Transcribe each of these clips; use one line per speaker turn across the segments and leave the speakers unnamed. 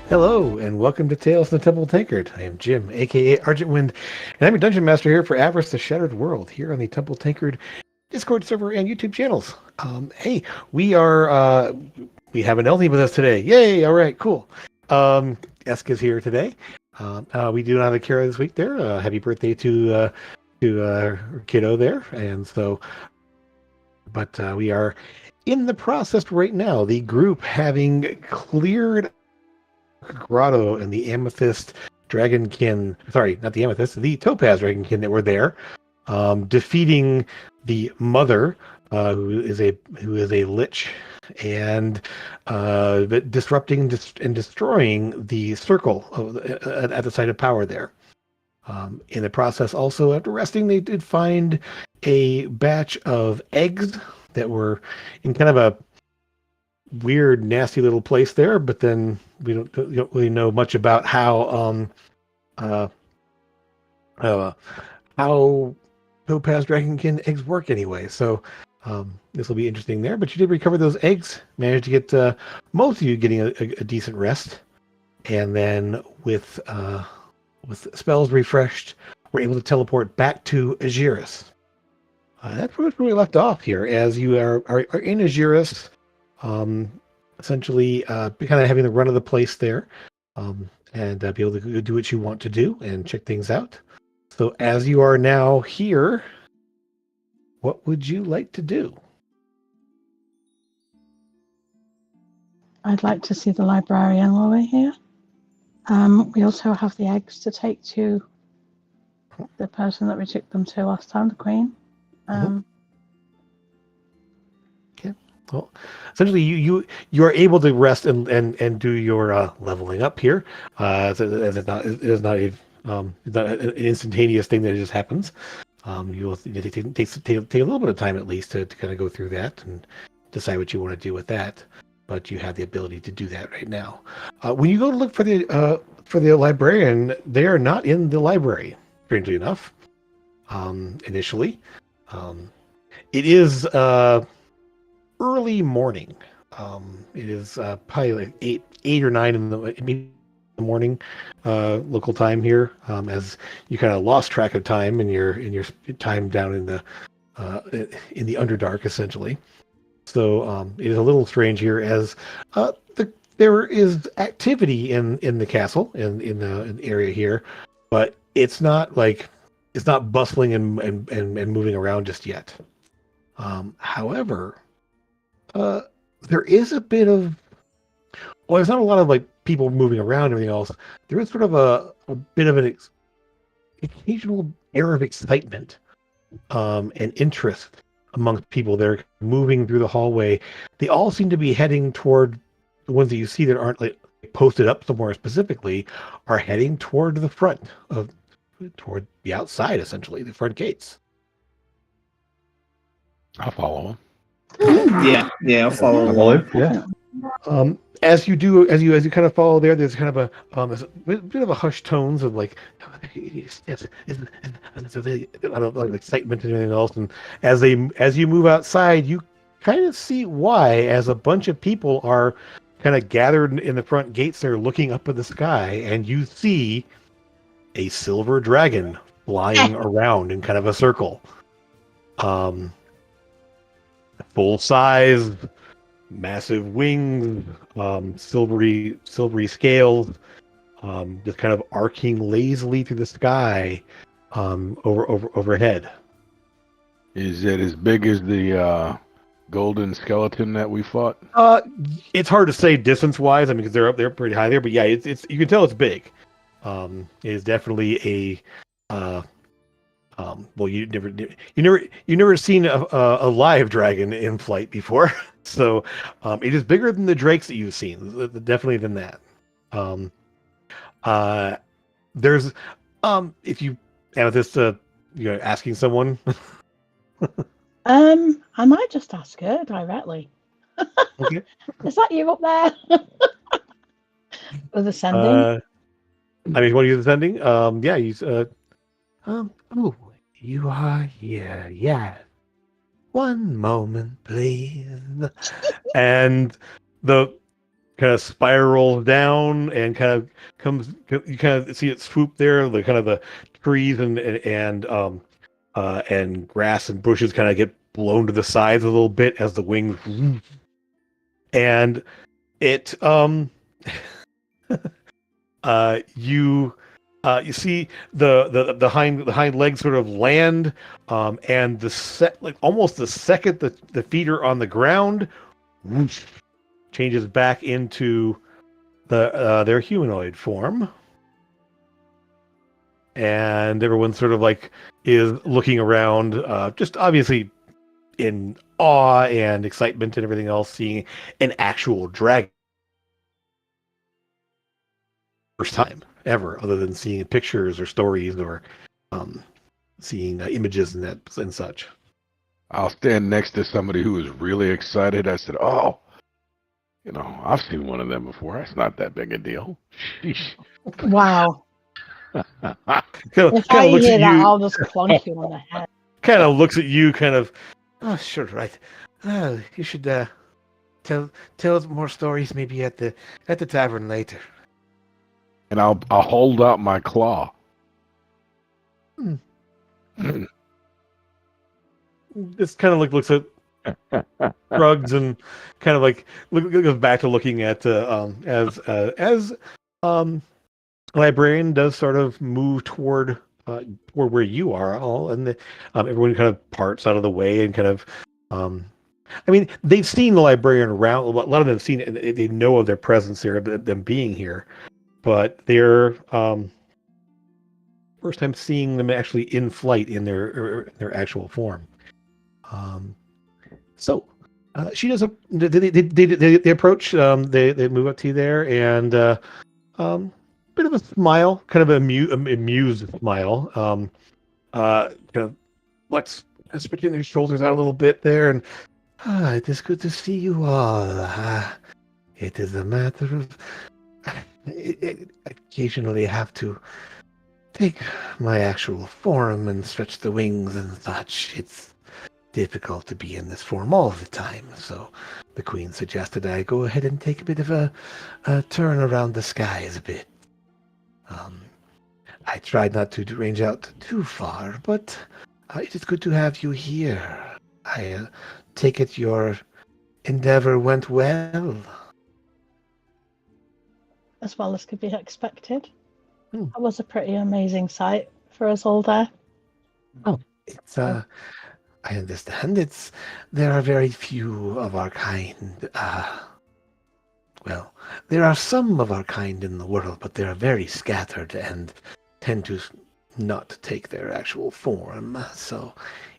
Hello, and welcome to Tales from the Temple Tankard. I am Jim, aka Argent Wind, and I'm a dungeon master here for Avress, the Shattered World, here on the Temple Tankard Discord server and YouTube channels. Hey, we have an Ellie with us today. Yay! All right, cool. Esk is here today. We do not have a Kara this week. There, happy birthday to kiddo there, and so, but we are in the process right now. The group having cleared Grotto and the Amethyst Dragonkin, sorry, not the Amethyst, the Topaz Dragonkin that were there, defeating the Mother, who is a Lich, and disrupting and destroying the Circle at the site of power there. In the process, also after resting, they did find a batch of eggs that were in kind of a weird, nasty little place there, but then we don't really know much about how Topaz Dragonkin eggs work anyway. So this will be interesting there. But you did recover those eggs, managed to get most of you getting a decent rest, and then with spells refreshed, we're able to teleport back to Agiris. That's where we left off here, as you are in Agiris. Essentially kind of having the run of the place there, and be able to do what you want to do and check things out. So as you are now here, what would you like to do?
I'd like to see the librarian while we're here. We also have the eggs to take to the person that we took them to last time, the Queen.
Well, essentially, you are able to rest and do your leveling up here. As it's not an instantaneous thing that just happens. You'll take a little bit of time at least to kind of go through that and decide what you want to do with that. But you have the ability to do that right now. When you go to look for the librarian, they are not in the library. Strangely enough, initially, it is early morning. It is probably like eight or 9 in the morning, local time here. As you kind of lost track of time in your time down in the Underdark, essentially. So it is a little strange here, as there is activity in the castle in the area here, but it's not bustling and moving around just yet. However, there is a bit of, well, there's not a lot of like people moving around and everything else. There is sort of a bit of an occasional air of excitement and interest amongst people. They're moving through the hallway. They all seem to be heading toward the ones that you see that aren't like posted up somewhere specifically, are heading toward the front toward the outside, essentially the front gates.
I'll follow him.
Yeah, I'll follow him.
Yeah.
As you kind of follow there, there's kind of a bit of a hushed tones of like, yes, like excitement and everything else. And as you move outside, you kind of see why, as a bunch of people are kind of gathered in the front gates there, looking up at the sky, and you see a silver dragon flying around in kind of a circle. Full size, massive wings, silvery scales, just kind of arcing lazily through the sky, overhead.
Is it as big as the golden skeleton that we fought?
It's hard to say distance wise. I mean, because they're up there pretty high there, but yeah, it's you can tell it's big. It is definitely a well, you never seen a live dragon in flight before, so it is bigger than the drakes that you've seen, definitely than that. There's if you Amethyst, asking someone.
I might just ask her directly.
Okay.
Is that you up there? With ascending?
I mean, what are you ascending? Yeah, he's oh, you are here, yeah. One moment, please. And the kind of spirals down and kind of comes. You kind of see it swoop there. The kind of the trees and grass and bushes kind of get blown to the sides a little bit as the wings, and it you see the hind legs sort of land, and almost the second the feet are on the ground, whoosh, changes back into their humanoid form, and everyone sort of like is looking around, just obviously in awe and excitement and everything else, seeing an actual dragon. First time ever, other than seeing pictures or stories or seeing images and such.
I'll stand next to somebody who is really excited. I said, "Oh, I've seen one of them before. It's not that big a deal." Sheesh.
Wow.
Kind
If I
of looks
hear
at
that,
you.
I'll just clonk you on the head.
Kind of looks at you. Kind of. Oh, sure, right. You should tell more stories maybe at the tavern later.
And I'll hold out my claw.
This kind of looks at shrugs and kind of like goes back to looking at as librarian does sort of move toward where you are all, and everyone kind of parts out of the way and kind of I mean, they've seen the librarian around. A lot of them have seen it. They know of their presence here, them being here, but they're first time seeing them actually in flight in their actual form. So she does a they approach. They move up to you there, and bit of a smile, kind of amused smile. Kind of sticking their shoulders out a little bit there, and it is good to see you all. It is a matter of occasionally have to take my actual form and stretch the wings and such. It's difficult to be in this form all the time, so the Queen suggested I go ahead and take a bit of a turn around the skies a bit. I tried not to range out too far, but it is good to have you here. I take it your endeavor went well.
As well as could be expected.
Hmm.
That was a pretty amazing sight for us all there.
Oh, it's I understand. There are very few of our kind. Well, there are some of our kind in the world, but they are very scattered and tend to not take their actual form. So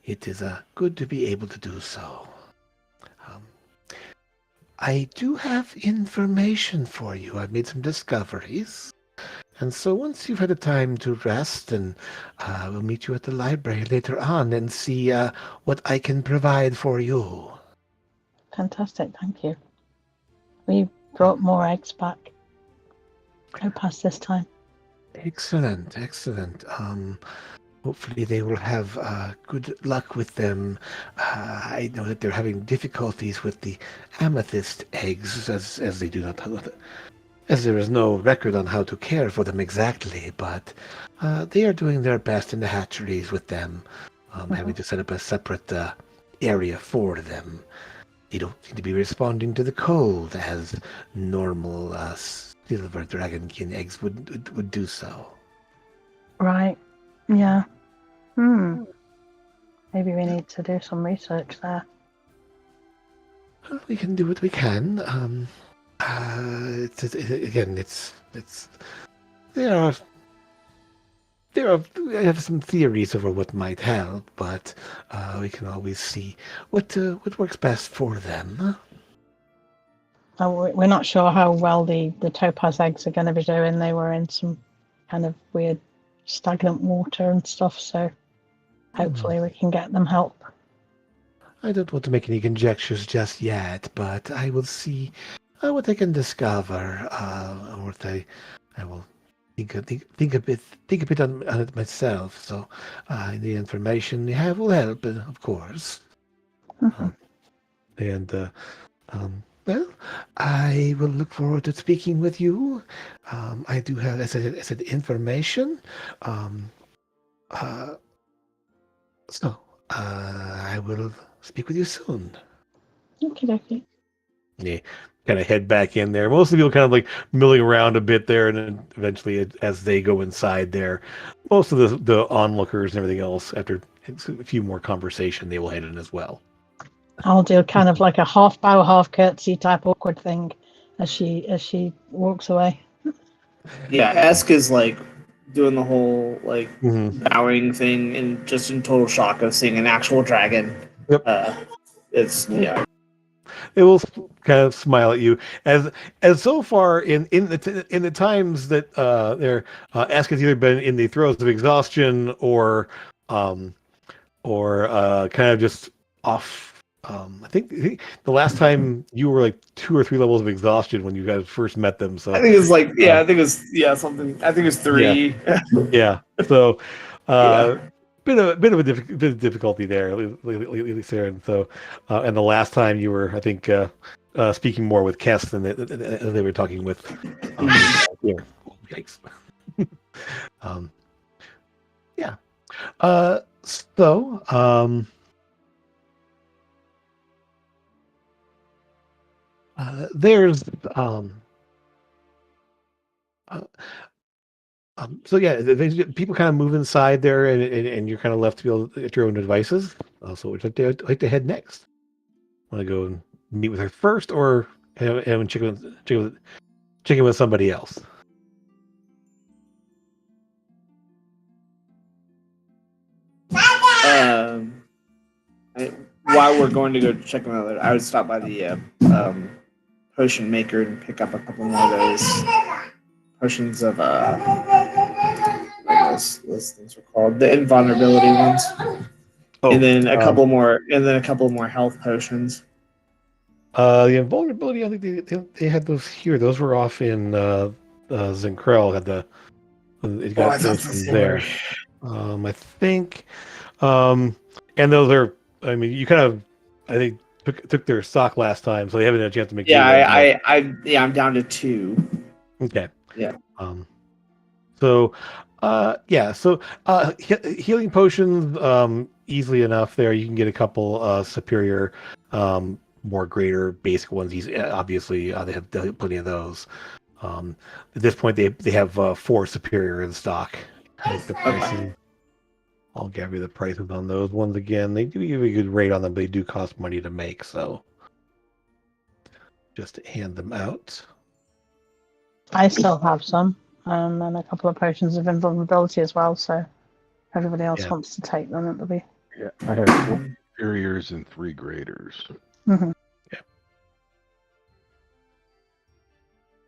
it is good to be able to do so. I do have information for you. I've made some discoveries. And so once you've had a time to rest, and we'll meet you at the library later on and see what I can provide for you.
Fantastic, thank you. We brought more eggs back. Go past this time.
Excellent. Hopefully they will have good luck with them. I know that they're having difficulties with the amethyst eggs, as they do not, as there is no record on how to care for them exactly. But they are doing their best in the hatcheries with them, having to set up a separate area for them. They don't seem to be responding to the cold as normal silver dragonkin eggs would do so.
Right. Yeah. Maybe we need to do some research there.
Well, we can do what we can. I have some theories over what might help, but we can always see what works best for them.
We're not sure how well the topaz eggs are going to be doing. They were in some kind of weird stagnant water and stuff, so hopefully we can get them help.
I don't want to make any conjectures just yet, but I will see what I can discover, or what I will think a bit on it myself. So the information you have will help, of course.
Mm-hmm.
Well, I will look forward to speaking with you. I do have, as an information. Um, uh, I will speak with you soon.
Okay.
Yeah, kind of head back in there. Most of the people kind of like milling around a bit there, and then eventually, as they go inside there, most of the onlookers and everything else, after a few more conversation, they will head in as well.
I'll do kind of like a half bow, half curtsy type awkward thing as she walks away.
Yeah, Esk is like doing the whole like
Mm-hmm.
bowing thing and just in total shock of seeing an actual dragon.
Yep.
It's yeah.
It will kind of smile at you as so far in the times that they're Ask has either been in the throes of exhaustion um or kind of just off. I think the last time you were like 2 or 3 levels of exhaustion when you guys first met them. So
I think it's like I think it's something. I think it's 3.
yeah. So
Yeah.
bit of difficulty there, at least there. And so and the last time you were, I think, speaking more with Kess than they were talking with. Here. Yikes. Yeah. So there's uh, so yeah, people kind of move inside there, and you're kind of left to be able at your own devices. So would you like to head next? Want to go and meet with her first, or have check in with somebody else?
While we're going to go check another, I would stop by the potion maker and pick up a couple more of those potions of what those things were called, the invulnerability ones, and then a couple more, health potions.
The invulnerability, I think they had those here. Those were off in Zinkrell had it got those from there. I think, and those are. I mean, you kind of, I think, took their stock last time, so they haven't had a chance to make.
Yeah, I'm down to 2.
Okay.
Yeah.
So, yeah. So, healing potions, easily enough. There, you can get a couple superior, more greater basic ones. These obviously they have plenty of those. At this point, they have 4 superior in stock. The pricing, I'll give you the prices on those ones again. They do give you a good rate on them, but they do cost money to make. So, just to hand them out.
I still have some, and a couple of potions of invulnerability as well. So, if everybody else wants to take them, it'll be.
Yeah, I have 4 superiors and 3 graders.
Mm-hmm.
Yeah.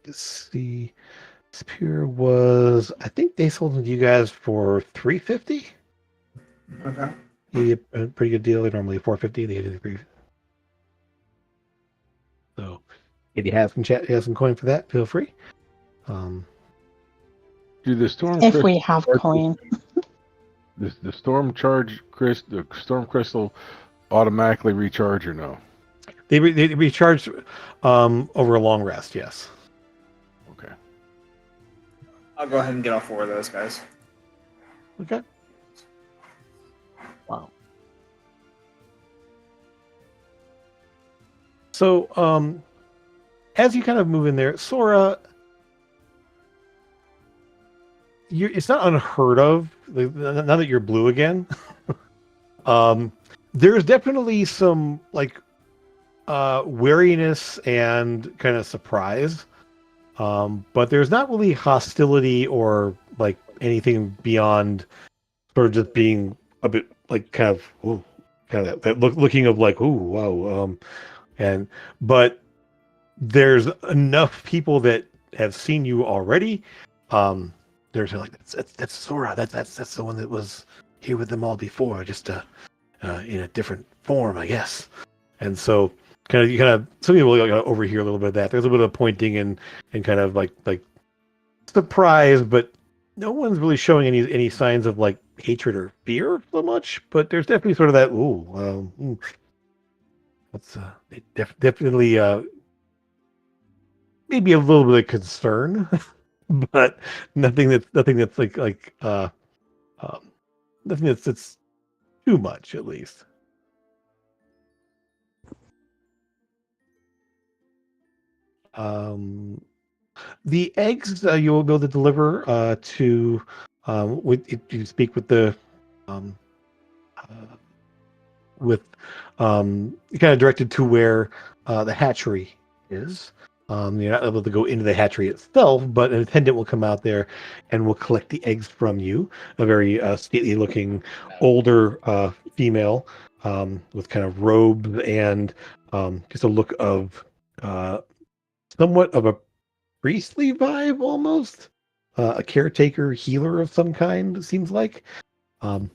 Let's see. Superior was, I think they sold them to you guys for $350.
Okay.
Yeah, a pretty good deal. They're normally $450. They did $350. So, if you have some coin for that, feel free.
Do the storm
If
crystal
we have coin.
the storm crystal automatically recharge or no?
They recharge over a long rest. Yes.
Okay.
I'll go ahead and get all 4 of those guys.
Okay. Wow. So, as you kind of move in there, Sora, it's not unheard of. Now that you're blue again, there's definitely some like wariness and kind of surprise, but there's not really hostility or like anything beyond sort of just being a bit like kind of that looking of like, ooh, wow, but there's enough people that have seen you already. They're like, that's Sora. That's the one that was here with them all before, just in a different form, I guess. And so, some people will overhear a little bit of that. There's a bit of pointing and kind of like surprise, but no one's really showing any signs of like hatred or fear so much. But there's definitely sort of that. That's they definitely maybe a little bit of concern, but nothing that's nothing that's too much, at least. The eggs you will be able to deliver to if you speak with the um, uh, with kind of directed to where the hatchery is. You're not able to go into the hatchery itself, but an attendant will come out there and will collect the eggs from you. A very stately looking older female with kind of robes and just a look of somewhat of a priestly vibe almost. A caretaker healer of some kind, it seems like. And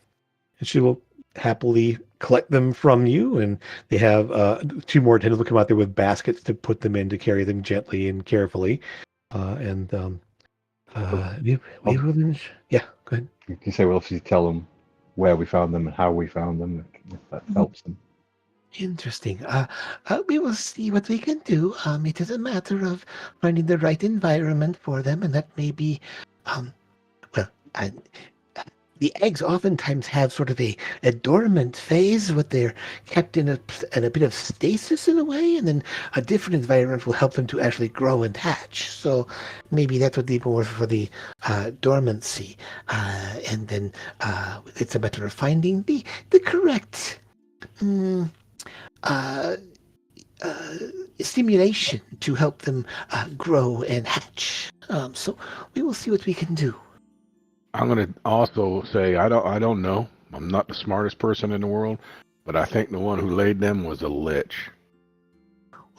she will happily collect them from you, and they have two more attendants will come out there with baskets to put them in to carry them gently and carefully. We will, yeah, go ahead.
You can say we'll obviously tell them where we found them and how we found them, if that helps them.
Interesting. We will see what we can do. It is a matter of finding the right environment for them, and that may be, well, the eggs oftentimes have sort of a dormant phase where they're kept in a bit of stasis in a way, and then a different environment will help them to actually grow and hatch. So maybe that's what they more for the dormancy, and then it's a matter of finding the correct stimulation to help them grow and hatch. So we will see what we can do.
I'm going to also say I don't know. I'm not the smartest person in the world, but I think the one who laid them was a lich.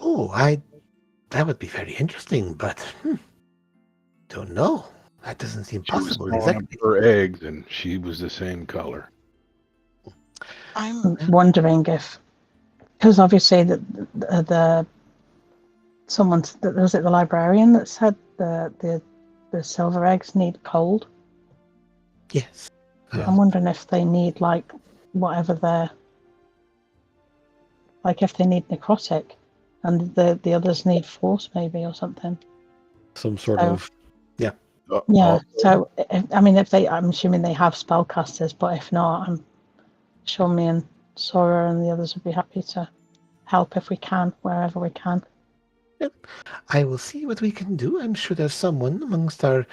Oh, that would be very interesting, but don't know. That doesn't seem possible.
She was throwing up her eggs, and she was the same color.
I'm wondering if, because obviously someone was it the librarian that said the silver eggs need cold.
Yes.
I'm wondering if they need like whatever they're like, if they need necrotic, and the others need force maybe or something.
Some sort of
Yeah.
Also,
So if I'm assuming they have spellcasters, but if not, I'm sure me and Sora and the others would be happy to help if we can, wherever we can.
I will see what we can do. I'm sure there's someone amongst the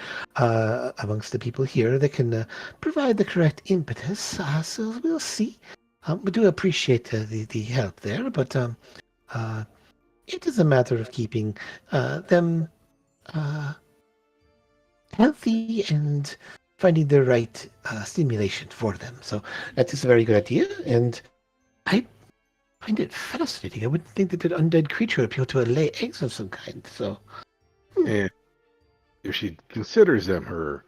people here that can provide the correct impetus. So we'll see. We do appreciate the help there, but it is a matter of keeping them healthy and finding the right stimulation for them. So that is a very good idea, and I find it fascinating. I wouldn't think that an undead creature would be able to lay eggs of some kind. So,
and if she considers them her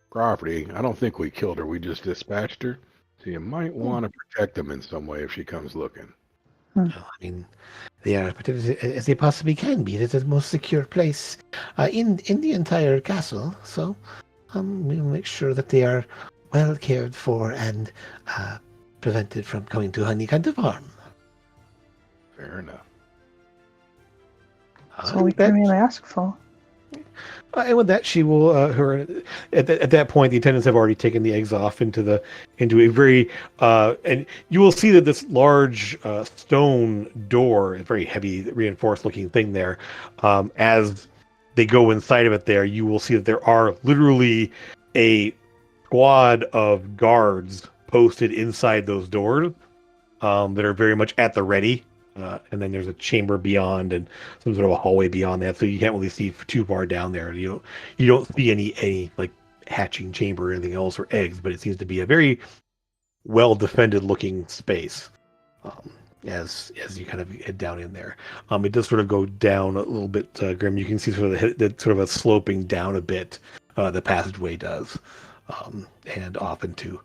property, I don't think we killed her. We just dispatched her. So you might want to protect them in some way if she comes looking.
I mean, they are protected as they possibly can be. It is the most secure place in the entire castle. So, we'll make sure that they are well cared for and prevented from coming to any kind of harm.
Fair enough.
That's all we can really ask for.
And with that, she will. At that point, the attendants have already taken the eggs off into a very and you will see that this large stone door, a very heavy, reinforced looking thing there. As they go inside of it, you will see that there are literally a squad of guards posted inside those doors that are very much at the ready. And then there's a chamber beyond and some sort of a hallway beyond that, so you can't really see too far down there. You don't see any like hatching chamber or anything else or eggs, but it seems to be a very well defended looking space. As you kind of head down in there, it does sort of go down a little bit, Grim. You can see sort of a sloping down a bit. The passageway does, and off into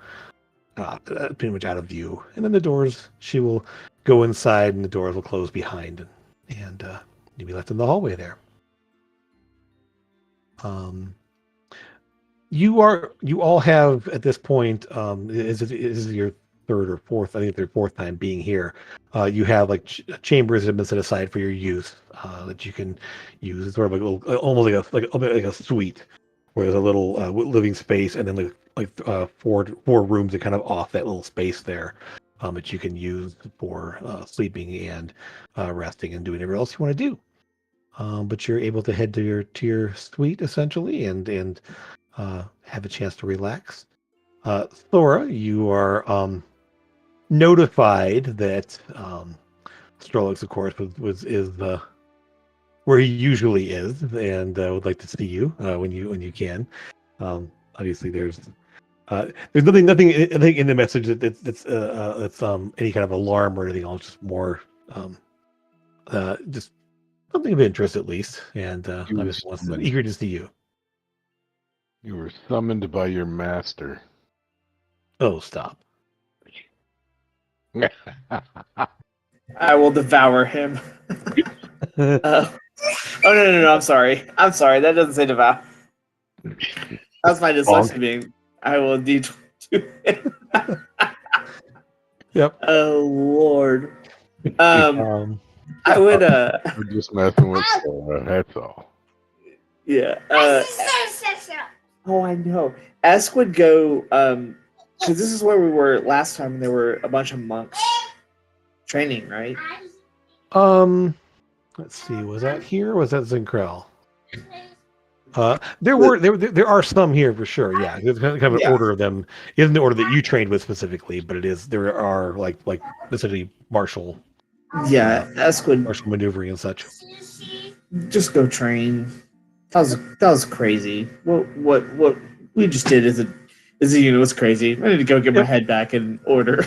pretty much out of view. And then the doors, she will go inside and the doors will close behind and you'll be left in the hallway there. You all have at this point, is your third or fourth, I think their fourth time being here. You have like chambers that have been set aside for your use that you can use. It's sort of like a little, almost like a suite, where there's a little living space, and then four rooms that kind of off that little space there, that you can use for sleeping and resting and doing whatever else you want to do. But you're able to head to your suite essentially, and have a chance to relax. Thora, you are notified that Strolix, of course, is where he usually is, and would like to see you when you can. Obviously, there's nothing I think in the message that's any kind of alarm or anything else. Just more just something of interest at least, and obviously eager to see you.
You were summoned by your master.
Oh, stop.
I will devour him. Oh no! I'm sorry. That doesn't say devour. That's my dyslexia being. I will indeed do it.
Yep.
Oh Lord. I would.
We're just messing with Sarah. That's all.
Yeah. Oh, I know. Esk would go. Because this is where we were last time. And there were a bunch of monks training, right?
Let's see. Was that here? Or was that Zinkrell? There are some here for sure. Yeah, there's kind of an order of them. It isn't the order that you trained with specifically, but it is. There are like essentially martial.
Yeah, Esk would
martial maneuvering and such.
Just go train. That was crazy. What we just did as a unit was crazy. I need to go get my head back in order.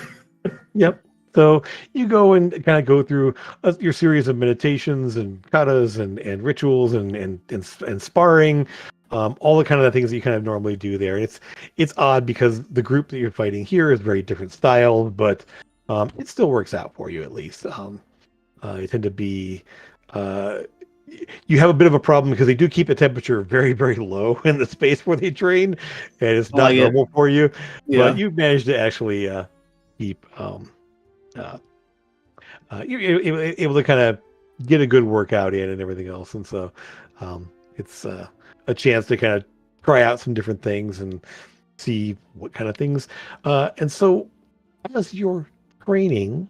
Yep. So you go and kind of go through your series of meditations and katas and rituals and sparring, all the kind of things that you kind of normally do there. It's odd because the group that you're fighting here is very different style, but it still works out for you at least. You tend to be you have a bit of a problem because they do keep the temperature very, very low in the space where they train, and it's not normal for you. Yeah. But you've managed to actually keep you're able to kind of get a good workout in and everything else, and so it's a chance to kind of try out some different things and see what kind of things. And so, as you're training,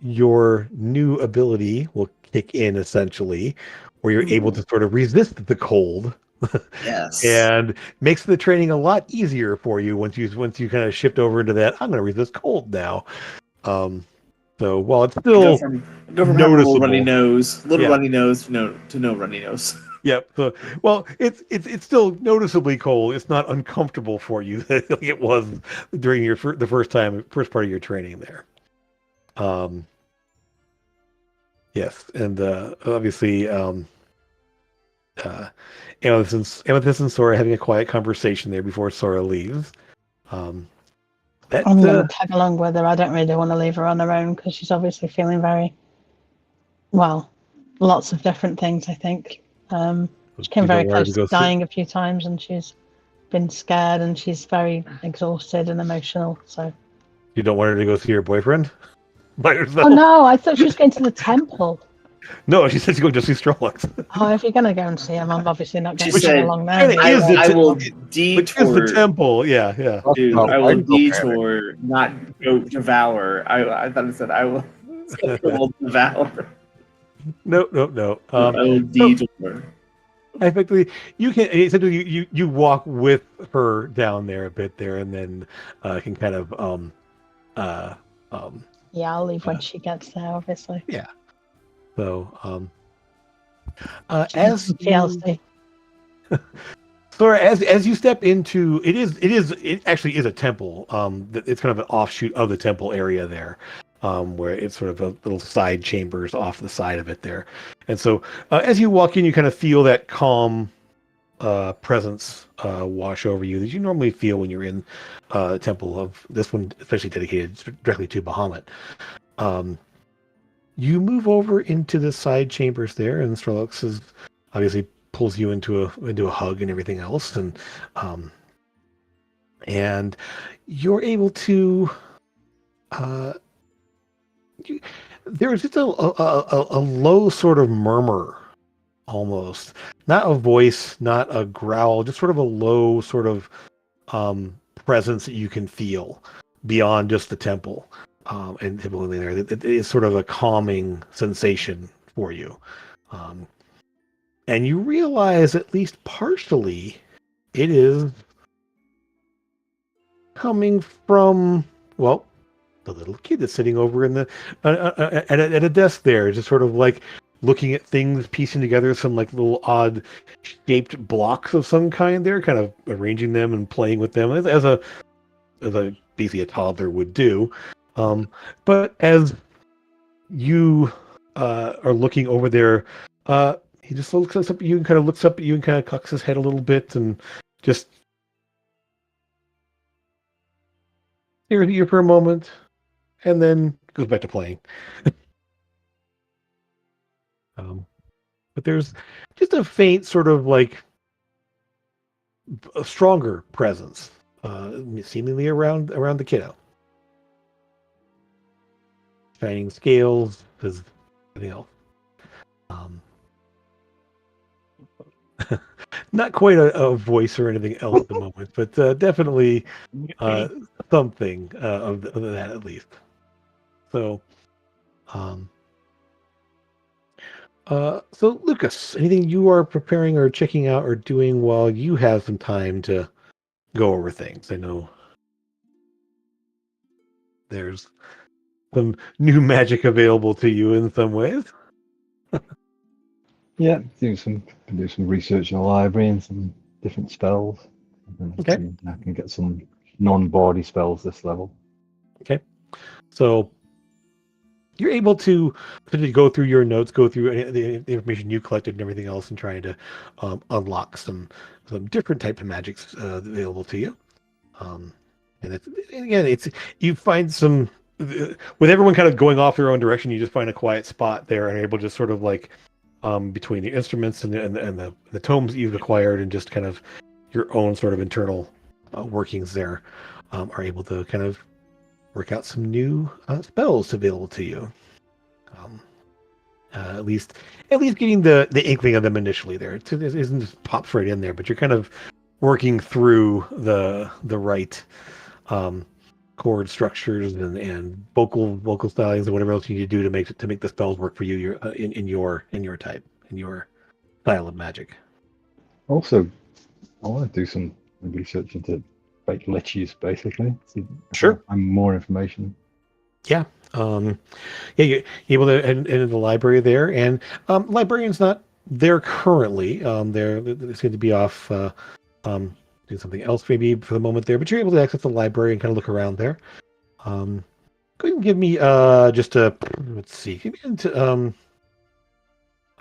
your new ability will kick in essentially, where you're able to sort of resist the cold.
Yes.
And makes the training a lot easier for you once you kind of shift over into that. I'm going to resist cold now. So while it's still
go from having a little runny nose, runny nose to no runny nose.
Yep. So, well, it's still noticeably cold. It's not uncomfortable for you like it was during the first part of your training there. Yes, and obviously, Amethyst and Sora having a quiet conversation there before Sora leaves.
I'm going to tag along with her. I don't really want to leave her on her own because she's obviously feeling very well. Lots of different things, I think. She came very close to dying a few times, and she's been scared, and she's very exhausted and emotional. So
you don't want her to go see your boyfriend by herself?
Oh no, I thought she was going to the temple.
No, she said she's going to see Strolix.
Oh, if you're going to go and see him, I'm obviously not going to go along there.
I will detour.
It's the temple, yeah.
Dude, I will detour, not go devour. I thought it said I will devour.
No.
I will detour.
Effectively, you can. Essentially, you walk with her down there a bit there, and then can kind of
Yeah, I'll leave when she gets there, obviously.
Yeah. So, as you step into it actually is a temple. It's kind of an offshoot of the temple area there, where it's sort of a little side chambers off the side of it there. And so, as you walk in, you kind of feel that calm presence wash over you that you normally feel when you're in a temple of this one, especially dedicated directly to Bahamut. You move over into the side chambers there, and Strolix is obviously pulls you into a hug and everything else, and you're able to uh, there was just a low sort of murmur, almost not a voice, not a growl, just sort of a low sort of presence that you can feel beyond just the temple. And typically there, it is sort of a calming sensation for you. And you realize, at least partially, it is coming from, well, the little kid that's sitting over in the at a desk there, just sort of like looking at things, piecing together some like little odd shaped blocks of some kind there, kind of arranging them and playing with them as a basically a toddler would do. But as you are looking over there, he just looks up at you and kind of looks up at you and kind of cocks his head a little bit and just stares at you for a moment and then goes back to playing. But there's just a faint sort of like a stronger presence, seemingly around the kiddo. Shining scales, as anything else. Not quite a voice or anything else at the moment, but definitely something of that at least. So, so Lucas, anything you are preparing or checking out or doing while you have some time to go over things? I know there's some new magic available to you in some ways.
Yeah, do some research in the library and some different spells.
Okay.
I can get some non-body spells this level.
Okay. So you're able to go through your notes, go through the information you collected and everything else, and trying to unlock some different types of magics available to you. And again, you find some, with everyone kind of going off their own direction, you just find a quiet spot there and are able to just sort of like between the instruments and the tomes that you've acquired and just kind of your own sort of internal workings there, are able to kind of work out some new spells available to you. At least getting the inkling of them initially there. It isn't just pops right in there, but you're kind of working through the right chord structures and vocal stylings and whatever else you need to do to make the spells work for you. In your type, in your style of magic.
Also, I want to do some research into fake liches, basically.
Sure.
I'm more information.
Yeah. You're able to enter the library there, and librarian's not there currently. They seem to be off doing something else maybe for the moment there, but you're able to access the library and kind of look around there. Go ahead and give me just a, let's see, give me into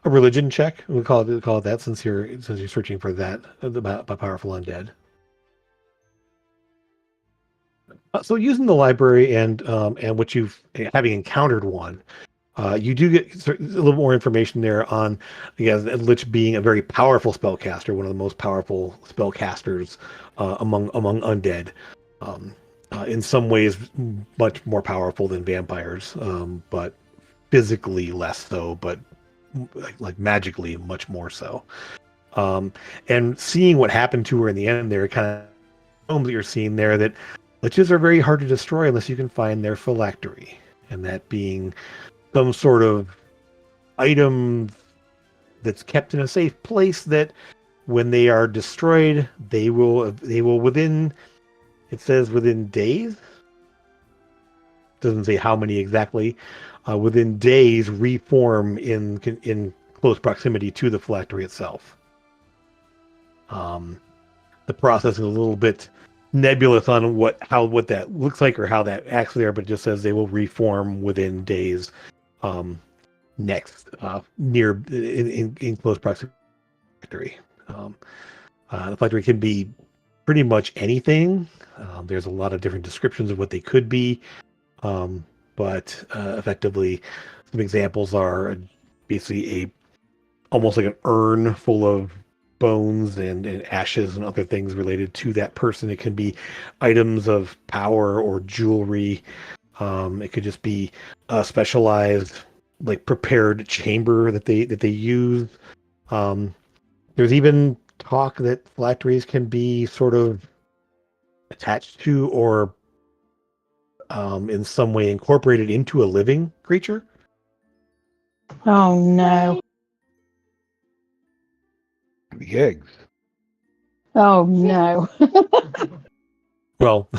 a religion check. We'll call it that since you're searching for that about powerful undead. So using the library and what you've having encountered one, you do get a little more information there on, Lich being a very powerful spellcaster, one of the most powerful spellcasters among undead. In some ways, much more powerful than vampires, but physically less so, but like magically much more so. And seeing what happened to her in the end there, kind of that you're seeing there that liches are very hard to destroy unless you can find their phylactery, and that being some sort of item that's kept in a safe place that when they are destroyed, they will within, it says within days, doesn't say how many exactly, within days reform in close proximity to the phylactery itself. The process is a little bit nebulous on what that looks like or how that acts there, but it just says they will reform within days. Next, near in close proximity. The phylactery can be pretty much anything. There's a lot of different descriptions of what they could be, but effectively, some examples are basically almost like an urn full of bones and ashes and other things related to that person. It can be items of power or jewelry. It could just be a specialized, like prepared chamber that they use. There's even talk that phylacteries can be sort of attached to or in some way incorporated into a living creature.
Oh no.
The eggs.
Oh no.
Well,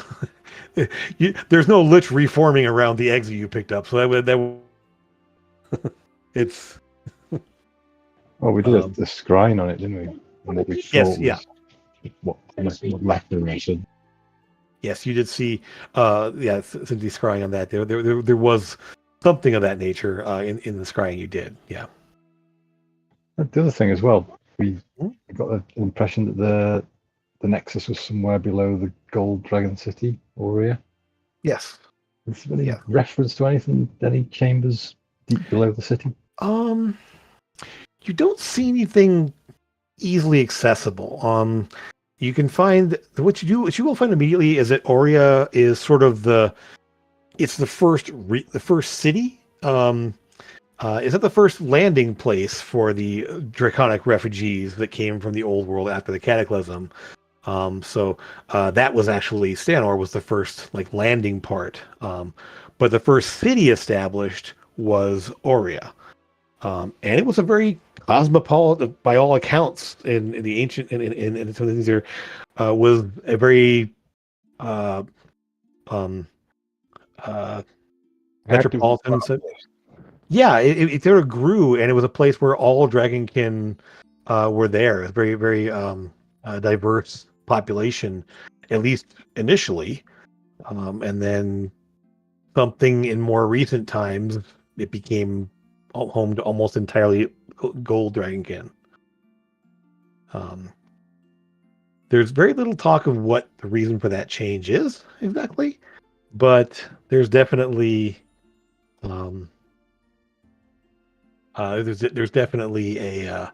there's no lich reforming around the eggs that you picked up, so it's.
Well, we did have the scrying on it, didn't we? And what we
Yes,
thought
yeah.
was what left in there. So
Yes, you did see. Simply scrying on that. There was something of that nature in the scrying you did. Yeah.
the other thing as well, we
Hmm?
got the impression that the Nexus was somewhere below the Gold Dragon City, Aurea.
Yes.
Is there any
Yeah.
reference to anything, any chambers deep below the city?
You don't see anything easily accessible. You can find what you will find immediately is that Aurea is sort of the first city. Is that the first landing place for the draconic refugees that came from the old world after the cataclysm? So that was actually Stanor was the first like landing part. But the first city established was Aurea. And it was a very cosmopolitan, by all accounts, in the ancient in some of these here, was a very metropolitan. So, yeah, it sort of grew, and it was a place where all dragonkin were there. It was very very diverse population, at least initially, and then something in more recent times it became home to almost entirely gold dragonkin. There's very little talk of what the reason for that change is exactly, but there's definitely there's definitely a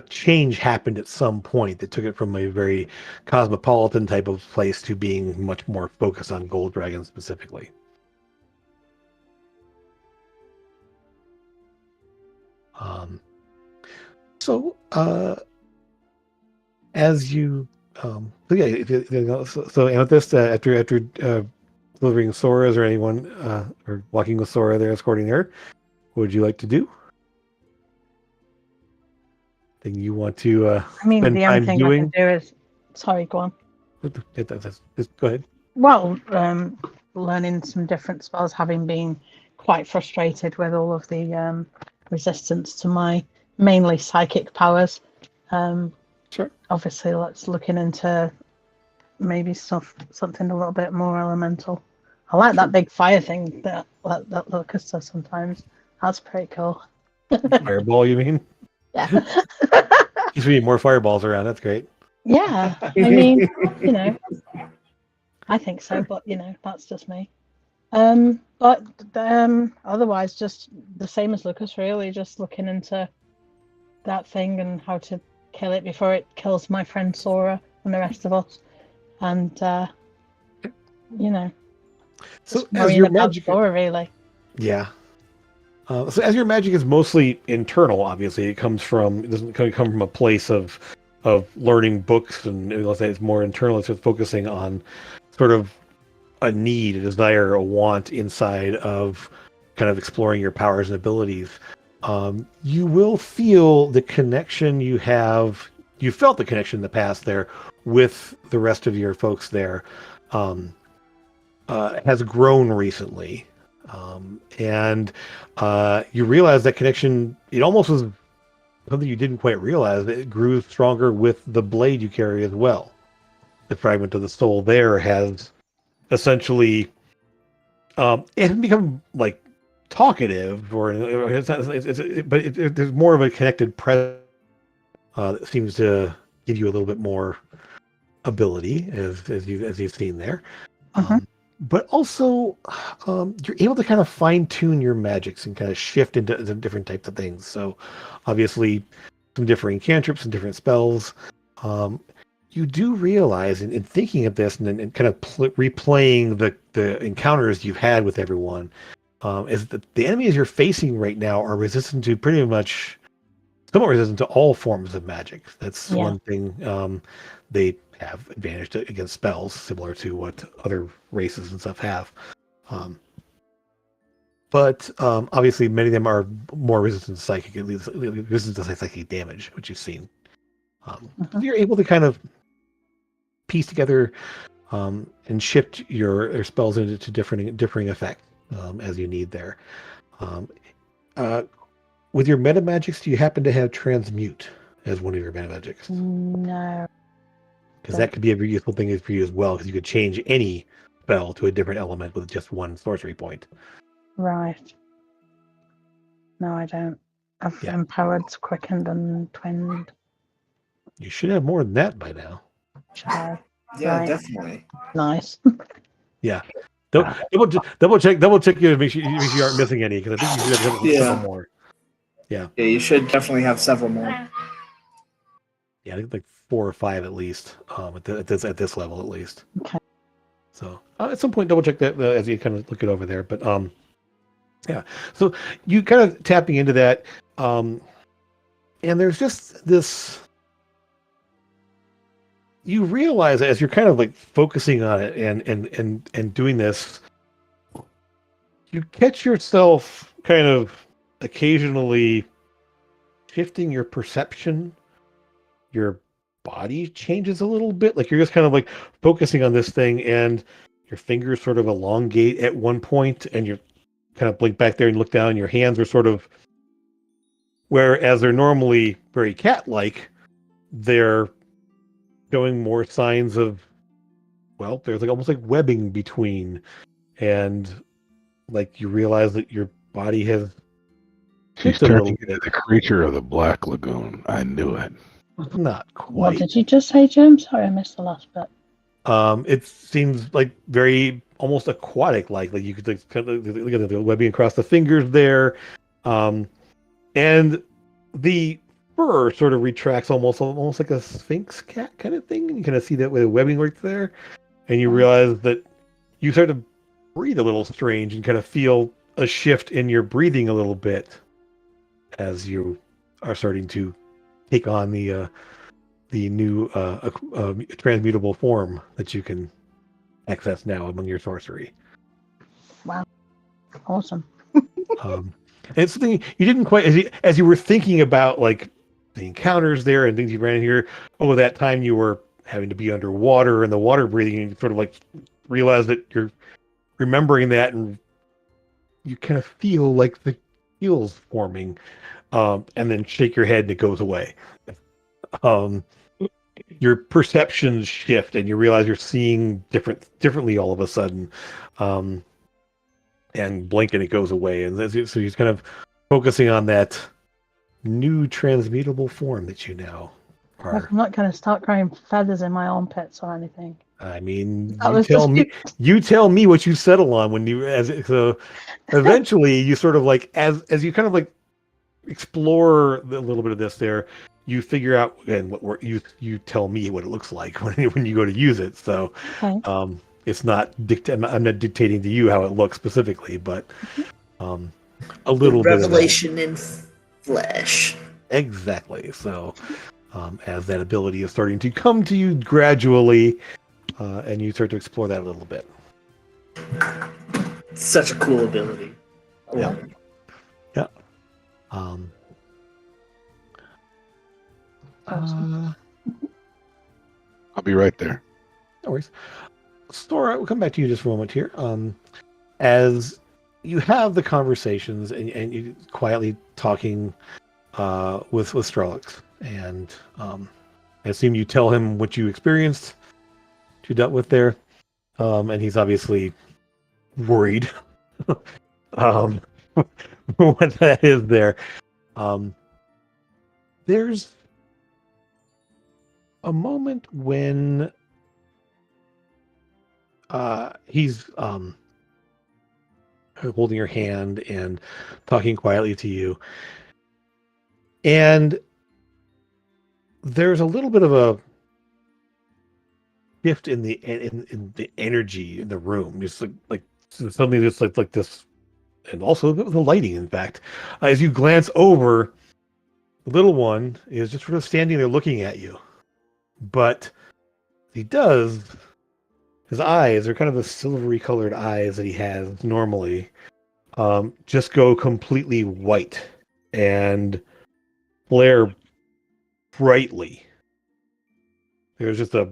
change happened at some point that took it from a very cosmopolitan type of place to being much more focused on gold dragons specifically. As you, so Amethyst, after delivering Sora, is there anyone or walking with Sora there, escorting her? What would you like to do? Thing you want to
I mean,
spend
the only
time
thing
doing?
I can do is. Sorry, go on.
Just go ahead.
Well, learning some different spells, having been quite frustrated with all of the resistance to my mainly psychic powers.
Sure.
Obviously, let's looking into maybe something a little bit more elemental. I like that big fire thing that Lucas does sometimes. That's pretty cool.
Fireball, you mean?
Yeah.
Just we need more fireballs around. That's great.
Yeah. I mean, I think so, but that's just me. But otherwise, just the same as Lucas, really, just looking into that thing and how to kill it before it kills my friend Sora and the rest of us. And
So as your
about
magic,
Sora, really.
yeah. So as your magic is mostly internal, obviously, it doesn't come from a place of learning books, and let's say it's more internal. It's just focusing on sort of a need, a desire, a want inside of kind of exploring your powers and abilities. You will feel the connection you have. You felt the connection in the past there with the rest of your folks there has grown recently. And you realize that connection, it almost was something you didn't quite realize, that it grew stronger with the blade you carry as well. The fragment of the soul there has essentially it hasn't become like talkative or it's not, there's more of a connected presence that seems to give you a little bit more ability as you've seen there. But also you're able to kind of fine-tune your magics and kind of shift into different types of things. So obviously some different cantrips and different spells. you do realize in thinking of this and kind of replaying the encounters you've had with everyone, is that the enemies you're facing right now are resistant to pretty much, somewhat resistant to all forms of magic. That's one thing. They have advantage against spells, similar to what other races and stuff have. But obviously, many of them are more resistant to psychic, at least resistant to psychic damage, which you've seen. You're able to kind of piece together and shift your spells into differing effects as you need there. With your meta magics, do you happen to have transmute as one of your meta magics?
No.
Because that could be a very useful thing for you as well, because you could change any spell to a different element with just one sorcery point.
Right. No, I don't. I've empowered, quickened, and twinned.
You should have more than that by now.
Child.
Yeah,
Right.
definitely.
Nice.
Yeah. Double check you to make sure you aren't missing any, because I think you should have several more. Yeah.
Yeah, you should definitely have several more.
Yeah, I think like 4 or 5 at least. At this level at least.
Okay.
So at some point, double check that as you kind of look it over there. But yeah. So you kind of tapping into that, and there's just this. You realize as you're kind of like focusing on it and doing this, you catch yourself kind of occasionally shifting your perception. Your body changes a little bit. Like you're just kind of like focusing on this thing, and your fingers sort of elongate at one point, and you're kind of blink back there and look down, and your hands are sort of, whereas they're normally very cat-like, they're showing more signs of, well, there's like almost like webbing between, and like you realize that your body has
She's turning into the creature of the Black Lagoon. I knew it.
Not quite.
What did you just say, Jim? Sorry, I missed the last bit.
It seems like very almost aquatic like you could like, kind of look at the webbing across the fingers there, and the fur sort of retracts almost like a sphinx cat kind of thing. You kind of see that way the webbing works there, and you realize that you start to breathe a little strange and kind of feel a shift in your breathing a little bit as you are starting to take on the new transmutable form that you can access now among your sorcery.
Wow, awesome.
And it's something you didn't quite, as you were thinking about like the encounters there and things you ran in here. Oh, that time you were having to be underwater and the water breathing, and you sort of like realize that you're remembering that, and you kind of feel like the gills forming, and then shake your head and it goes away. Your perceptions shift and you realize you're seeing differently all of a sudden, and blink and it goes away, and so he's kind of focusing on that new transmutable form that you now are.
I'm not going to start growing feathers in my armpits or anything.
I mean,
You
tell me what you settle on when you so eventually you sort of like as you kind of like explore a little bit of this there, you figure out, and you tell me what it looks like when you go to use it. So
Okay.
it's not I'm not dictating to you how it looks specifically, but a little bit of
revelation in flesh.
Exactly. So as that ability is starting to come to you gradually, and you start to explore that a little bit.
Such a cool ability.
Yeah. Yeah.
I'll be right there.
No worries. Stora, we'll come back to you just for a moment here. As you have the conversations and you quietly talking with Strelix, and I assume you tell him what you experienced, what you dealt with there, and he's obviously worried what that is there. There's a moment when he's holding your hand and talking quietly to you, and there's a little bit of shift in in the energy in the room. Just like suddenly just like this, and also the lighting. In fact, as you glance over, the little one is just sort of standing there looking at you. But he does. His eyes are kind of the silvery colored eyes that he has normally. Just go completely white and flare brightly. There's just like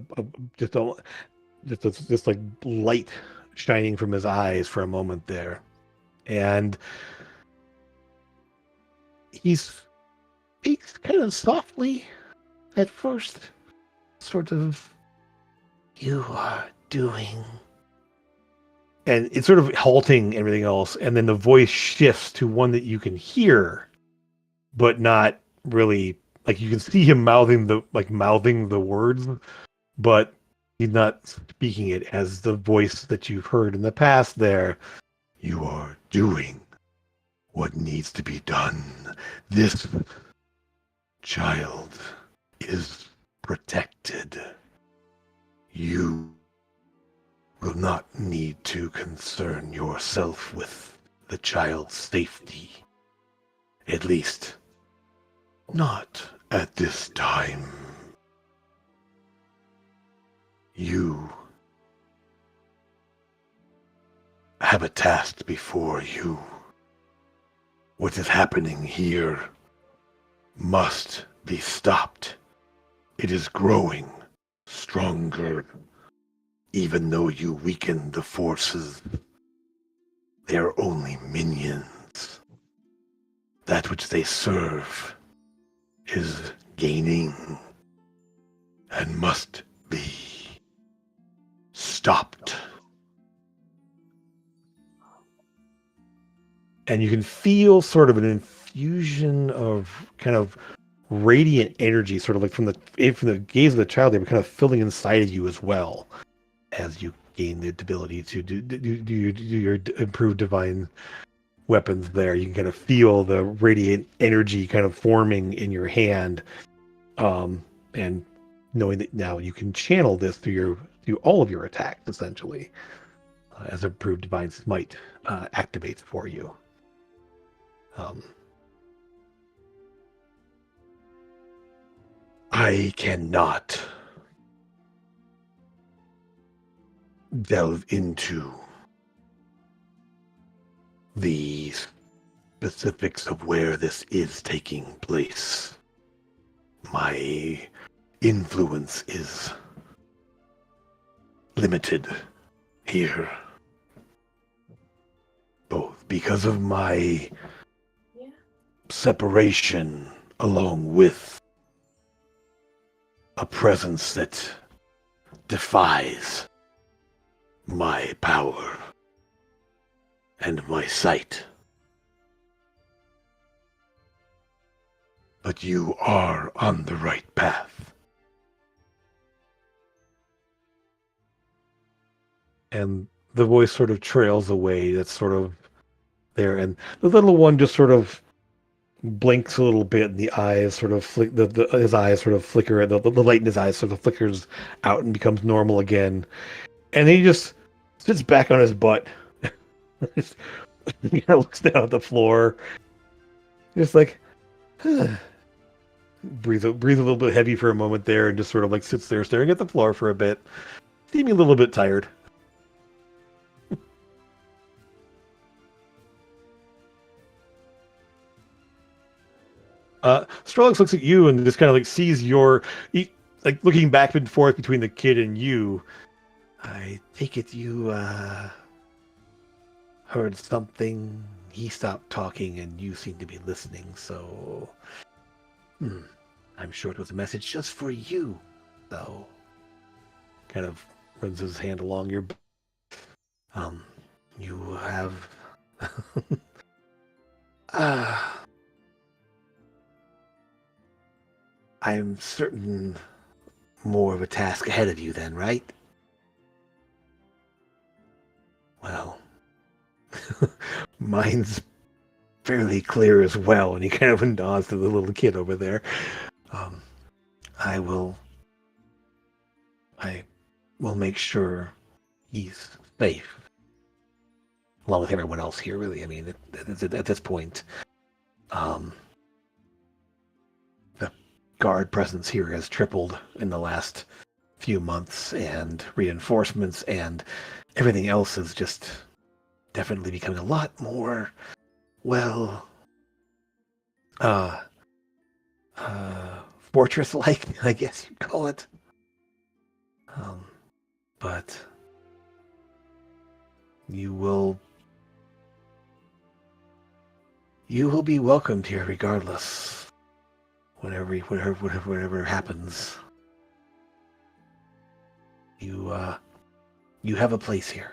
light shining from his eyes for a moment there, and he speaks kind of softly at first, sort of. You are doing. And it's sort of halting everything else, and then the voice shifts to one that you can hear, but not really. Like you can see him mouthing the words, but he's not speaking it as the voice that you've heard in the past there. You are doing what needs to be done. This child is protected. You will not need to concern yourself with the child's safety. At least, not at this time. You have a task before you. What is happening here must be stopped. It is growing stronger. Even though you weaken the forces, they are only minions. That which they serve is gaining and must be stopped. And you can feel sort of an infusion of kind of radiant energy, sort of like from the gaze of the child, they were kind of filling inside of you as well, as you gain the ability to do your improved divine weapons there. You can kind of feel the radiant energy kind of forming in your hand, and knowing that now you can channel this through all of your attacks, essentially, as improved divine smite activates for you. I cannot delve into the specifics of where this is taking place. My influence is limited here, both because of my separation along with a presence that defies my power and my sight. But you are on the right path. And the voice sort of trails away. That's sort of there, and the little one just sort of blinks a little bit, and the eyes sort of his eyes sort of flicker, and the light in his eyes sort of flickers out and becomes normal again. And then he just sits back on his butt. He kind of looks down at the floor, just like breathe a little bit heavy for a moment there, and just sort of like sits there staring at the floor for a bit, seeming a little bit tired. Strolix looks at you and just kind of like sees like looking back and forth between the kid and you. I take it you heard something. He stopped talking and you seem to be listening, so I'm sure it was a message just for you, though. Kind of runs his hand along your you have I'm certain more of a task ahead of you then, right? Well, mine's fairly clear as well, and he kind of nods to the little kid over there. I will make sure he's safe, along with everyone else here. Really, I mean, at this point, the guard presence here has tripled in the last few months, and reinforcements and everything else is just definitely becoming a lot more, well, uh, fortress-like, I guess you'd call it. But you will be welcomed here regardless. Whatever happens, you have a place here.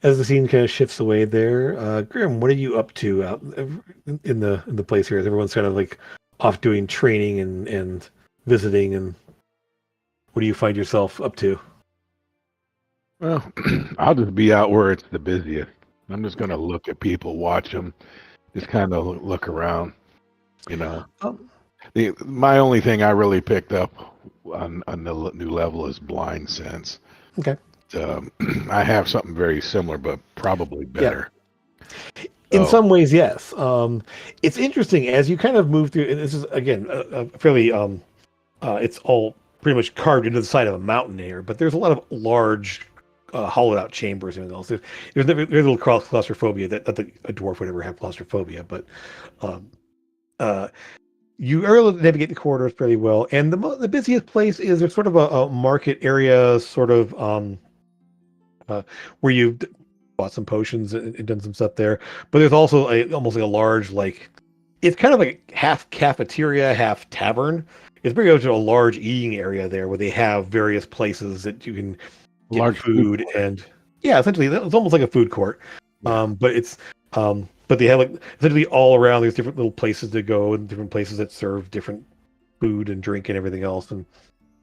As the scene kind of shifts away there, Grim, what are you up to out in the place here? Everyone's kind of like off doing training and visiting, and what do you find yourself up to?
Well, I'll just be out where it's the busiest. I'm just going to look at people, watch them, just kind of look around, you know. My only thing I really picked up on the new level is blind sense.
Okay.
I have something very similar, but probably better.
Yeah. In some ways, yes. It's interesting as you kind of move through, and this is, again, a fairly, it's all pretty much carved into the side of a mountain here, but there's a lot of large hollowed out chambers and else. There's a little claustrophobia that a dwarf would ever have claustrophobia, but you are able to navigate the corridors fairly well. And the busiest place is there's sort of a market area, sort of where you've bought some potions and done some stuff there. But there's also almost like a large, like, it's kind of like half cafeteria, half tavern. It's pretty much a large eating area there where they have various places that you can get
Large
food and essentially it's almost like a food court.
Yeah.
But they have like essentially all around there's different little places to go and different places that serve different food and drink and everything else, and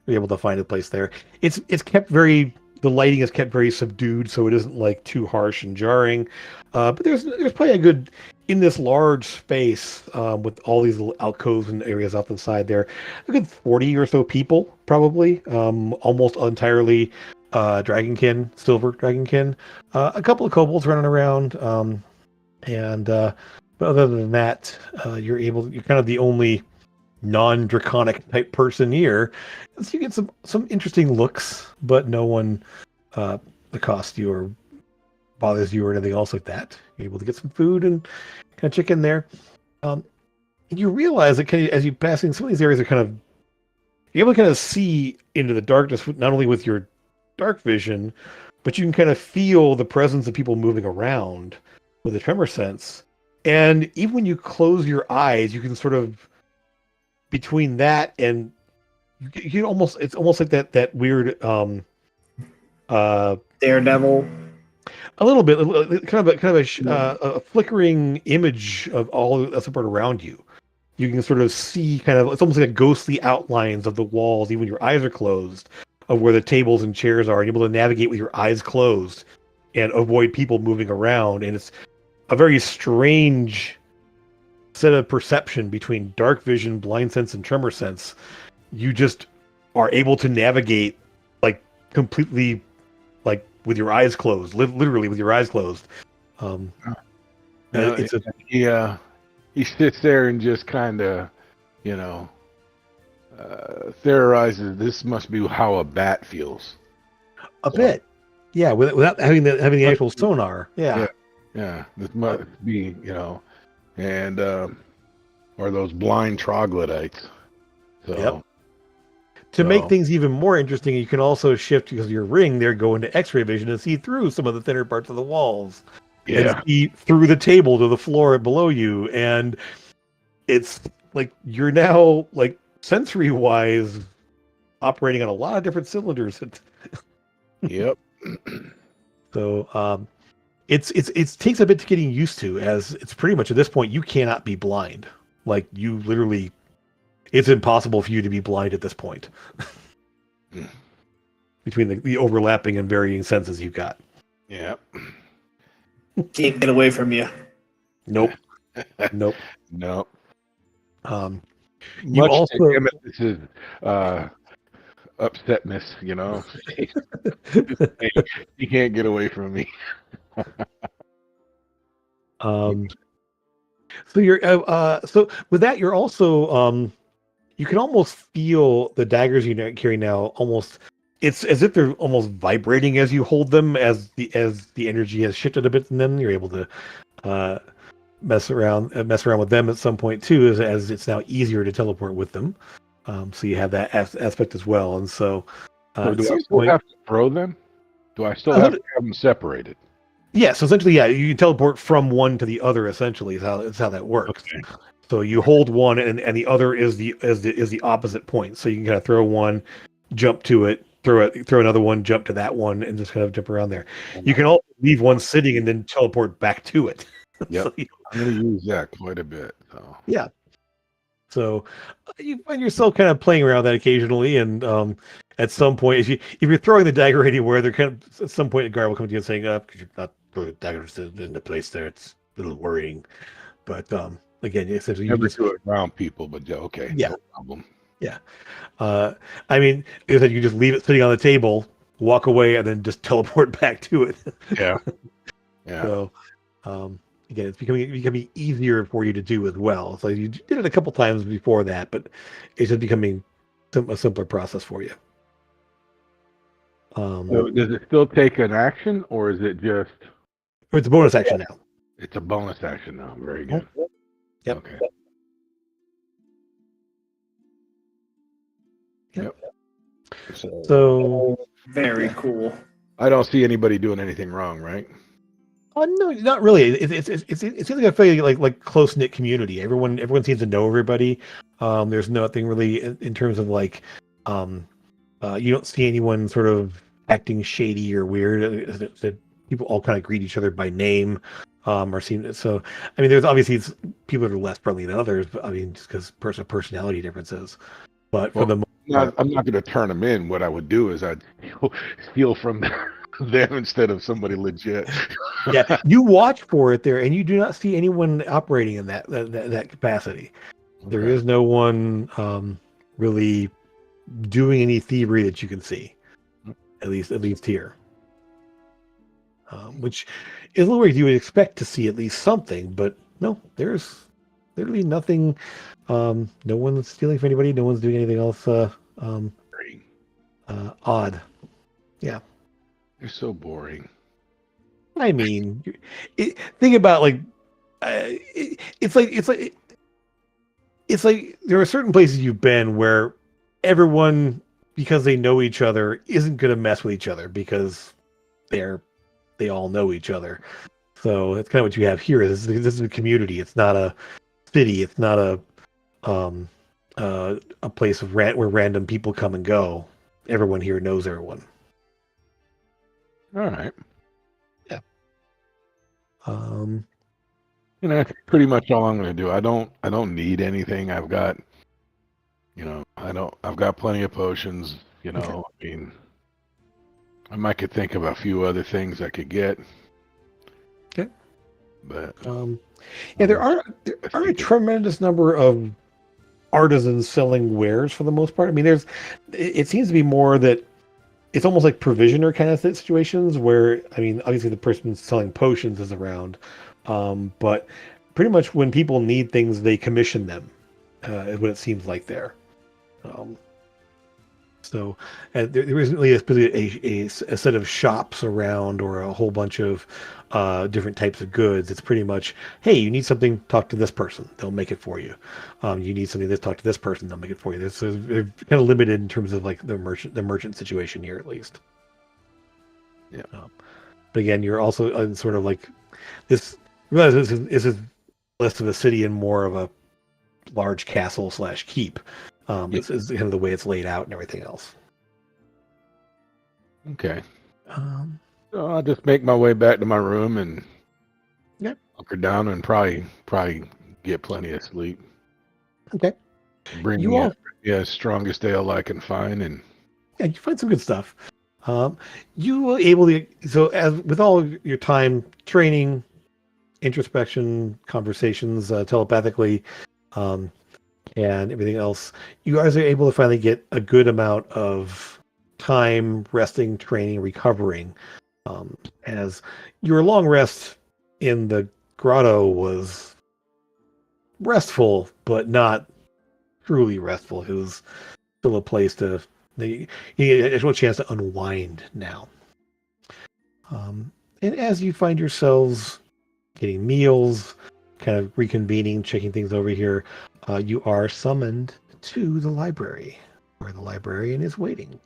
you're able to find a place there. It's kept very, the lighting is kept very subdued, so it isn't like too harsh and jarring. But there's probably a good, in this large space with all these little alcoves and areas off to the side there, a good 40 or so people probably, almost entirely dragonkin, silver dragonkin, a couple of kobolds running around, but other than that, you're kind of the only non-draconic type person here, so you get some interesting looks, but no one accosts you or bothers you or anything else like that. You're able to get some food and kind of check in there. And you realize that as you passing some of these areas are kind of, you're able to kind of see into the darkness, not only with your dark vision, but you can kind of feel the presence of people moving around with a tremor sense. And even when you close your eyes, you can sort of, between that and you almost, it's almost like that weird
Daredevil.
a little bit, kind of a flickering image of all that's about around you. You can sort of see kind of, it's almost like ghostly outlines of the walls, even when your eyes are closed, of where the tables and chairs are, and you're able to navigate with your eyes closed and avoid people moving around. And it's a very strange set of perception between dark vision, blind sense, and tremor sense. You just are able to navigate like completely, like with your eyes closed, literally with your eyes closed.
He sits there and just kind of, theorizes this must be how a bat feels.
A bit, yeah, without having the actual sonar, yeah.
This must be, and or those blind troglodytes. So,
yep. To make things even more interesting, you can also shift, because of your ring there, go into X-ray vision and see through some of the thinner parts of the walls. And see through the table to the floor below you, and it's like you're now like sensory wise operating on a lot of different cylinders.
Yep.
So it takes a bit to getting used to, as it's pretty much at this point you cannot be blind. Like you literally, it's impossible for you to be blind at this point. Between the overlapping and varying senses you've got.
Yeah.
Can't get away from you.
Nope. Nope.
No.
You
Much
also
to him, this is upsetness, you know. He can't get away from me.
So you're so with that you're also you can almost feel the daggers you carry now. Almost, it's as if they're almost vibrating as you hold them. As the energy has shifted a bit in them, you're able to mess around with them at some point too, as it's now easier to teleport with them. So you have that aspect as well. And so,
So
at
do I
some
still
point,
have to throw them? Do I still have to have them separated?
yeah. So essentially, yeah, you can teleport from one to the other. Essentially, is how that works.
Okay.
So you hold one, and the other is the opposite point. So you can kind of throw one, jump to it, throw another one, jump to that one, and just kind of jump around there. You can also leave one sitting and then teleport back to it.
Yep.
So
I'm going to use that quite a bit. So.
yeah. So you find yourself kind of playing around that occasionally, and at some point, if you're throwing the dagger anywhere, there kind of at some point a guard will come to you and saying, because you're not throwing daggers in the place there, it's a little worrying. But again, essentially, you
Never
just
do it around people, but okay,
yeah,
no problem.
yeah. I mean, is that you just leave it sitting on the table, walk away, and then just teleport back to it.
Yeah, yeah.
So again, it's becoming easier for you to do as well. So you did it a couple times before that, but it's just becoming a simpler process for you.
So does it still take an action, or is it just?
It's a bonus action now.
It's a bonus action now. Very good.
Yep.
Okay.
Yep.
So
So
Very cool.
I don't see anybody doing anything wrong, right?
no, not really. It seems like a fairly like close knit community. Everyone seems to know everybody. There's nothing really in terms of like you don't see anyone sort of acting shady or weird. People all kind of greet each other by name, or seem so. I mean, there's obviously people that are less friendly than others, but I mean, just because personality differences. But for the most part,
I'm not going to turn them in. What I would do is I'd steal from them instead of somebody legit.
yeah, you watch for it there, and you do not see anyone operating in that capacity. Okay. There is no one really doing any thievery that you can see, at least here. Which is a little weird. You would expect to see at least something, but no, there's literally nothing. No one's stealing from anybody. No one's doing anything else odd. Yeah,
They're so boring.
I mean, think about like it's like there are certain places you've been where everyone, because they know each other, isn't going to mess with each other because they all know each other. So that's kind of what you have here. This is a community. It's not a city. It's not a place of where random people come and go. Everyone here knows everyone.
All right.
Yeah.
That's pretty much all I'm going to do. I don't need anything. I've got, I've got plenty of potions. Okay. I mean, I might could think of a few other things I could get.
Okay.
But
yeah, there are a tremendous number of artisans selling wares for the most part. I mean, it seems to be more that it's almost like provisioner kind of situations where, I mean, obviously the person selling potions is around, but pretty much when people need things, they commission them, is what it seems like there. So there isn't really a set of shops around or a whole bunch of different types of goods. It's pretty much, hey, you need something, talk to this person. They'll make it for you. You need something, talk to this person. They'll make it for you. They're kind of limited in terms of like the merchant situation here, at least.
Yeah.
But again, you're also sort of like this. Realize this is less of a city and more of a large castle / keep. It's kind of the way it's laid out and everything else.
Okay. So I'll just make my way back to my room and hunker down and probably get plenty of sleep.
Okay.
Bring me strongest ale I can find, and
you find some good stuff. You were able to, so as with all of your time training, introspection, conversations, telepathically, and everything else, you guys are able to finally get a good amount of time resting, training, recovering. As your long rest in the grotto was restful, but not truly restful. It was still a place to you get a chance to unwind now. And as you find yourselves getting meals, kind of reconvening, checking things over here, you are summoned to the library, where the librarian is waiting.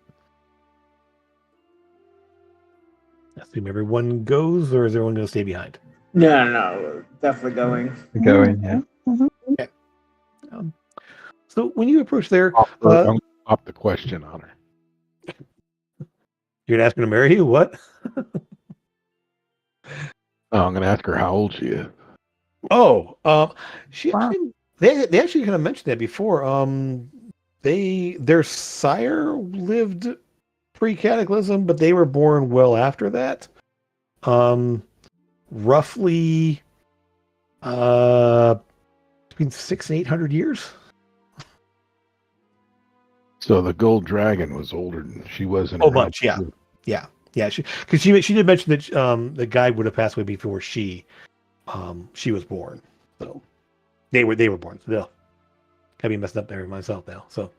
I assume everyone goes, or is everyone going to stay behind?
No, we're definitely going.
We're going, yeah.
Okay. So when you approach there,
I'm gonna pop the question on her.
you're asking to marry you? What?
Oh, I'm gonna ask her how old she is.
Oh, she
Wow.
actually, they actually kind of mentioned that before. Their sire lived pre-cataclysm, but they were born well after that. Roughly, between 600 and 800 years.
So the gold dragon was older than she wasn't.
Oh, much, yeah. Yeah. She did mention that the guy would have passed away before she was born. So they were born. So they'll kind of be messed up there myself now. So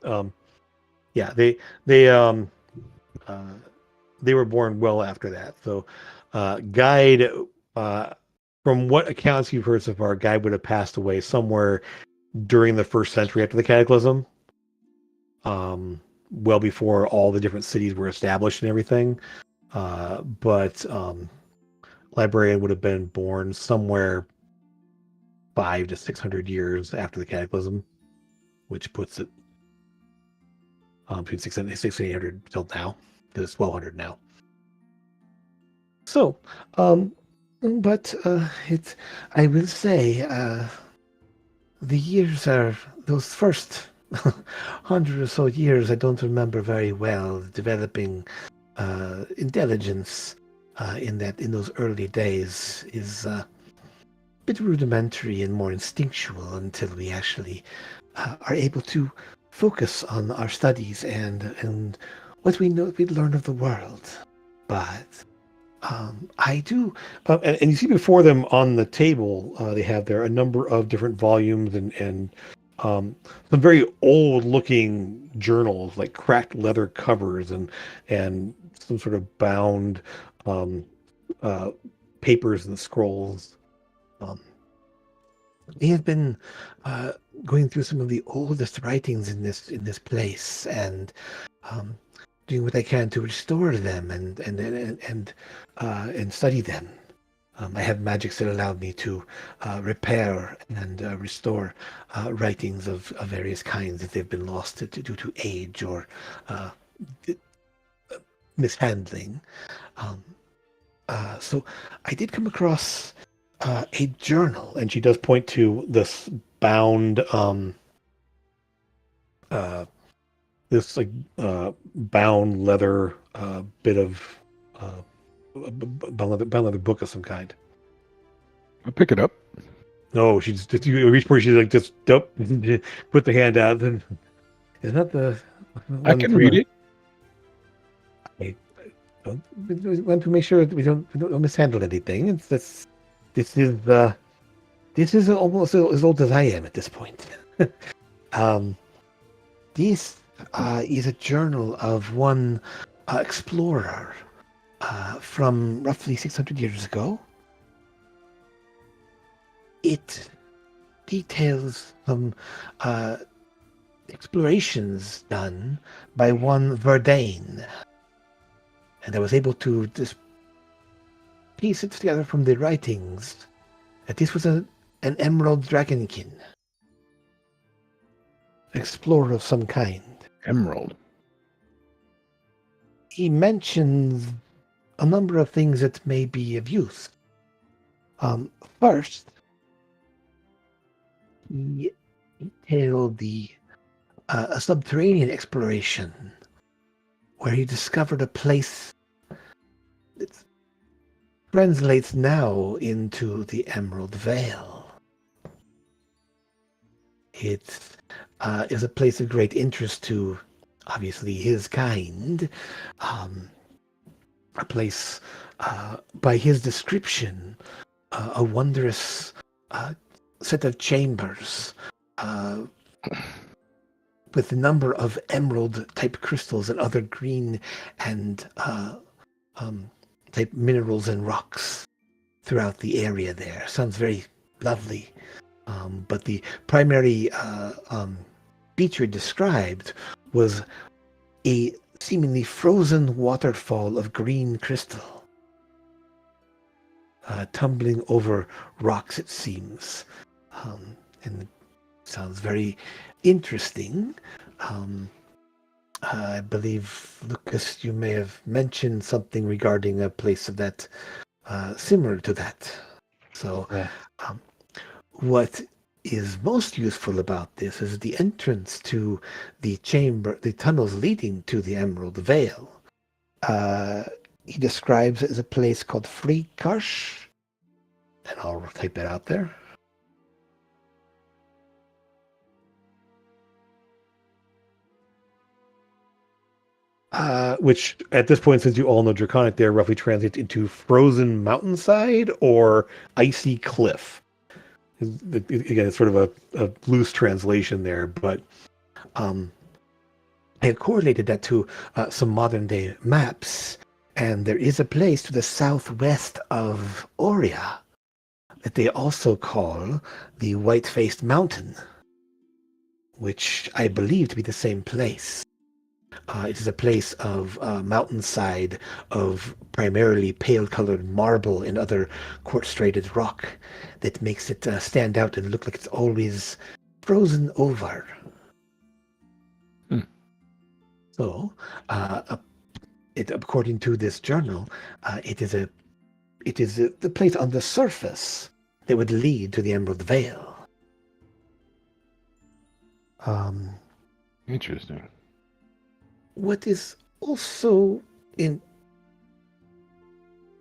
yeah, they were born well after that. So Guide, from what accounts you've heard so far, Guide would have passed away somewhere during the 1st century after the cataclysm. Well before all the different cities were established and everything. But Librarian would have been born somewhere 500 to 600 years after the cataclysm, which puts it between 600 and 800 till now, because it's 1200 now. So, but it's, I will say, the years are, those first 100 or so years, I don't remember very well. Developing intelligence in those early days is a bit rudimentary and more instinctual until we actually are able to focus on our studies and what we learn of the world. But I do, and you see before them on the table, they have there a number of different volumes and some very old-looking journals, like cracked leather covers and some sort of bound papers and scrolls. They have been going through some of the oldest writings in this place and doing what I can to restore them and study them. I have magics that allow me to repair and restore writings of various kinds if they've been lost due to age or mishandling. So I did come across a journal, and she does point to this bound, bound leather bit of bound leather book of some kind.
I'll pick it up.
No, she's just you reach where she's like just put the hand out. Then is that the?
I can read it.
I want to make sure that we don't mishandle anything. This is almost as old as I am at this point. This is a journal of one explorer from roughly 600 years ago. It details some explorations done by one Verdane. And I was able to just piece it together from the writings that this was an emerald dragonkin. Explorer of some kind.
Emerald.
He mentions a number of things that may be of use. First, he detailed a subterranean exploration where he discovered a place that's translates now into the Emerald Vale. It is a place of great interest to, obviously, his kind. A place, by his description, a wondrous set of chambers with a number of emerald-type crystals and other green and type minerals and rocks throughout the area there. Sounds very lovely. But the primary feature described was a seemingly frozen waterfall of green crystal, tumbling over rocks, it seems. And it sounds very interesting. I believe, Lucas, you may have mentioned something regarding a place of that, similar to that. So,
Yeah.
what is most useful about this is the entrance to the chamber, the tunnels leading to the Emerald Vale. He describes it as a place called Freekarsh, and I'll type that out there. Which, at this point, since you all know Draconic, there roughly translates into frozen mountainside or icy cliff. Again, it's sort of a loose translation there, but I had correlated that to some modern day maps, and there is a place to the southwest of Oria that they also call the White-Faced Mountain, which I believe to be the same place. It is a place of mountainside of primarily pale-colored marble and other quartz-striated rock that makes it stand out and look like it's always frozen over. So, according to this journal, it is the place on the surface that would lead to the Emerald Vale.
Interesting.
What is also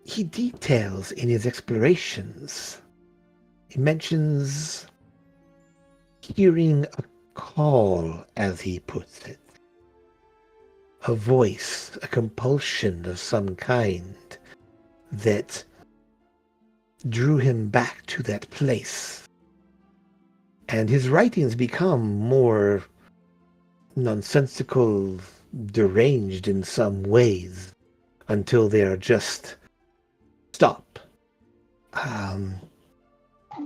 he details in his explorations, he mentions hearing a call, as he puts it, a voice, a compulsion of some kind that drew him back to that place. And his writings become more nonsensical, deranged in some ways, until they are just stop.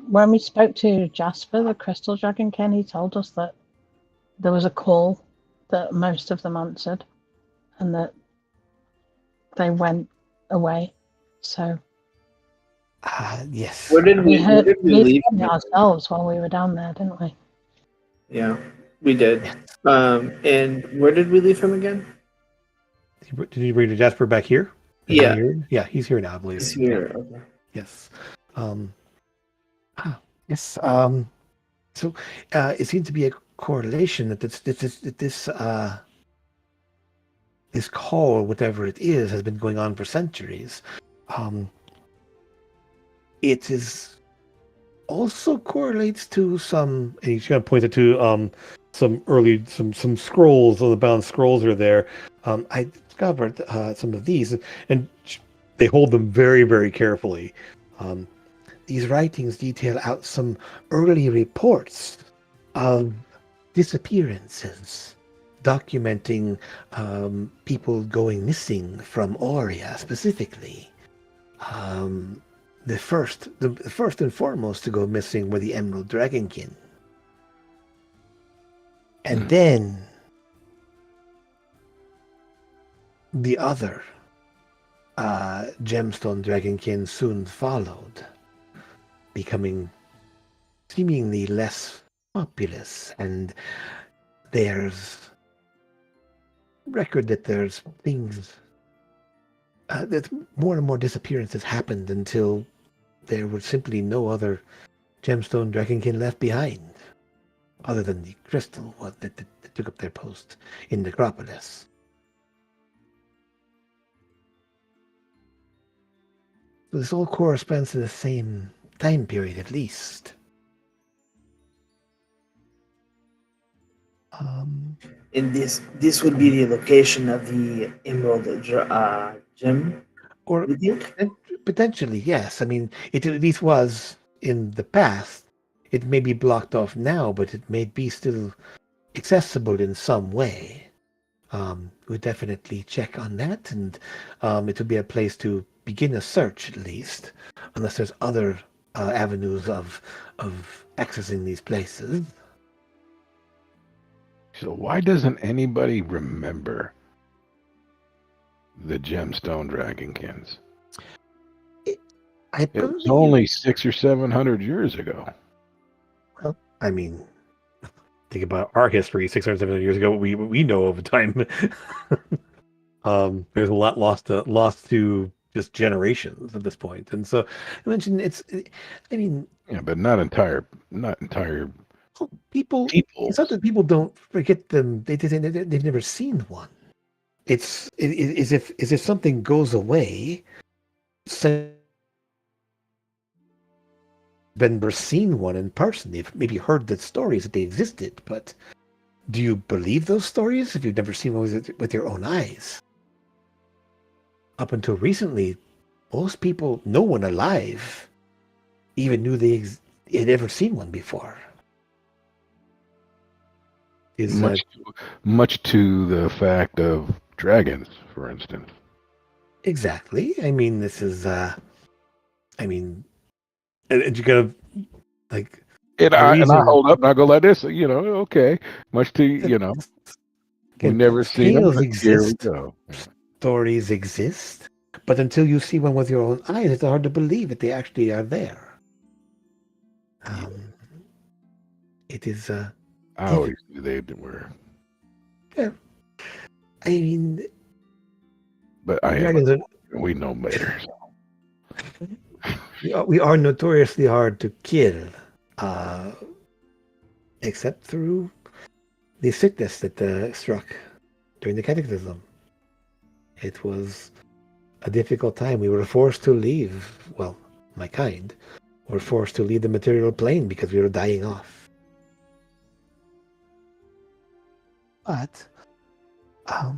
When we spoke to Jasper, the Crystal Dragon Ken, he told us that there was a call that most of them answered and that they went away. So
Yes.
Where did we leave?
it ourselves while we were down there, didn't we?
Yeah, we did. And where did we leave him again?
Did you bring Jasper back here?
Yeah.
Yeah, he's here now, I believe.
He's here. Okay.
Yes. Yes. So it seems to be a correlation that this call, whatever it is, has been going on for centuries. It is also correlates to some, and he's going to point it to some early some scrolls. On the bound scrolls are there. I discovered some of these, and they hold them very, very carefully. These writings detail out some early reports of disappearances, documenting people going missing from Oria specifically. The first and foremost to go missing were the Emerald Dragonkin. And then the other Gemstone Dragonkin soon followed, becoming seemingly less populous, and there's record that there's things that more and more disappearances happened until there was simply no other Gemstone Dragonkin left behind, other than the crystal that took up their post in the Necropolis. This all corresponds to the same time period, at least.
And this would be the location of the Emerald Gem.
Or
You think?
potentially, yes. I mean, it at least was in the past. It may be blocked off now, but it may be still accessible in some way. We'll definitely check on that, and it would be a place to begin a search at least, unless there's other avenues of accessing these places.
So why doesn't anybody remember the gemstone dragonkins?
I
It was
believe.
only 600 or 700 years ago.
Well, I mean, think about our history 600, 700 years ago. We know of a time. There's a lot lost to just generations at this point, and so I mentioned I mean,
Yeah, but not entire
people.
people.
It's not that people don't forget them. They've never seen one. It's as if something goes away. Been seen one in person. They've maybe heard the stories that they existed, but do you believe those stories if you've never seen one with your own eyes? Up until recently, most people, no one alive, even knew they had ever seen one before.
Much to the fact of dragons, for instance.
Exactly. I mean, this is. And you gotta like.
And I hold up and I go like this, okay. Much to
Again,
we never seen them.
tales
But here we
exist.
go.
Stories exist, but until you see one with your own eyes, it's hard to believe that they actually are there. It is.
I always knew they were.
Yeah. I mean,
but we know better.
We are notoriously hard to kill, except through the sickness that struck during the cataclysm. It was a difficult time. We were forced to leave. Well, my kind were forced to leave the material plane because we were dying off. But I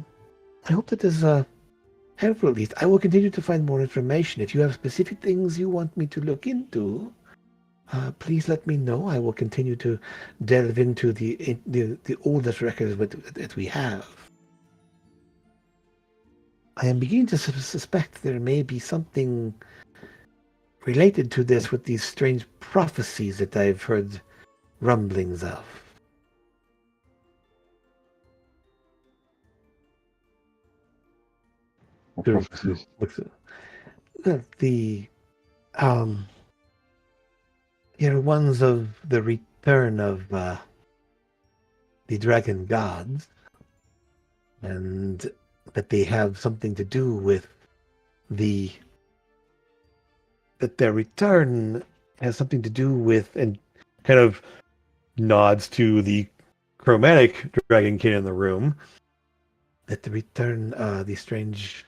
hope that is helpful at least. I will continue to find more information. If you have specific things you want me to look into, please let me know. I will continue to delve into the oldest records that we have. I am beginning to suspect there may be something related to this with these strange prophecies that I've heard rumblings of.
What prophecies?
The ones of the return of the dragon gods, and that they have something to do with that their return has something to do with, and kind of nods to the chromatic dragonkin in the room, that the return, the strange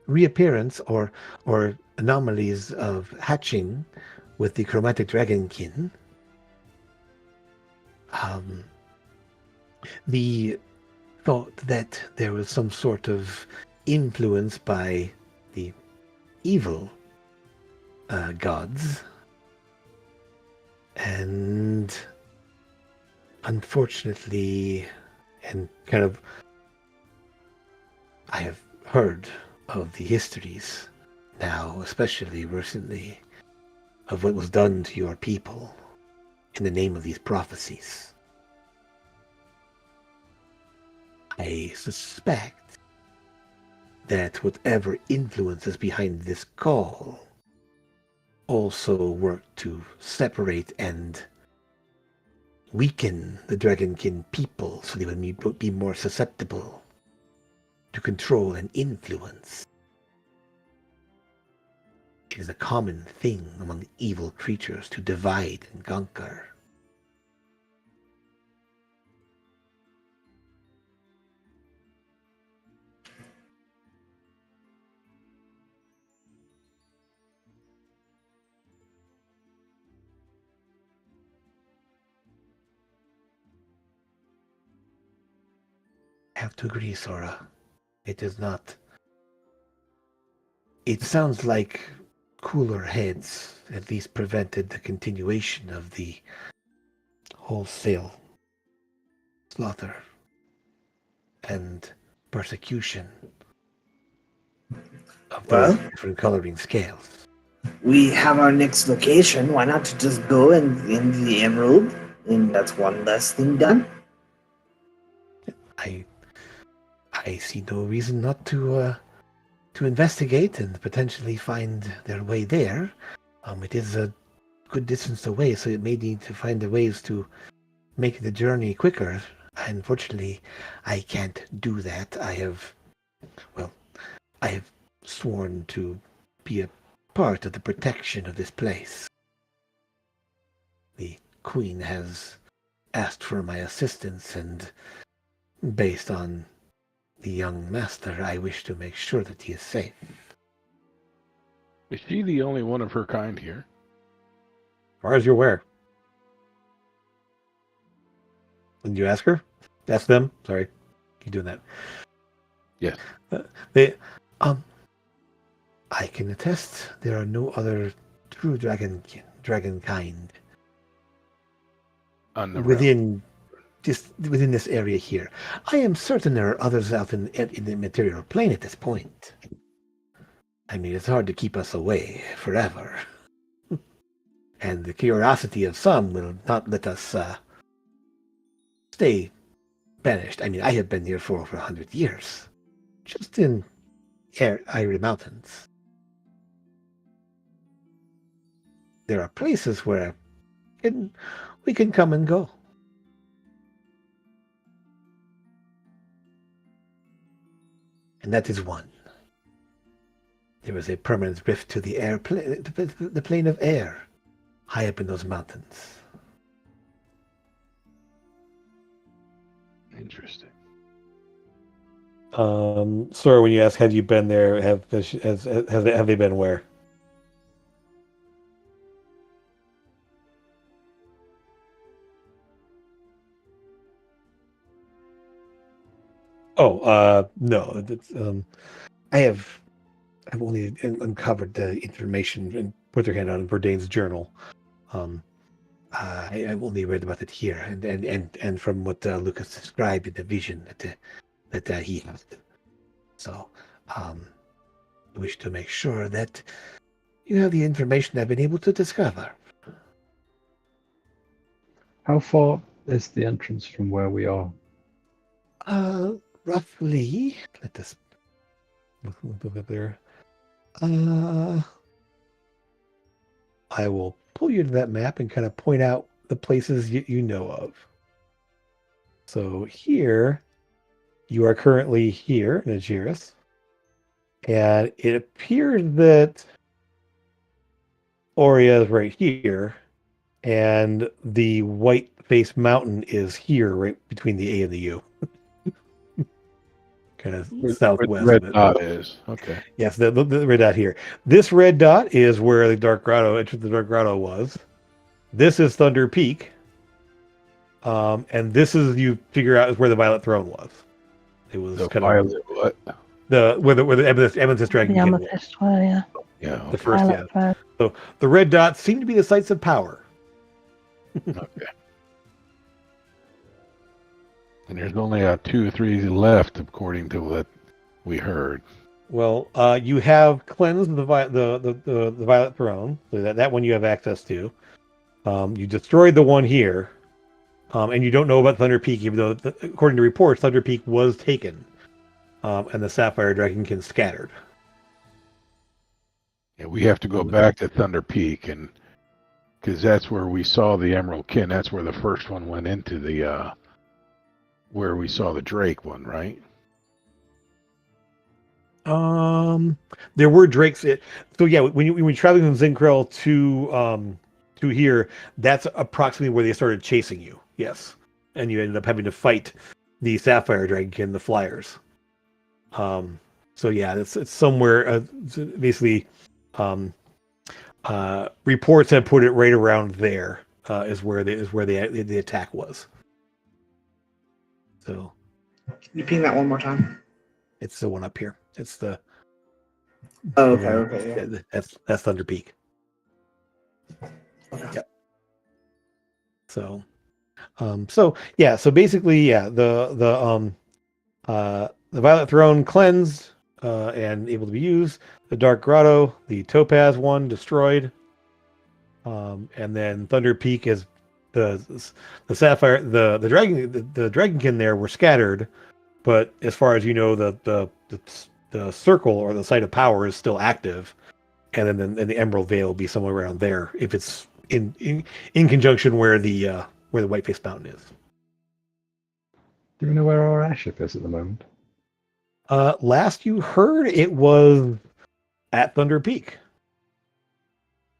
reappearance or anomalies of hatching with the chromatic dragonkin. The thought that there was some sort of influence by the evil gods, and unfortunately, and kind of, I have heard of the histories now, especially recently, of what was done to your people in the name of these prophecies. I suspect that whatever influences behind this call also worked to separate and weaken the Dragonkin people so they would be more susceptible to control and influence. It is a common thing among evil creatures to divide and conquer. have to agree, Sora. It is not. It sounds like cooler heads at least prevented the continuation of the wholesale slaughter and persecution of those different coloring scales.
We have our next location. Why not just go in the Emerald? And that's one less thing done.
I see no reason not to investigate and potentially find their way there. It is a good distance away, so it may need to find the ways to make the journey quicker. Unfortunately, I can't do that. I have sworn to be a part of the protection of this place. The Queen has asked for my assistance, and based on the young master, I wish to make sure that he is safe.
Is she the only one of her kind here?
As far as you're aware. Did you ask her? Ask them? Sorry. Keep doing that.
Yes.
I can attest there are no other true dragon kind within this area here. I am certain there are others out in the material plane at this point. I mean, it's hard to keep us away forever. And the curiosity of some will not let us stay banished. I mean, I have been here for over 100 years. Just in Irie Mountains. There are places where we can come and go. And that is one. There is a permanent rift to the the plane of air, high up in those mountains.
Interesting.
Sir, when you ask, have you been there? Have they been where? No. I've only uncovered the information and put their hand on Bourdain's journal. I've only read about it here, and from what Lucas described in the vision that he had. So, I wish to make sure that you have the information I've been able to discover.
How far is the entrance from where we are?
Roughly, let us look up there. I will pull you to that map and kind of point out the places you know of. So here, you are currently here in Agiris, and it appears that Aurea is right here, and the white face mountain is here, right between the A and the U. Kind of southwest.
Where the red dot is. Okay.
Yes, the red dot here. This red dot is where the Dark Grotto, entrance to the Dark Grotto was. This is Thunder Peak. And this is, you figure out, is where the Violet Throne was. It was
The
kind
violet
of
what?
where the Amethyst Dragon
The
King
amethyst one, yeah.
Yeah.
the first,
Violet
yeah.
first.
So the red dots seem to be the sites of power.
Okay. And there's only 2 or 3 left, according to what we heard.
Well, you have cleansed the Violet Throne, so that one you have access to. You destroyed the one here, and you don't know about Thunder Peak, even though, according to reports, Thunder Peak was taken, and the Sapphire Dragonkin scattered.
Yeah, we have to go back to Thunder Peak, and because that's where we saw the Emerald Kin. That's where the first one went into the where we saw the Drake one, right?
There were drakes. So yeah, when we traveling from Zinkrel to here, that's approximately where they started chasing you. Yes, and you ended up having to fight the Sapphire Dragonkin, the Flyers. So yeah, it's somewhere. Basically, reports have put it right around there. Is where the attack was. So
Can you ping that one more time?
It's the one up here. It's the
Oh,
the
okay,
one-
okay, yeah.
that's Thunder Peak.
Okay.
Yep. So yeah. So basically, yeah. The Violet Throne cleansed and able to be used. The Dark Grotto, the Topaz one destroyed, and then Thunder Peak is the Sapphire, the Dragonkin there were scattered, but as far as you know, the circle or the site of power is still active, and then the Emerald Veil will be somewhere around there if it's in conjunction where the Whiteface Mountain is.
Do we know where our airship is at the moment?
Last you heard, it was at Thunder Peak,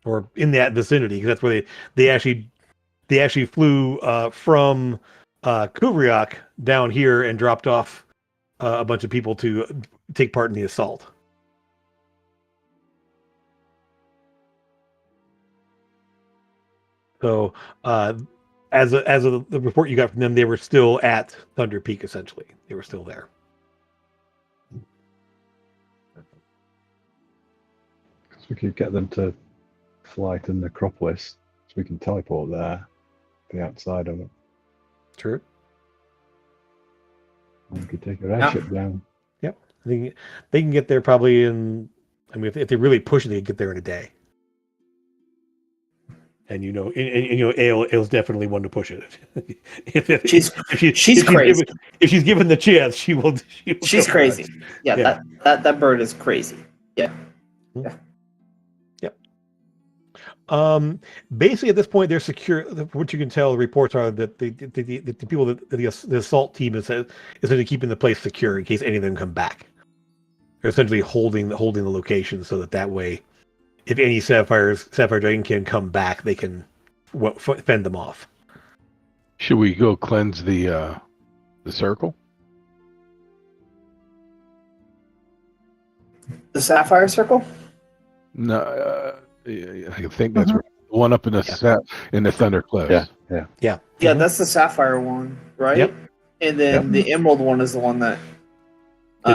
or in that vicinity, because that's where they actually flew from Kuvriak down here and dropped off a bunch of people to take part in the assault. So, as of the report you got from them, they were still at Thunder Peak. Essentially, they were still there.
Because we could get them to fly to Necropolis, so we can teleport there, the outside of it.
True.
And we could take our airship down.
Yep. I think they can get there probably in. I mean, if they really push it, they can get there in a day. And Ale's definitely one to push it.
She's crazy.
If she's given the chance, she will.
She's
go
crazy.
nuts.
Yeah, that bird is crazy. Yeah.
Yep. Basically, at this point, they're secure. What you can tell, the reports are that the people that the assault team is essentially keeping the place secure in case any of them come back. They're essentially holding the location so that way, if any Sapphire Dragon can come back, they can fend them off.
Should we go cleanse the circle?
The Sapphire Circle?
No, I think that's right. The one up in the in the Thunder Cliffs.
Yeah, that's the Sapphire one, right?
Yep.
And then the Emerald one is the one that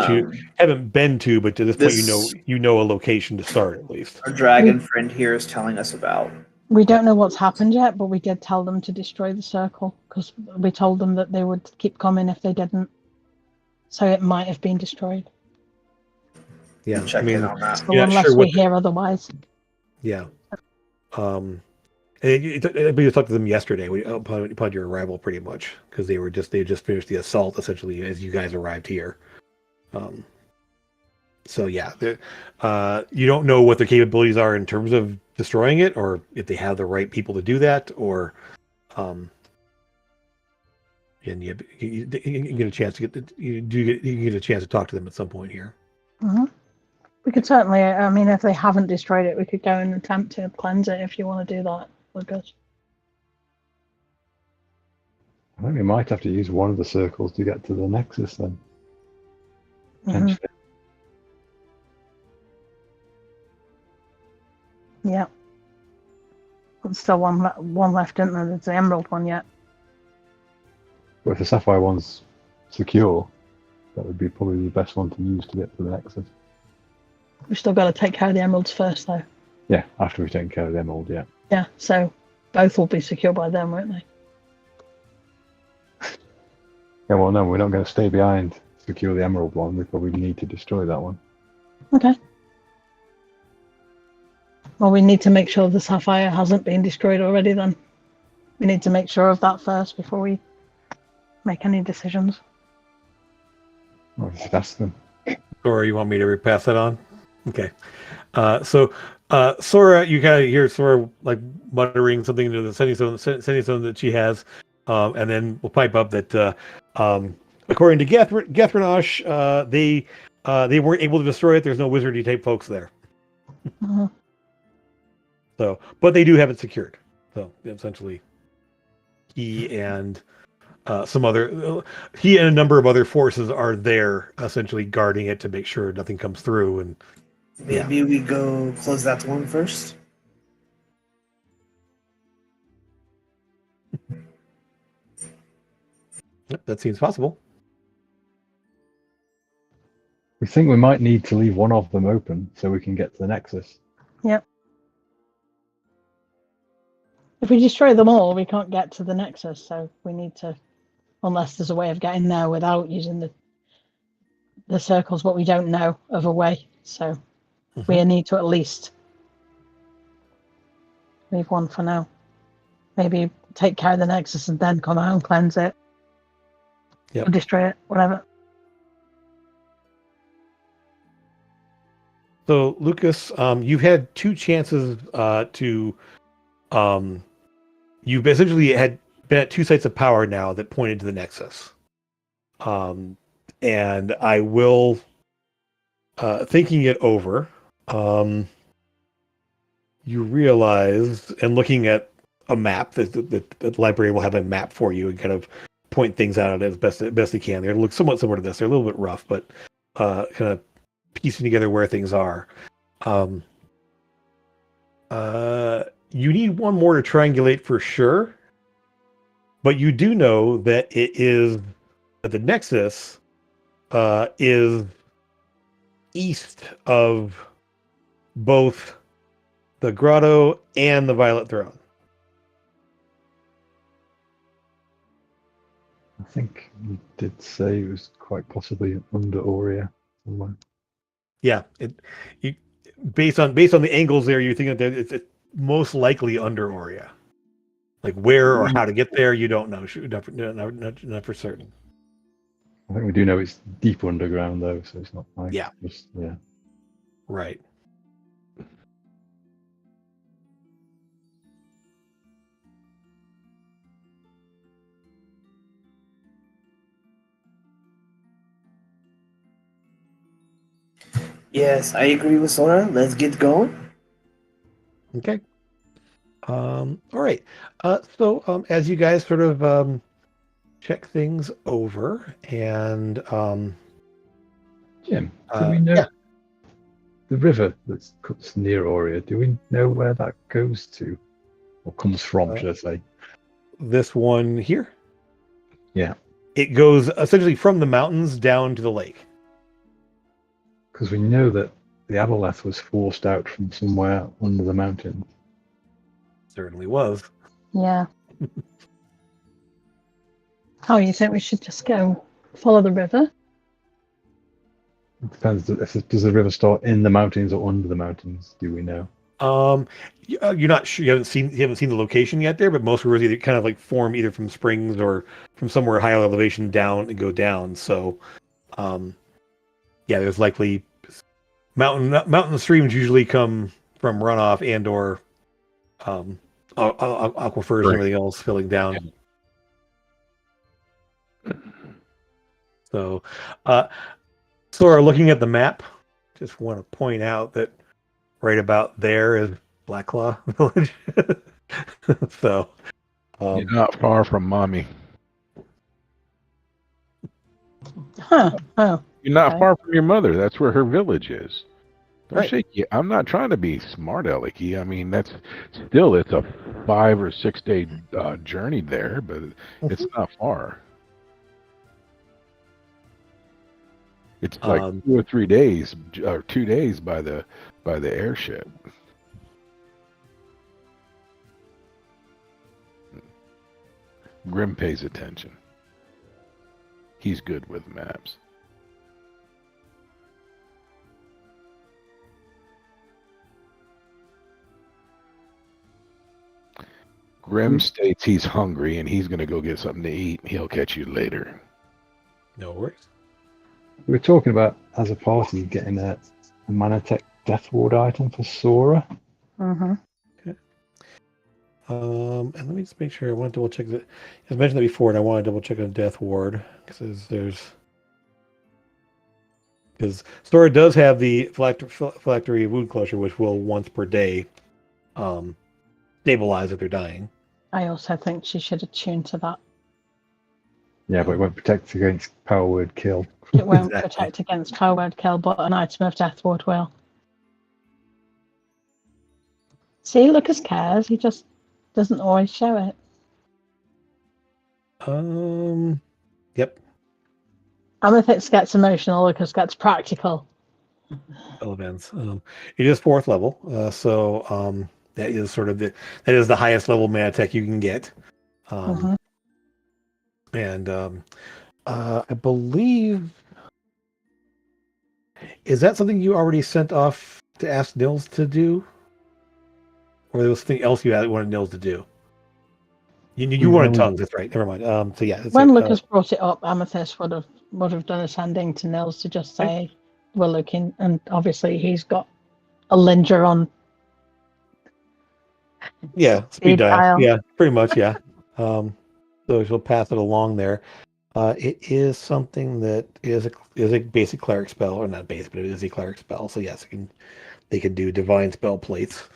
you haven't been to, but to this point, you know a location to start at least.
Our dragon friend here is telling us about.
We don't know what's happened yet, but we did tell them to destroy the circle because we told them that they would keep coming if they didn't. So it might have been destroyed.
Yeah,
Check in on that.
So unless we hear otherwise.
Yeah. And we talked to them yesterday upon your arrival, pretty much, because they just finished the assault essentially as you guys arrived here. So yeah, you don't know what their capabilities are in terms of destroying it, or if they have the right people to do that, or and you get a chance to get a chance to talk to them at some point here.
Mm-hmm. We could certainly, I mean, if they haven't destroyed it, we could go and attempt to cleanse it if you want to do that, Lucas.
I think we might have to use one of the circles to get to the Nexus then.
Mm-hmm. Yeah. There's still one left, isn't there? There's the Emerald one yet.
But if the Sapphire one's secure, that would be probably the best one to use to get to the Nexus.
We've still got to take care of the Emeralds first, though.
Yeah, after we've taken care of the Emerald, yeah.
Yeah, so both will be secure by then, won't they?
Yeah, well, no, we're not going to stay behind to secure the Emerald one. We probably need to destroy that one.
Okay. Well, we need to make sure the Sapphire hasn't been destroyed already then. We need to make sure of that first before we make any decisions.
Well, we should ask them.
Or you want me to pass that on? Okay. So Sora, you kind of hear Sora like muttering something into the sending something that she has, and then we'll pipe up that according to Gethrinosh, they weren't able to destroy it. There's no wizardy type folks there.
Mm-hmm.
So, but they do have it secured. So essentially, he and a number of other forces are there, essentially guarding it to make sure nothing comes through. And
maybe we go close that one first.
Yep, that seems possible.
We think we might need to leave one of them open so we can get to the Nexus.
Yep. If we destroy them all, we can't get to the Nexus, so we need to, unless there's a way of getting there without using the circles, but we don't know of a way. So we need to at least leave one for now. Maybe take care of the Nexus and then come out and cleanse it.
Yep.
Or destroy it, whatever.
So, Lucas, you've had 2 chances to. You've essentially had been at 2 sites of power now that pointed to the Nexus. And I will, thinking it over, you realize, and looking at a map, that the library will have a map for you and kind of point things out as best they can. They look somewhat similar to this. They're a little bit rough, but kind of piecing together where things are. You need one more to triangulate for sure, but you do know that the Nexus is east of both the Grotto and the Violet Throne.
I think you did say it was quite possibly under Aurea somewhere.
Yeah, based on the angles there, you think that it's most likely under Aurea. Like where or how to get there, you don't know. Not for certain.
I think we do know it's deep underground though, so it's not like just
Right.
Yes, I agree with Sora. Let's get going.
Okay. All right. So as you guys sort of check things over, and
Jim, do we know
yeah.
the river that's near Aurea? Do we know where that goes to, or comes from? Should I say?
This one here.
Yeah.
It goes essentially from the mountains down to the lake.
Because we know that the Avress was forced out from somewhere under the mountain.
Certainly was.
Yeah. Oh, you think we should just go follow the river?
It depends. Does the river start in the mountains or under the mountains? Do we know?
You're not sure. You haven't seen the location yet there, but most rivers either kind of like form either from springs or from somewhere high elevation down and go down. So, there's likely mountain streams usually come from runoff and or aquifers and everything else filling down. Yeah. So, Sora, looking at the map, just want to point out that right about there is Blacklaw Village. So,
you're not far from Mommy.
Huh. Oh.
You're not far from your mother. That's where her village is. Don't
Right.
shake you. I'm not trying to be smart, Alecky. I mean, it's a 5 or 6 day journey there, but it's not far. It's like 2 or 3 days, or 2 days by the airship. Grim pays attention. He's good with maps. Grim states he's hungry and he's going to go get something to eat. He'll catch you later.
No worries.
We were talking about, as a party, getting a Manatech Death Ward item for Sora.
Mm-hmm.
Okay. And let me just make sure. I want to double check that. I mentioned that before, and I want to double check on Death Ward because Sora does have the phylactery wound closure, which will once per day stabilize if they're dying.
I also think she should attune to that.
Yeah, but it won't protect against power word kill.
It won't protect against power word kill, but an item of Death Ward will. See, Lucas cares. He just doesn't always show it.
Yep.
Amethyst gets emotional, Lucas gets practical.
Events. It is 4th level, so that is sort of that is the highest level mana tech you can get. And I believe, is that something you already sent off to ask Nils to do, or there was something else you wanted Nils to do? You wanted tongues, that's right. Never mind. So yeah,
when Lucas brought it up, Amethyst would have done a sending to Nils to just say we're looking, and obviously he's got a linger on.
Yeah, speed dial. Yeah, pretty much. Yeah. So she'll pass it along there. It is something that is a basic cleric spell, or not basic, but it is a cleric spell. So yes, they can do divine spell plates.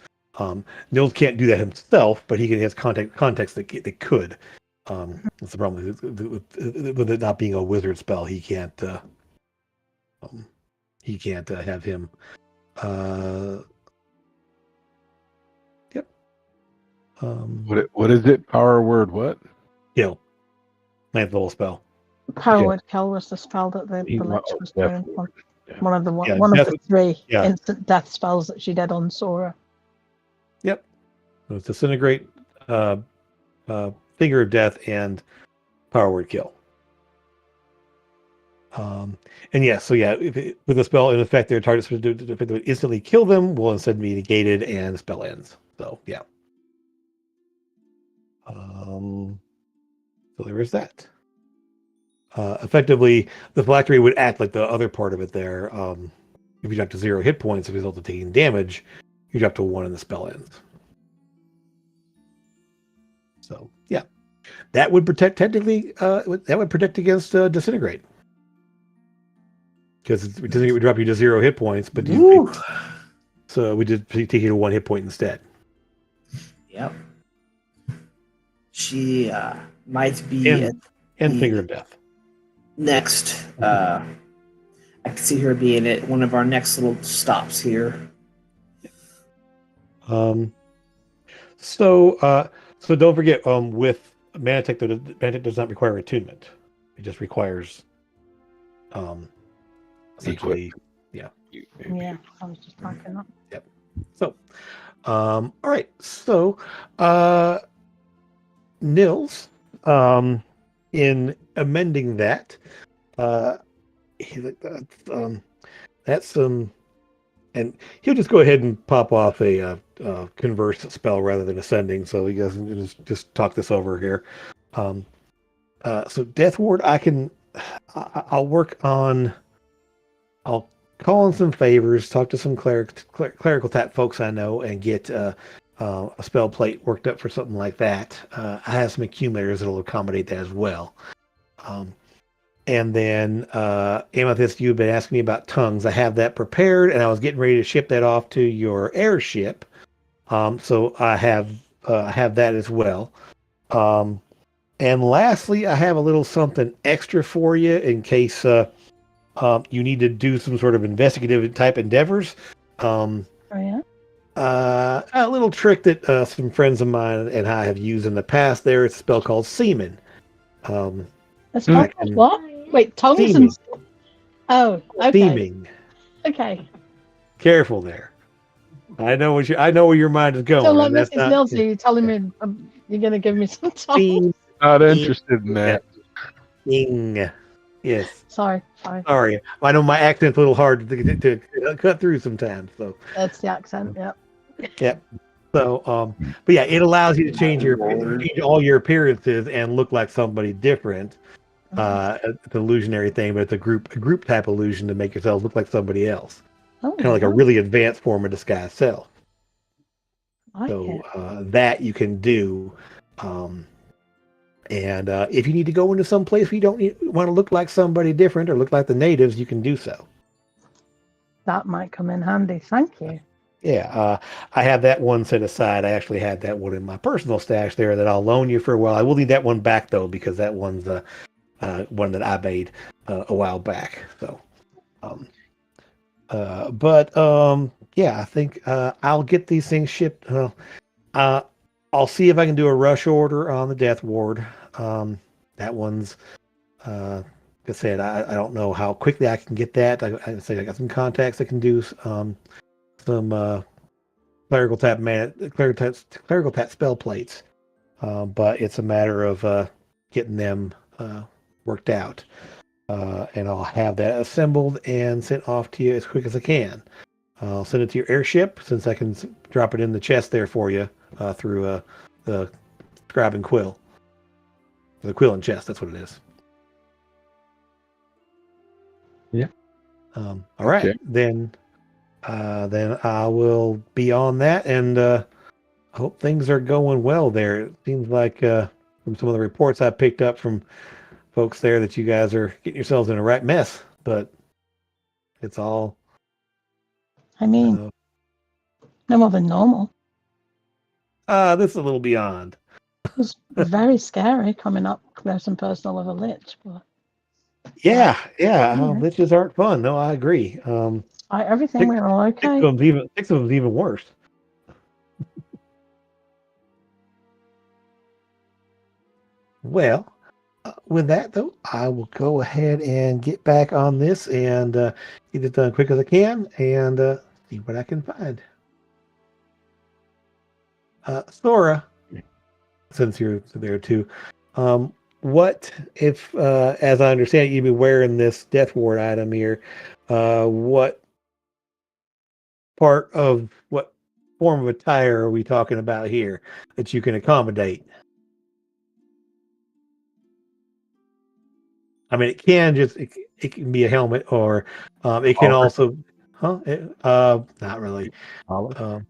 Nils can't do that himself, but he has context that could. That's the problem with it not being a wizard spell. He can't have him. Yep.
What is it? Power word what?
Kill. 9th level spell.
Power word kill was the spell that the lich was doing. One of the 3 instant death spells that she did on Sora.
Yep. So it's disintegrate, finger of death, and power word kill. And yeah, so yeah, with the spell in effect, their targets would instantly kill them, will instead be negated, and the spell ends. So yeah. So there is that. Effectively, the phylactery would act like the other part of it there. If you drop to 0 hit points as a result of taking damage, you drop to 1 and the spell ends. So yeah, that would protect technically. That would protect against disintegrate, because disintegrate would drop you to 0 hit points, but so we did take you to 1 hit point instead.
Yep. She might be
and finger of death.
Next, I can see her being at one of our next little stops here.
So don't forget, with Manatech, Manatech does not require attunement. It just requires, essentially, yeah.
Yeah, I was just talking that.
Yep. So, all right. So, Nils, in amending that, that's some. And he'll just go ahead and pop off a converse spell rather than ascending, so you guys can just talk this over here. So Death Ward, I'll work on. I'll call in some favors, talk to some clerical type folks I know, and get a spell plate worked up for something like that. I have some accumulators that'll accommodate that as well. And then Amethyst, you've been asking me about tongues. I have that prepared, and I was getting ready to ship that off to your airship. So I have that as well. And lastly, I have a little something extra for you in case you need to do some sort of investigative type endeavors.
Oh yeah.
A little trick that some friends of mine and I have used in the past. There, it's a spell called Seaman.
A spell called what? Wait, tongues
Theming.
and. Oh, okay.
Theming.
Okay.
Careful there. I know where your mind is going.
So, like Mrs. Nilsey, you're telling me you're going to give me some tongues?
Not interested in that.
Yes.
Sorry.
I know my accent's a little hard to cut through sometimes. So
that's the accent. Yep.
Yep. So, but yeah, it allows you to change all your appearances and look like somebody different. It's an illusionary thing, but it's a group type illusion to make yourself look like somebody else. Kind of like a really advanced form of disguise self. That you can do. And if you need to go into some place where you don't want to look like somebody different or look like the natives, you can do so.
That might come in handy. Thank you.
Yeah, I have that one set aside. I actually had that one in my personal stash there that I'll loan you for a while. I will need that one back though, because that one's one that I made a while back. So, yeah, I think I'll get these things shipped. I'll see if I can do a rush order on the Death Ward. That one's I said, I don't know how quickly I can get that. I say I got some contacts that can do some clerical tap spell plates, but it's a matter of getting them worked out, and I'll have that assembled and sent off to you as quick as I can. I'll send it to your airship since I can drop it in the chest there for you through the scribe and quill, the quill and chest. That's what it is.
Yeah.
All right,
Okay.
then I will be on that, and I hope things are going well there. It seems like from some of the reports I picked up from folks there that you guys are getting yourselves in a right mess, but it's all.
I mean, no more than normal.
This is a little beyond.
It was very scary coming up close and personal with a lich, but
Yeah.
Yeah.
Liches aren't fun. No, I agree.
despite everything, we were all
Six
okay.
of them's even worse. Well, with that though, I will go ahead and get back on this and get it done quick as I can and see what I can find. Sora, since you're there too, what if, as I understand, you've been wearing this Death Ward item here? What form of attire are we talking about here that you can accommodate? I mean, it can be a helmet, or it can also, not really.
Armor?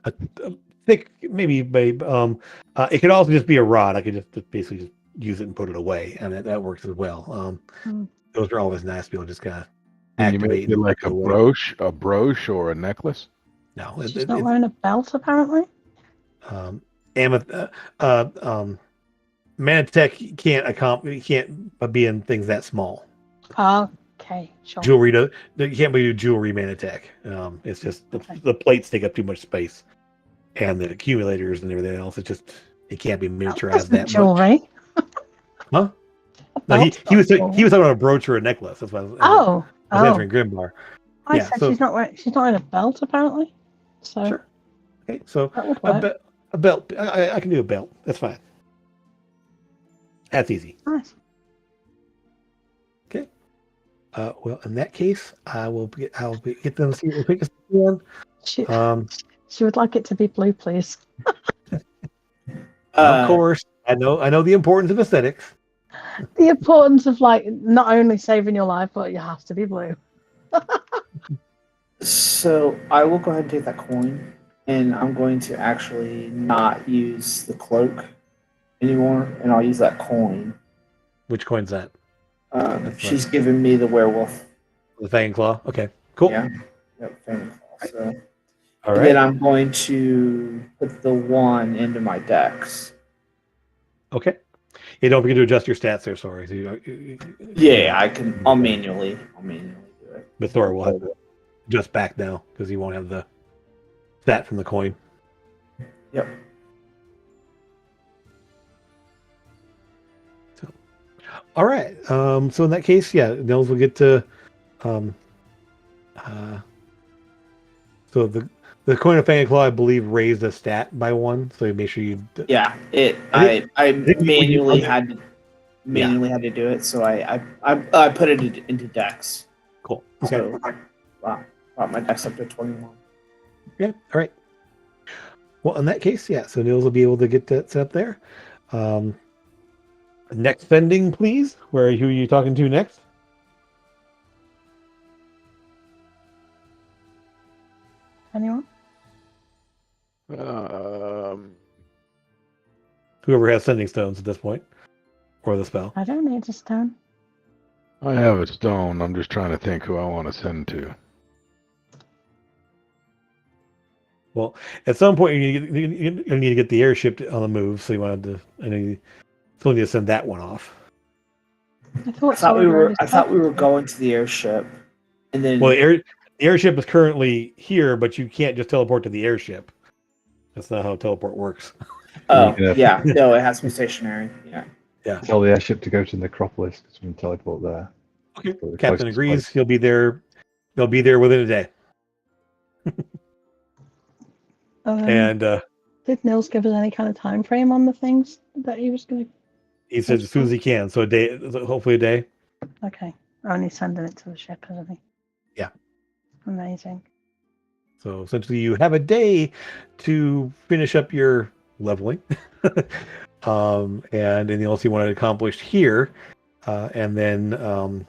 A thick, maybe, babe. It could also just be a rod. I could just basically just use it and put it away, and that works as well. Those are always nice to be able to just kind of
Can you make
activate.
it like a brooch or a necklace?
No,
She's not wearing a belt, apparently.
Manatech can't be in things that small.
Okay, sure.
Jewelry, you can't be jewelry Manatech. It's just the plates take up too much space, and the accumulators and everything else. It can't be miniaturized that
jewelry.
much. Huh? No, he was talking about a brooch or a necklace. That's why I was answering Grimbar.
I said so she's not wearing a belt, apparently. So
sure. Okay, so
that would work.
a belt. I can do a belt. That's fine. That's easy.
Nice.
Okay. Well, in that case, I'll get them to see the quickest one.
She would like it to be blue, please.
Of course, I know the importance of aesthetics.
The importance of not only saving your life, but you have to be blue.
So I will go ahead and take that coin, and I'm going to actually not use the cloak anymore, and I'll use that coin.
Which coin's that?
She's giving me the werewolf.
The Fang Claw. Okay, cool.
Yeah. Yep, Fang Claw. So,
all right.
Then I'm going to put the 1 into my dex.
Okay. You don't forget to adjust your stats there. Sorry.
Yeah, I can. I'll manually do it.
But Thor will have to adjust back now because he won't have the stat from the coin.
Yep.
So, all right. So in that case, yeah, Nils will get to. So the coin of Fang Claw, I believe, raised the stat by 1. So make sure you.
Yeah, I manually had to do it, so I put it into dex.
Cool. Okay.
So brought my dex up to 21.
Yeah. All right. Well, in that case, yeah. So Nils will be able to get that set up there. Next vending, please. Who are you talking to next?
Anyone?
Whoever has sending stones at this point, or the spell.
I don't need a stone.
I have a stone. I'm just trying to think who I want to send to.
Well, at some point you need to get the airship on the move, so you wanted to. I know you still need to send that one off.
I thought we
were going to the airship, and then
the airship is currently here, but you can't just teleport to the airship. That's not how teleport works.
Oh, yeah. No, it has to be stationary. Yeah.
Tell the airship to go to the necropolis because we can teleport there.
Okay.
The
Captain
closest
agrees.
place.
He'll be there. They'll be there within a day. And
Did Nils give us any kind of time frame on the things that he was going to?
he says as soon as he can. So a day, hopefully a day.
Okay, only sending it to the ship, isn't he?
Yeah.
Amazing.
So essentially, you have a day to finish up your leveling, and anything else you want to accomplish here, and then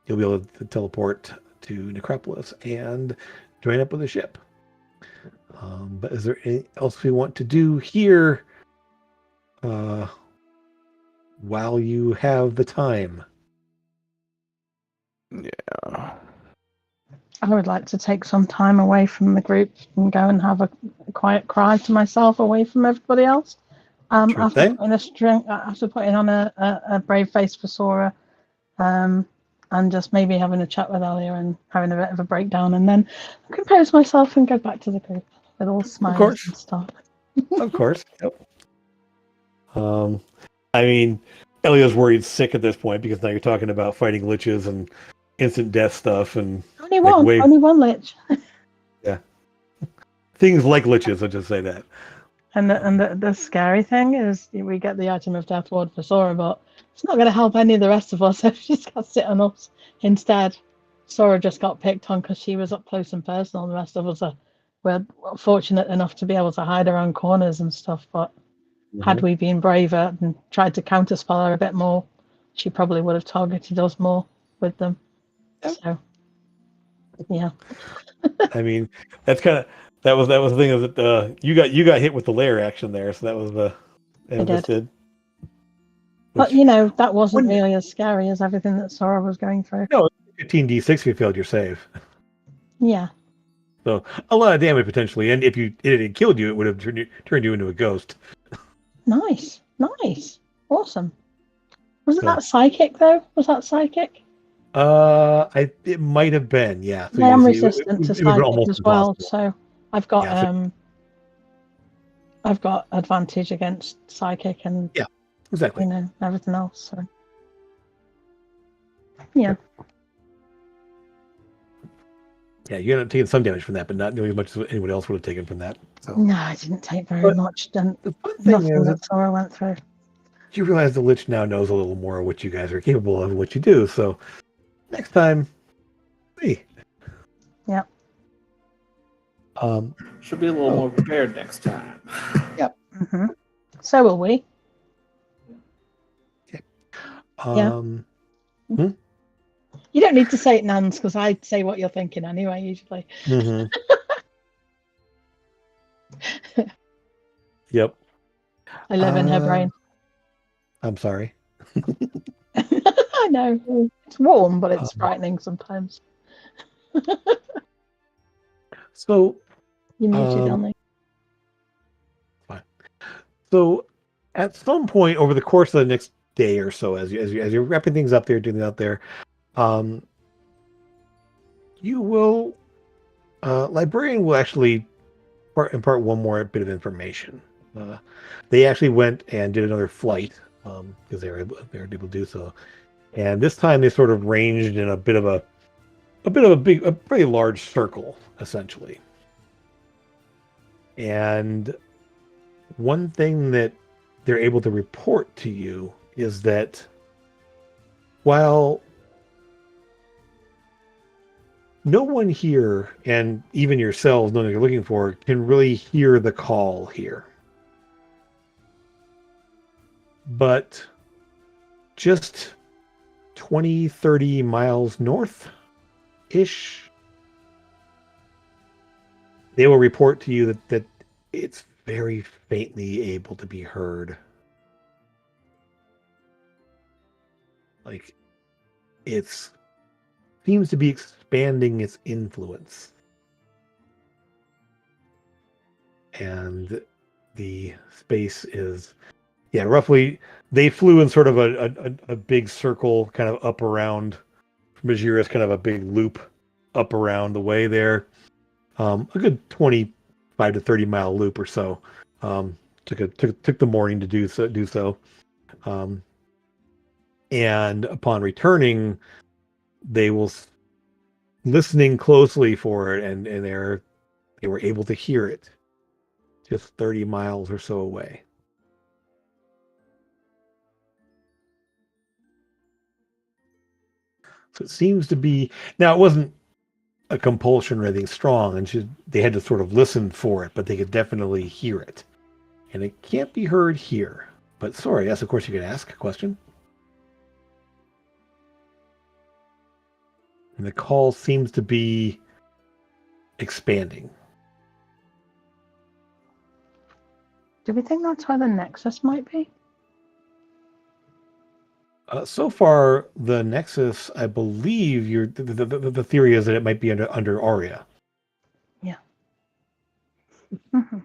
you'll be able to teleport to Necropolis and join up with the ship. But is there anything else we want to do here while you have the time?
Yeah.
I would like to take some time away from the group and go and have a quiet cry to myself away from everybody else.
Sure
After
thing.
putting on a brave face for Sora, and just maybe having a chat with Elia and having a bit of a breakdown, and then compose myself and go back to the group with all smiles
course.
and stuff.
Of course. Yep. I mean, Elia's worried sick at this point because now you're talking about fighting liches and instant death stuff and
Only
like
one, only one lich.
things like liches. I'll just say that.
And the scary thing is we get the item of death ward for Sora, but it's not going to help any of the rest of us if she's got to sit on us. Instead, Sora just got picked on because she was up close and personal. The rest of us were fortunate enough to be able to hide around corners and stuff. But had we been braver and tried to counterspell her a bit more, she probably would have targeted us more with them.
Yep.
So, yeah.
I mean, that was the thing that you got hit with the lair action there, so that was the Avress did.
But that wasn't really as scary as everything that Sora was going through.
No, 15d6 if you failed your save.
Yeah.
So a lot of damage potentially, and if it had killed you, it would have turned you into a ghost.
Nice, awesome. Wasn't that psychic though? Was that psychic?
It might have been, yeah. So
I am resistant to psychic as well, so I've got I've got advantage against psychic and
exactly.
Everything else. So yeah.
Yeah, you ended up taking some damage from that, but not nearly as much as anyone else would have taken from that. So.
No, I didn't take very much.
The fun thing
Nothing that Sora went through.
You realize the Lich now knows a little more of what you guys are capable of and what you do. So next time, see.
Yep.
Should be a little more prepared next time.
Yep.
Mm-hmm. So will we.
Okay.
You don't need to say it, Nans, because I say what you're thinking anyway, usually.
Mm-hmm. Yep.
I live in her brain.
I'm sorry.
I know. It's warm, but it's frightening sometimes.
So
you muted on me.
Fine. So at some point over the course of the next day or so, as you're wrapping things up there, doing it out there, you will librarian will actually impart one more bit of information. They actually went and did another flight because they were able to do so, and this time they sort of ranged in a pretty large circle essentially. And one thing that they're able to report to you is that while no one here, and even yourselves, knowing what you're looking for, can really hear the call here. But just 20, 30 miles north-ish, they will report to you that it's very faintly able to be heard. Like, it's seems to be expanding its influence. And the space is, roughly, they flew in sort of a big circle, kind of up around Majira's, kind of a big loop up around the way there. A good 25 to 30 mile loop or so. Took the morning to do so. And upon returning, they will listening closely for it, and they were able to hear it just 30 miles or so away. So it seems to be, now it wasn't a compulsion or anything strong, and they had to sort of listen for it, but they could definitely hear it. And it can't be heard here. But sorry, yes, of course you could ask a question. And the call seems to be expanding.
Do we think that's where the Nexus might be?
So far, the Nexus, I believe, the theory is that it might be under Aria.
Yeah. Mm-hmm.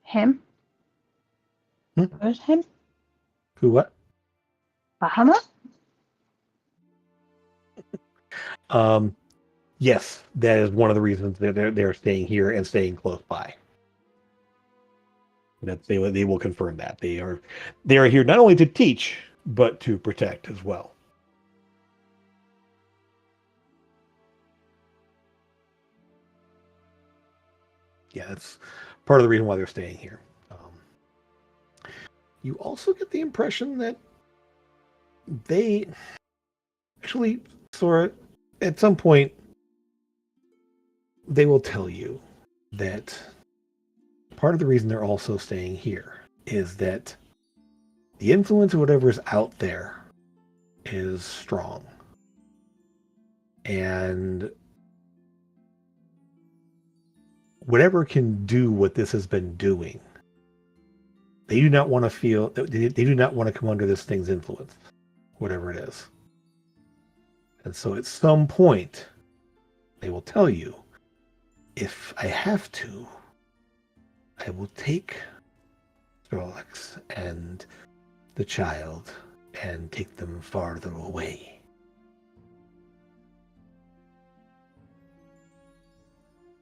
Him? Where's him?
Who, what?
Bahamut?
Yes, that is one of the reasons they're staying here and staying close by. That they will confirm that they are here not only to teach but to protect as well. Yeah, that's part of the reason why they're staying here. You also get the impression that they actually, Sora, at some point, they will tell you that part of the reason they're also staying here is that the influence of whatever's out there is strong. And whatever can do what this has been doing, they do not want to feel, they do not want to come under this thing's influence, whatever it is. And so at some point, they will tell you, if I have to, I will take Snorlax and the child and take them farther away.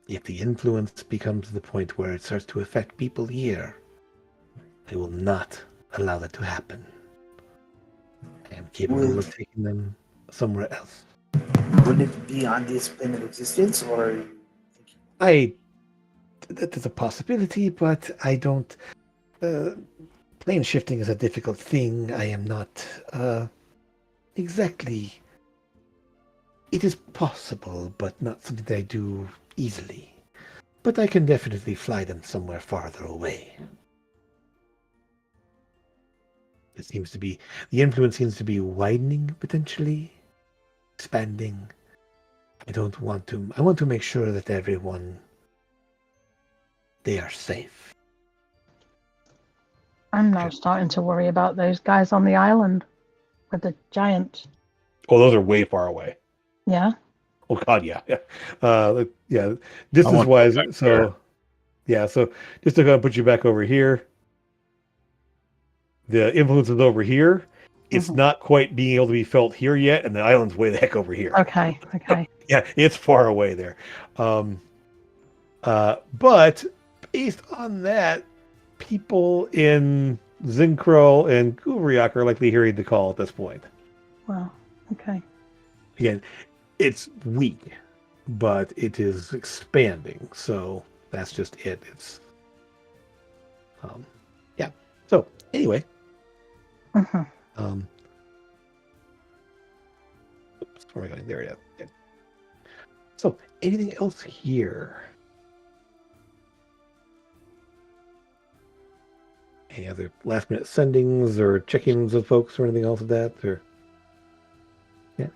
If the influence becomes to the point where it starts to affect people here, I will not allow that to happen. I am capable of taking them somewhere else.
Would it be on this plane of existence, or?
That is a possibility, but I don't. Plane shifting is a difficult thing. I am not exactly. It is possible, but not something that I do easily. But I can definitely fly them somewhere farther away. The influence seems to be widening potentially, expanding. I want to make sure that everyone, they are safe.
I'm now starting to worry about those guys on the island with the giants.
Oh, those are way far away.
Yeah.
Oh God, yeah. Yeah. Distance wise, so yeah, so just to kind of put you back over here. The influence is over here. It's not quite being able to be felt here yet, and the island's way the heck over here.
Okay.
Yeah, it's far away there. But based on that, people in Zincro and Guvriak are likely hearing the call at this point.
Wow. Okay.
Again, it's weak, but it is expanding. So that's just it. It's yeah. So anyway. Oops, where am I going? There it is. Yeah. So anything else here? Any other last minute sendings or check-ins with folks or anything else of that? Or yeah.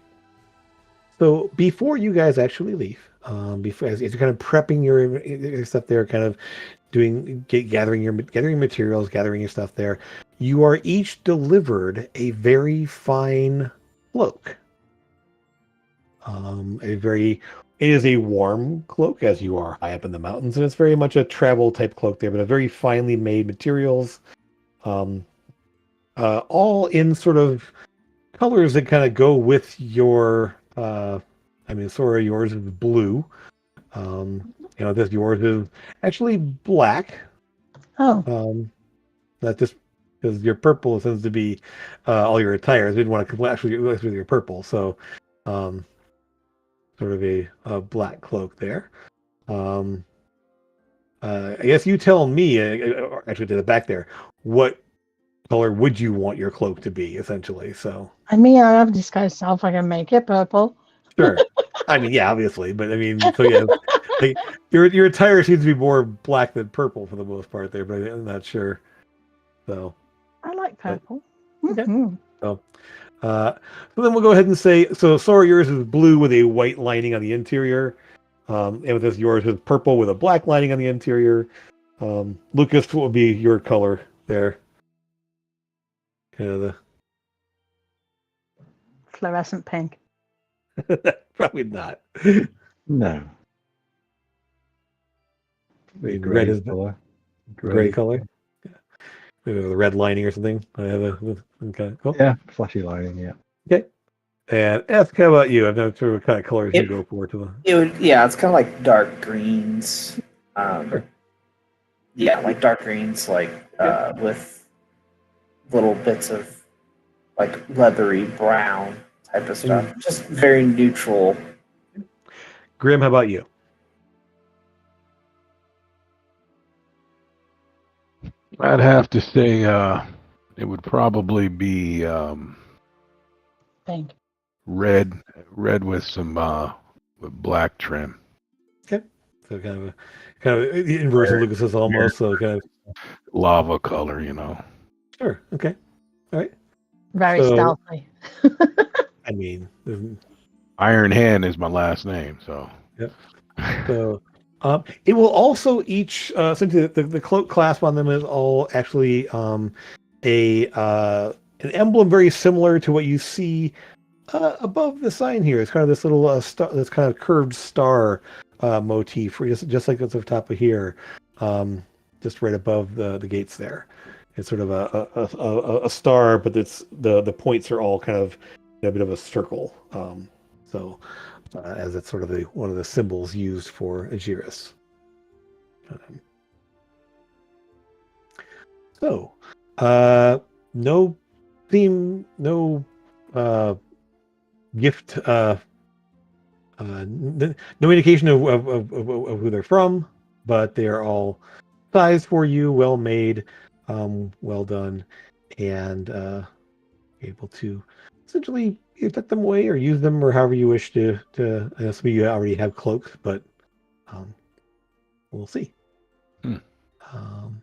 So before you guys actually leave, as you're kind of prepping your stuff there, kind of gathering materials, gathering your stuff there, you are each delivered a very fine cloak. It is a warm cloak, as you are high up in the mountains, and it's very much a travel type cloak there, but a very finely made materials, all in sort of colors that kind of go with your. Sora, yours is blue. Yours is actually black.
Oh.
That just because your purple tends to be all your attires. We didn't want to actually with your purple, so sort of a black cloak there. I guess you tell me, actually to the back there, what color would you want your cloak to be, essentially? So,
I mean, I have disguised self. I can make it purple.
sure. I mean, yeah, obviously, but I mean, so yeah, like your attire seems to be more black than purple for the most part there, but I'm not sure. So,
I like
but,
purple.
okay.
Mhm.
So, so then we'll go ahead and say, so Sora, yours is blue with a white lining on the interior. And with this, yours is purple with a black lining on the interior. Lucas, what would be your color there? Kind of
Fluorescent pink.
the probably not.
No.
I mean,
Grey
red is the
colour.
gray color. Yeah. Maybe with a red lining or something. I have okay. Cool.
Yeah, flashy lining, yeah.
Okay. And F, how about you? I'm not sure what kind of colors you go for to the.
It would, yeah, it's kind of like dark greens.
Sure.
Yeah, like dark greens, like with little bits of like leathery brown type of stuff. Just very neutral.
Grim, how about you?
I'd have to say it would probably be
Pink.
red with some with black trim.
Okay. So kind of the inverse of Lucas's almost. So kind of
Lava color, you know.
sure. Okay. All right.
Very
So,
stealthy.
I mean,
Iron Hand is my last name, so.
yep. So, it will also each since the cloak clasp on them is all actually a an emblem very similar to what you see above the sign here. It's kind of this little star, this kind of curved star motif, just like it's at the top of here, just right above the gates there. It's sort of a star, but it's the points are all kind of a bit of a circle. So. As it's sort of one of the symbols used for Agiris. So, no theme, no gift, no indication of who they're from, but they are all sized for you, well made, well done, and able to essentially you tuck them away or use them or however you wish to I know some of you already have cloaks, but we'll see. Um,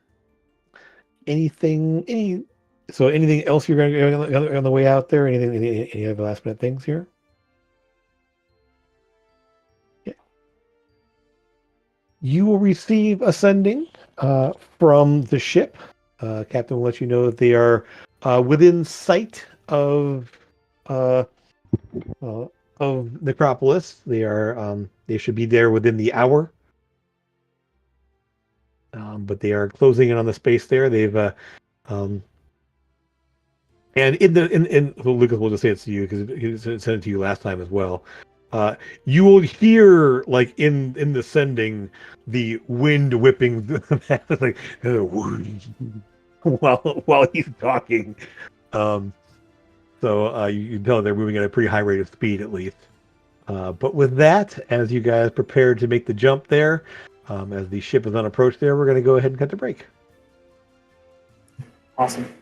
anything else you're going to go on the way out there? Any other last minute things here? Yeah. You will receive a sending from the ship. Captain will let you know that they are within sight of Necropolis. They should be there within the hour. But they are closing in on the space there. They've and well, Lucas will just say it to you because he sent it to you last time as well. You will hear like in the sending the wind whipping like while he's talking. So you can tell they're moving at a pretty high rate of speed at least. But with that, as you guys prepare to make the jump there, as the ship is on approach there, we're going to go ahead and cut the break.
Awesome.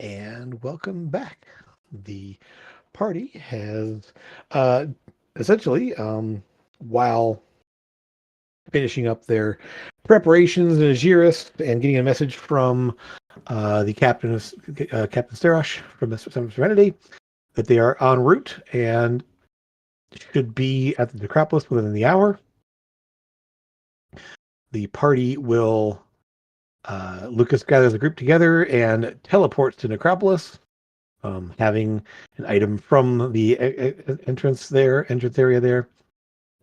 And welcome back. The party has essentially, while finishing up their preparations in Agiris and getting a message from the captain of Captain Sterosh from the Serenity that they are en route and should be at the Necropolis within the hour. The party will Lucas gathers the group together and teleports to Necropolis, having an item from the entrance area there,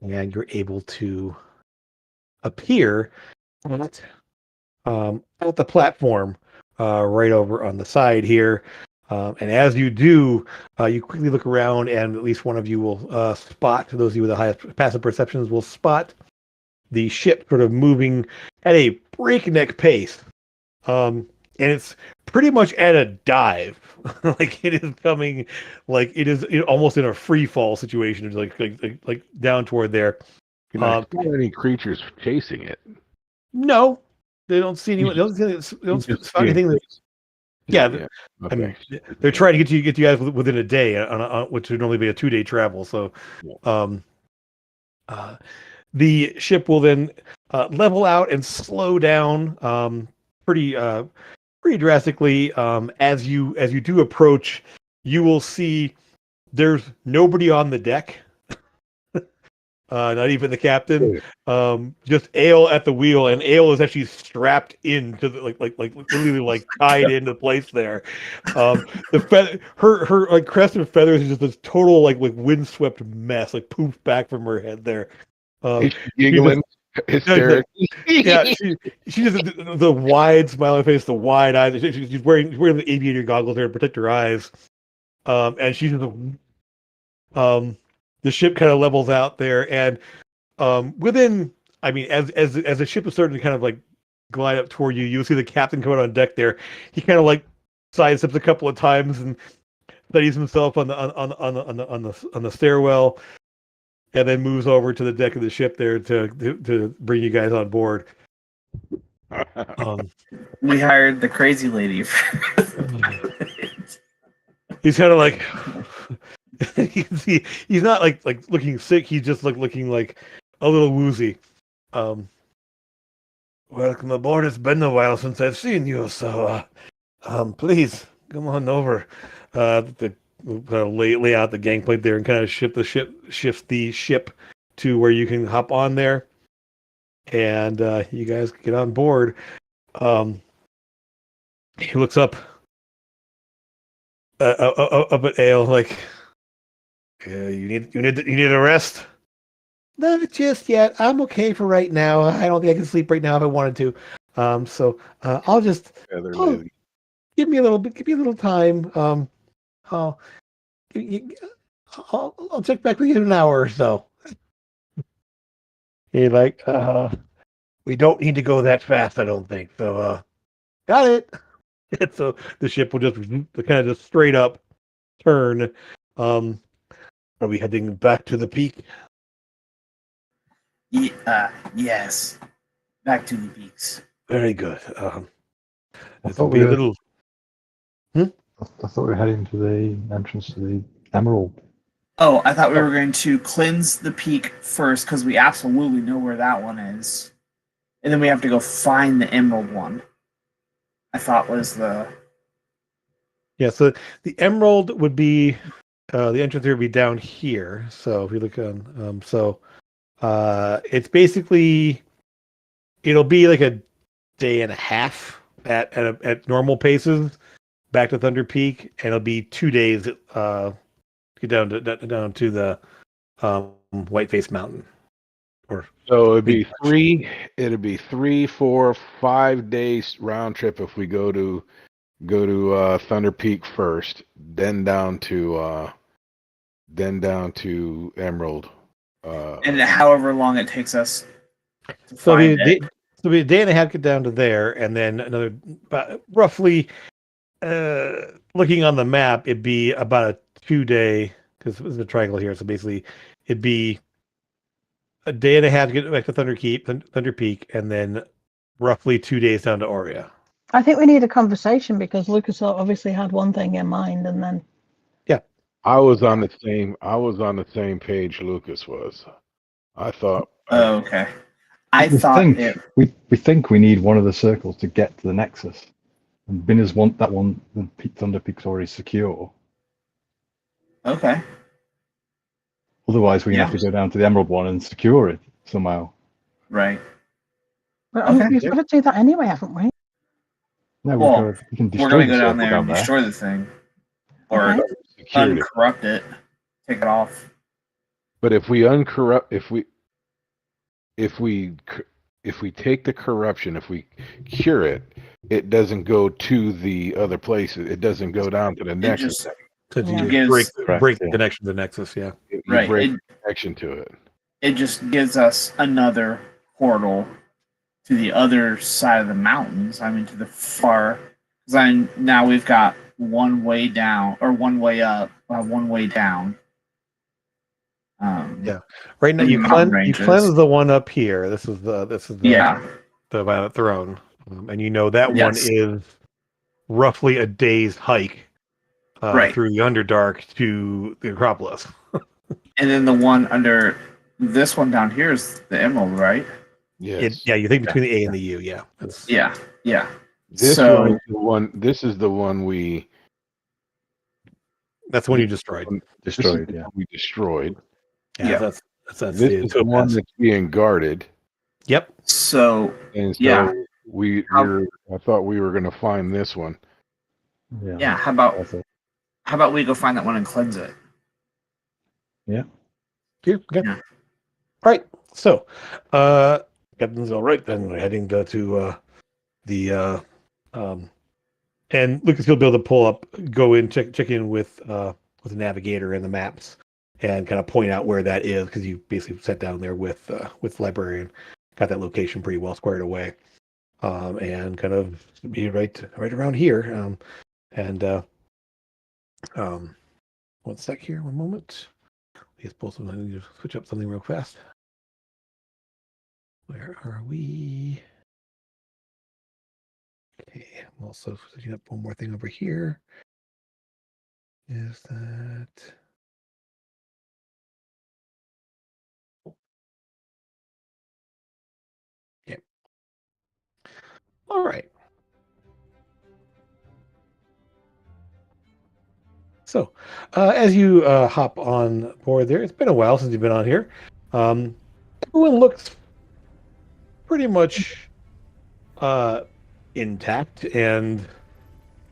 and you're able to appear at the platform right over on the side here. And as you do, you quickly look around, and at least one of you will spot, those of you with the highest passive perceptions will spot the ship sort of moving at a breakneck pace. And it's pretty much at a dive. Like it is coming, like it is almost in a free fall situation, like down toward there.
You know, it's not any creatures chasing it.
No, they don't see anyone. They don't spot anything. Yeah, I
Okay.
mean, they're trying to get you guys within a day, which would normally be a 2-day travel. So, the ship will then level out and slow down pretty drastically. As you do approach, you will see there's nobody on the deck. Not even the captain. Just Ale at the wheel, and Ale is actually strapped into the like literally like tied into place there. Her like crest and feathers is just this total like windswept mess, like poofed back from her head there.
Giggling hysterically.
Yeah, she just the wide smiling face, the wide eyes. She's wearing the aviator goggles there to protect her eyes. And she's just the ship kind of levels out there, and within, I mean, as the ship is starting to kind of like glide up toward you, you'll see the captain come out on deck there. He kind of like sidesteps a couple of times and steadies himself on the stairwell, and then moves over to the deck of the ship there to bring you guys on board.
We hired the crazy lady.
He's kind of like. You can see he's not like looking sick. He's just looking like a little woozy. Welcome aboard. It's been a while since I've seen you, so please come on over. Lay out the gangplank there and kind of shift the ship to where you can hop on there, and you guys get on board. He looks up at Ale like. You need a rest? Not just yet. I'm okay for right now. I don't think I can sleep right now if I wanted to. So I'll just give me a little time. I'll check back with you in an hour or so. You're like, we don't need to go that fast, I don't think. So got it. And so the ship will just kind of just straight up turn. Are we heading back to the peak?
Yes. Back to the peaks.
Very good.
This will be a little. I thought we were heading to the entrance to the Emerald.
Oh, I thought we were going to cleanse the peak first because we absolutely know where that one is, and then we have to go find the Emerald one. I thought was the.
Yeah. So the Emerald would be. The entrance here would be down here. So if you look on, it's basically, it'll be like a day and a half at normal paces back to Thunder Peak, and it'll be 2 days to get down to the Whiteface Mountain.
So it'd be 3, 4, 5 days round trip if we go to Thunder Peak first, then down to Emerald.
And however long it takes us to
So
find
it'll be a day and a half to get down to there, and then another roughly. Looking on the map, it'd be about a 2-day because it's a triangle here. So basically, it'd be a day and a half to get back to Thunder Peak, and then roughly 2 days down to Aurea.
I think we need a conversation because Lucas obviously had one thing in mind, and then.
Yeah,
I was on the same page Lucas was. I thought.
Oh, okay.
We think we need one of the circles to get to the Nexus. And Binners want that one. The Thunder Peak's already secure.
Okay.
Otherwise, we're gonna have to go down to the Emerald one and secure it somehow.
Right.
Well, we've got to do that anyway, haven't we?
No, we can destroy
we're going to
the
go down
circle
there and destroy the thing. Or uncorrupt it. Take it off.
But if we take the corruption, if we cure it, it doesn't go to the other places. It doesn't go down to the Nexus.
Break the connection to the Nexus, yeah.
Break the connection to it.
It just gives us another portal to the other side of the mountains. I mean, to the far. Because now we've got one way down, or one way up, one way down.
Yeah. Right now,
in
you
the mountain
cleanse
ranges.
the one up here. This is the
Yeah.
the Violet Throne, and you know that one
Yes.
is roughly a day's hike
Right.
through the Underdark to the Acropolis.
And then the one under this one down here is the Emerald, right?
Yes.
Yeah, you think between the A and the U. Yeah, that's
Yeah.
This
So-
one is the one. This is the one we
the one you destroyed.
Destroyed,
this is the
yeah.
one we destroyed.
Yeah,
Yeah.
that's
This
the
is the one
topaz.
that's being guarded,
Yep.
So
and so
Yeah.
I thought we were going to find this one.
yeah, how about we go find that one and cleanse it?
Yeah. Okay.
Yeah.
Right. So, Captain's all right. Then we're heading to the and Lucas, you'll be able to go in, check in with the navigator and the maps, and kind of point out where that is, because you basically sat down there with librarian, got that location pretty well squared away, and kind of be right around here. One sec here, one moment. Let's pull something. I need to switch up something real fast. Where are we? Okay, I'm also switching up one more thing over here. Is that... Yeah. All right. So, as you hop on board there, it's been a while since you've been on here. Everyone looks pretty much intact and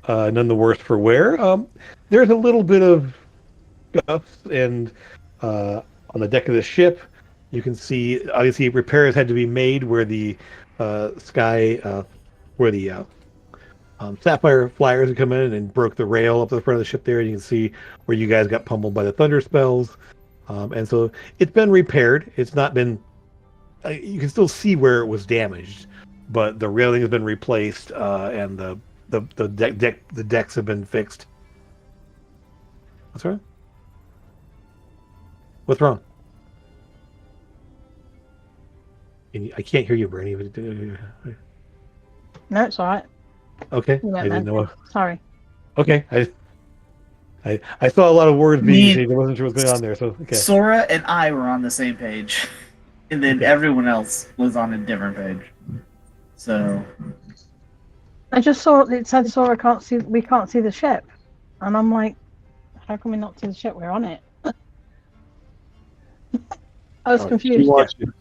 none the worse for wear. There's a little bit of scuffs, and on the deck of the ship, you can see obviously repairs had to be made where the where the Sapphire flyers had come in and broke the rail up the front of the ship there, and you can see where you guys got pummeled by the thunder spells. And so it's been repaired. It's not been. You can still see where it was damaged, but the railing has been replaced, and the decks have been fixed. What's wrong? What's wrong? I can't hear you, Bernie.
No, it's all right.
Okay,
You
I
went
didn't
then.
know.
Sorry.
Okay, I saw a lot of words being
Me-
changed. I wasn't sure what's going on there. So okay.
Sora and I were on the same page, and then
Okay.
everyone else was on a different page. So
I just saw it said Sora can't see. We can't see the ship, and I'm like, how can we not see the ship? We're on it. I was confused.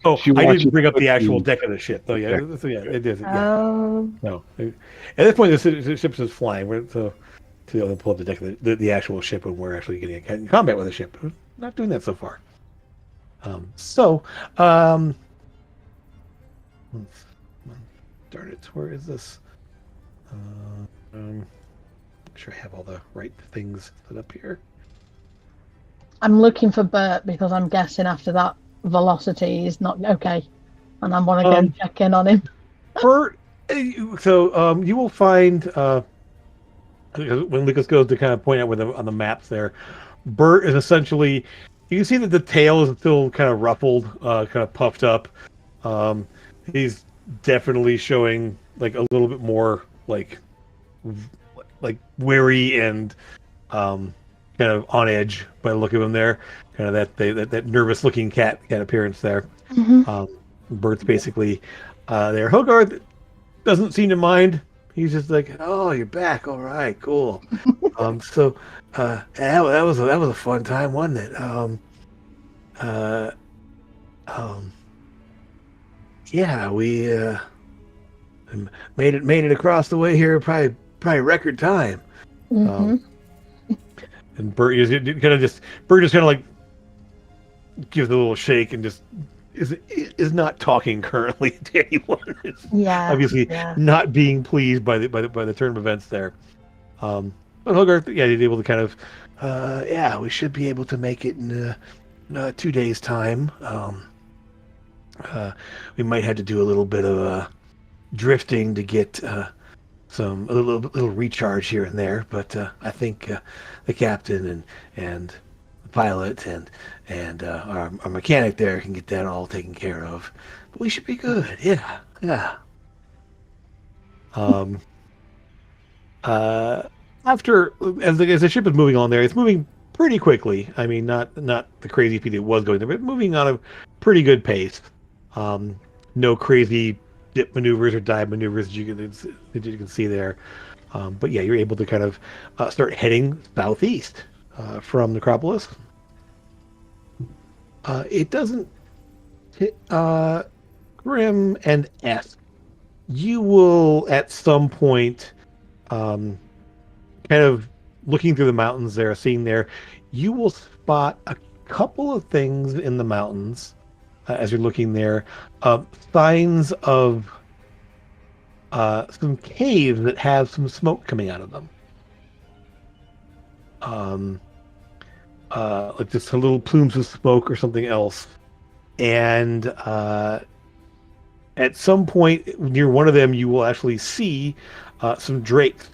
Oh,
She
I
wants you
didn't bring
to
up the
put
actual
the-
deck of the ship. So yeah, it is. Yeah.
Oh,
No. At this point, the ship's just flying. So to pull up the deck of the actual ship, when we're actually getting in combat with the ship. We're not doing that so far. Darn it, where is this? Make sure I have all the right things set up here.
I'm looking for Bert because I'm guessing after that velocity is not okay, and I want to go check in on him.
Bert, so you will find when Lucas goes to kind of point out on the maps there, Bert is essentially, you can see that the tail is still kind of ruffled, kind of puffed up. He's definitely showing like a little bit more like weary and kind of on edge by the look of him there. Kind of that nervous looking cat appearance there.
Mm-hmm.
Bert's basically there. Hogarth doesn't seem to mind. He's just like, "Oh, you're back. All right, cool." So that was a fun time, wasn't it? Yeah, we made it across the way here, probably record time.
Mm-hmm.
And Bert just kind of like gives a little shake and just is not talking currently to anyone. It's obviously not being pleased by the turn of events there. But Hogarth, he's able to kind of, we should be able to make it in 2 days' time. We might have to do a little bit of drifting to get a little recharge here and there, but I think the captain and the pilot and our mechanic there can get that all taken care of. But we should be good. Yeah, yeah. Um, uh, After as the ship is moving on there, it's moving pretty quickly. I mean, not the crazy speed it was going there, but moving on a pretty good pace. Um, no crazy dip maneuvers or dive maneuvers that you can see there. But yeah, you're able to kind of start heading southeast from Necropolis. It doesn't hit Grim and S. You will at some point, kind of looking through the mountains there, seeing there, you will spot a couple of things in the mountains as you're looking there. Signs of some caves that have some smoke coming out of them. Like just a little plumes of smoke or something else. And at some point near one of them, you will actually see some drakes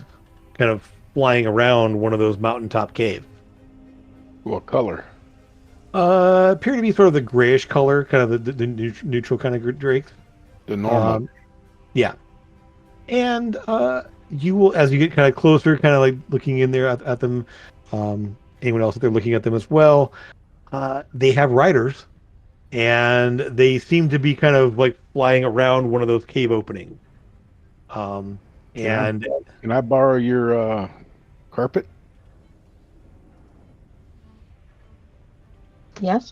kind of flying around one of those mountaintop caves.
What color?
Appear to be sort of the grayish color, kind of the neutral kind of drakes.
The normal.
Yeah. And you will, as you get kind of closer, kind of like looking in there at them, anyone else that they're looking at them as well, they have riders, and they seem to be kind of like flying around one of those cave openings. And
can I borrow your carpet?
Yes.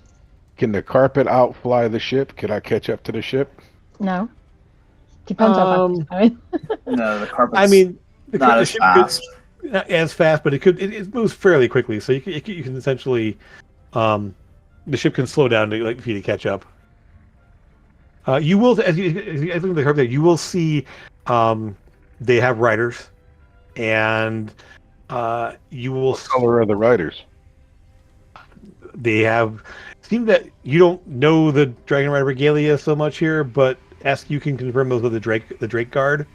Can the carpet outfly the ship? Can I catch up to the ship?
No. Depends how fast it's going.
No, the carpet's
I mean,
not as fast.
Not as fast, but it moves fairly quickly, so you can essentially, the ship can slow down to for you to catch up. You will, as you look at the curve there, you will see, they have riders, and you will.
What color are the riders?
They have. Seem that you don't know the Dragon Rider regalia so much here, but you can confirm those are the Drake Guard.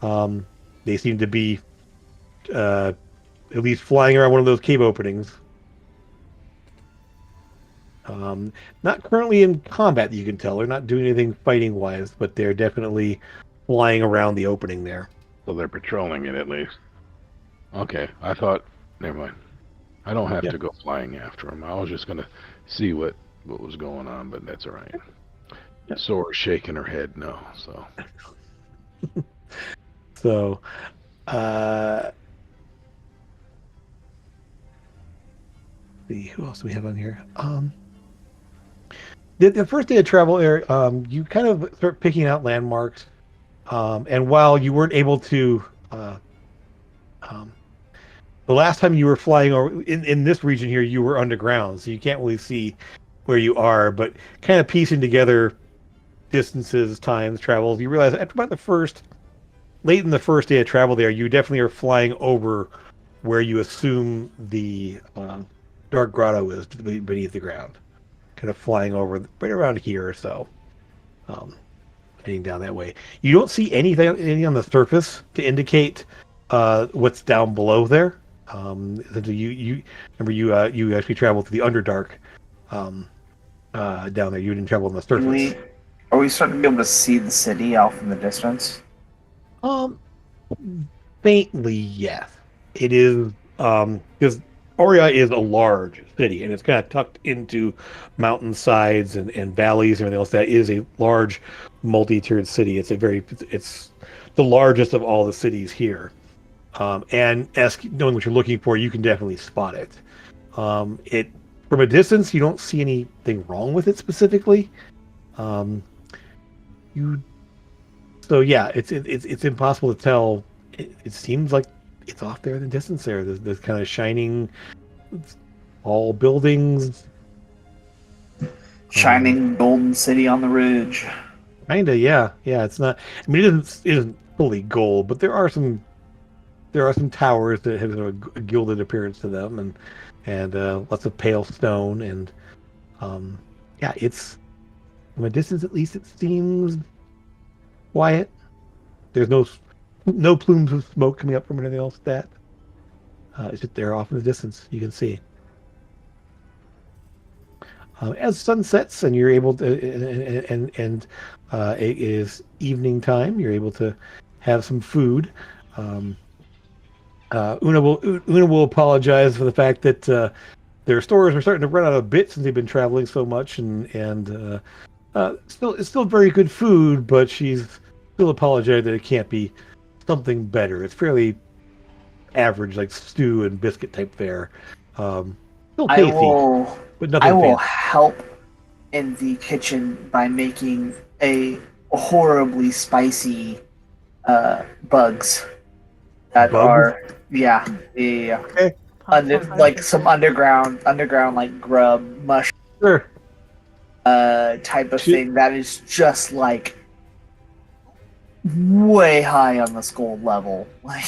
They seem to be at least flying around one of those cave openings. Not currently in combat, you can tell. They're not doing anything fighting wise, but they're definitely flying around the opening there.
So they're patrolling it at least. Okay, I thought. Never mind. I don't have to go flying after them. I was just gonna see what was going on, but that's all right. Sora's shaking her head no. So.
So, see who else do we have on here? The first day of travel, Eric, you kind of start picking out landmarks, and while you weren't able to, the last time you were flying over in this region here, you were underground, so you can't really see where you are. But kind of piecing together distances, times, travels, you realize after about late in the first day of travel, there, you definitely are flying over where you assume the Dark Grotto is beneath the ground. Kind of flying over right around here or so, heading down that way. You don't see anything on the surface to indicate what's down below there. You remember you actually traveled to the Underdark down there. You didn't travel on the surface.
Are we starting to be able to see the city off in the distance?
Faintly, yes. It is because Oria is a large city, and it's kind of tucked into mountainsides and valleys and everything else. That is a large, multi-tiered city. It's the largest of all the cities here. And knowing what you're looking for, you can definitely spot it. From a distance, you don't see anything wrong with it specifically. So yeah, it's impossible to tell. It seems like it's off there in the distance. There's kind of shining, tall buildings,
shining golden city on the ridge.
Kinda, yeah. It's not. I mean, it isn't fully gold, but there are some towers that have a gilded appearance to them, and lots of pale stone, and yeah, it's from a distance at least it seems quiet. There's no no plumes of smoke coming up from anything else. It's just there off in the distance. You can see. As sun sets and you're able to, and it is evening time, you're able to have some food. Una will apologize for the fact that their stores are starting to run out of bits since they've been traveling so much, and it's still very good food, but she's still apologizing that it can't be something better. It's fairly average, like stew and biscuit type fare. Still tasty, but nothing
I will
fancy.
help in the kitchen by making a horribly spicy bugs that
Bugs?
are yeah.
Okay.
Like some underground like grub mush
Sure.
type of thing that is just like way high on the skull level. Like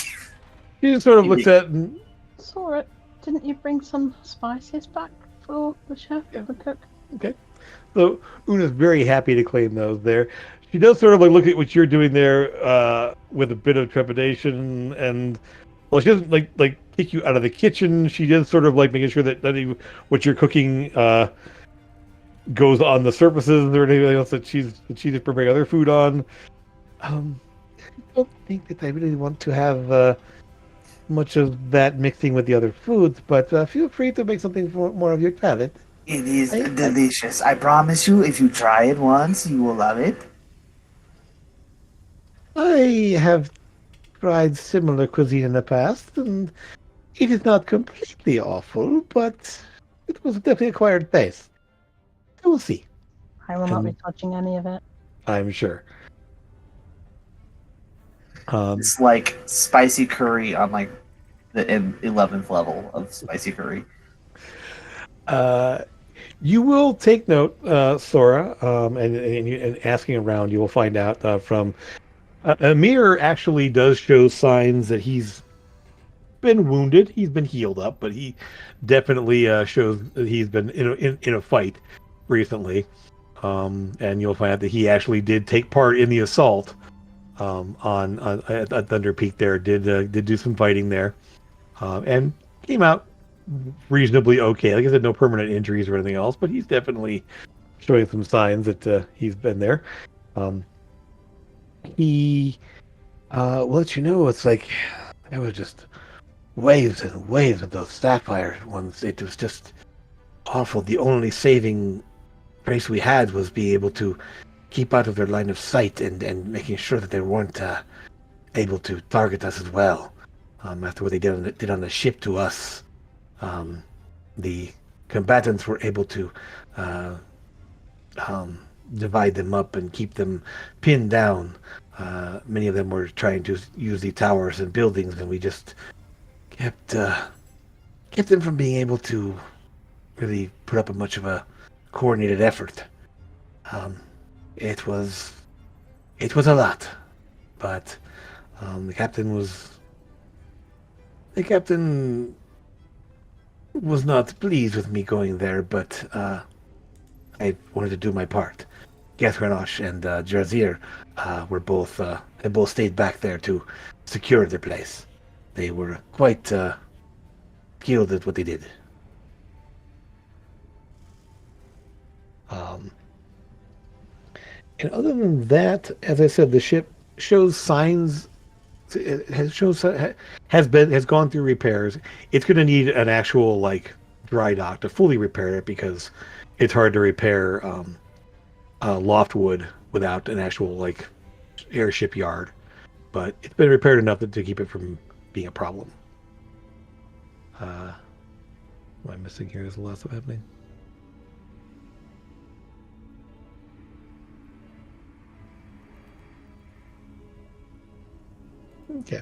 She just sort of looks at it and
Sora, didn't you bring some spices back for the chef, the cook?
okay. So Una's very happy to claim those there. She does sort of like look at what you're doing there with a bit of trepidation, and well, she doesn't like kick you out of the kitchen. She does sort of like making sure that what you're cooking goes on the surfaces or anything else that she's preparing other food on. I don't think that I really want to have much of that mixing with the other foods, but feel free to make something for more of your palate.
it is delicious. I promise you, if you try it once, you will love it.
I have tried similar cuisine in the past, and it is not completely awful, but it was definitely acquired taste. We'll see.
I will not be touching any of it.
I'm sure.
It's like spicy curry on like the 11th level of spicy curry.
You will take note, Sora, and asking around, you will find out from Amir actually does show signs that he's been wounded. He's been healed up, but he definitely shows that he's been in a fight recently. And you'll find out that he actually did take part in the assault at Thunder Peak. There did do some fighting there, and came out reasonably okay. Like I said, no permanent injuries or anything else, but he's definitely showing some signs that he's been there. He will let you know it's like there was just waves and waves of those sapphire ones. It was just awful. The only saving grace we had was being able to keep out of their line of sight and making sure that they weren't able to target us as well. After what they did on the ship to us, the combatants were able to divide them up and keep them pinned down. Many of them were trying to use the towers and buildings, and we just kept them from being able to really put up much of a coordinated effort. It was a lot, but the captain was not pleased with me going there, but I wanted to do my part. Gathrenash and Jarzir they both stayed back there to secure their place. They were quite skilled at what they did. And other than that, as I said, the ship shows signs. It has gone through repairs. It's going to need an actual like dry dock to fully repair it because it's hard to repair Loftwood without an actual like airship yard. But it's been repaired enough to keep it from being a problem. What am I missing here? Is a lot of stuff happening? Okay.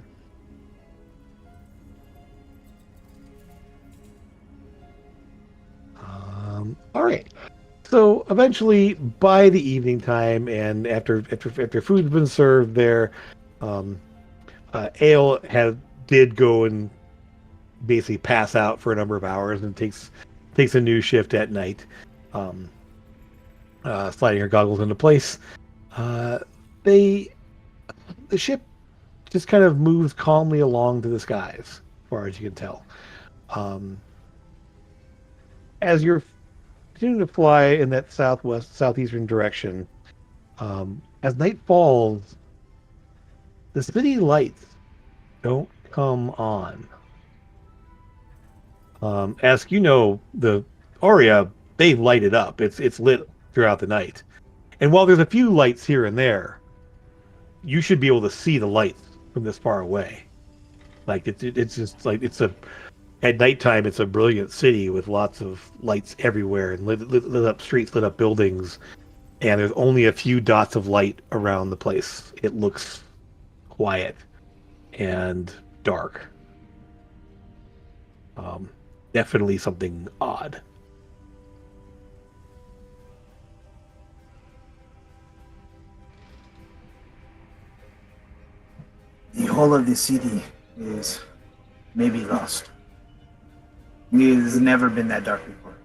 All right. So eventually, by the evening time, and after food's been served, there, Ale did go and basically pass out for a number of hours, and takes a new shift at night, sliding her goggles into place. The ship just kind of moves calmly along to the skies, as far as you can tell. As you're continuing to fly in that southeastern direction, as night falls, the city lights don't come on. As you know, the Aria, they light it up. It's lit throughout the night. And while there's a few lights here and there, you should be able to see the lights from this far away. Like it's just like at nighttime it's a brilliant city with lots of lights everywhere and lit up streets, lit up buildings, and there's only a few dots of light around the place. It looks quiet and dark. Definitely something odd.
The whole of the city is maybe lost. It has never been that dark before.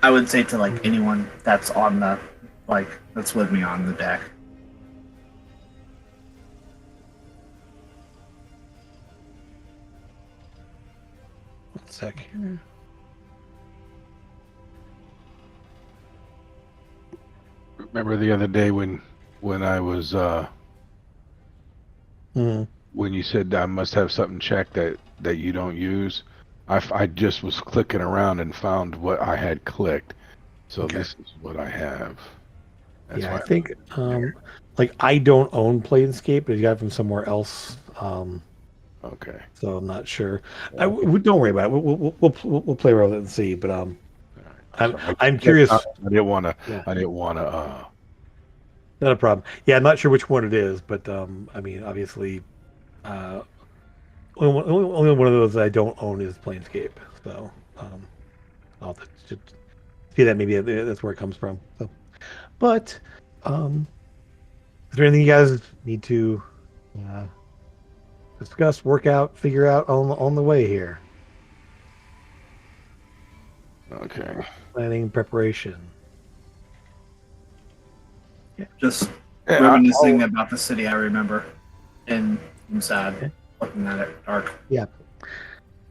I would say to like anyone that's on the that's with me on the deck.
One sec here.
Remember the other day when I was when you said I must have something checked that you don't use? I just was clicking around and found what I had clicked. So okay. This is what I have. That's
yeah, I think I don't own Planescape, but you got it from somewhere else.
Okay.
So I'm not sure. Okay. Don't worry about it. We'll play around with it and see. But I'm curious.
I didn't want to. Yeah. I didn't want to.
Not a problem. Yeah, I'm not sure which one it is, but I mean, obviously, only one of those that I don't own is Planescape. So I'll just see that maybe that's where it comes from. So, but is there anything you guys need to discuss, work out, figure out on the way here?
Okay.
Planning, preparation.
Yeah. Just reminiscing about the city I remember, and I'm sad looking at it dark.
Yeah.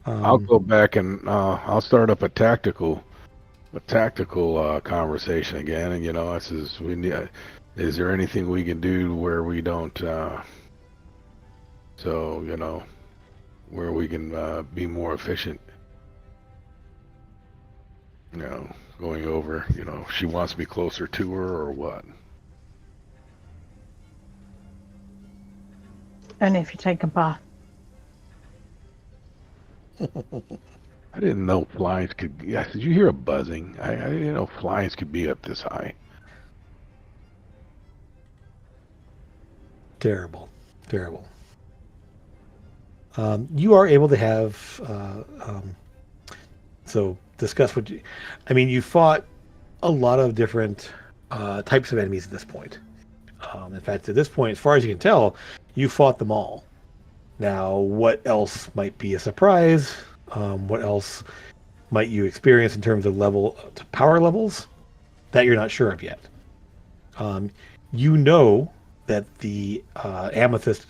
I'll go back and I'll start up a tactical conversation again, and this is is there anything we can do where we don't where we can be more efficient, going over, she wants me closer to her or what?
Only if you take a bath.
I didn't know flies could. Yeah, did you hear a buzzing? I didn't know flies could be up this high.
Terrible. You are able to have so discuss what you. I mean, you fought a lot of different types of enemies at this point. In fact, at this point, as far as you can tell, you fought them all. Now, what else might be a surprise? What else might you experience in terms of power levels that you're not sure of yet? You know that the amethyst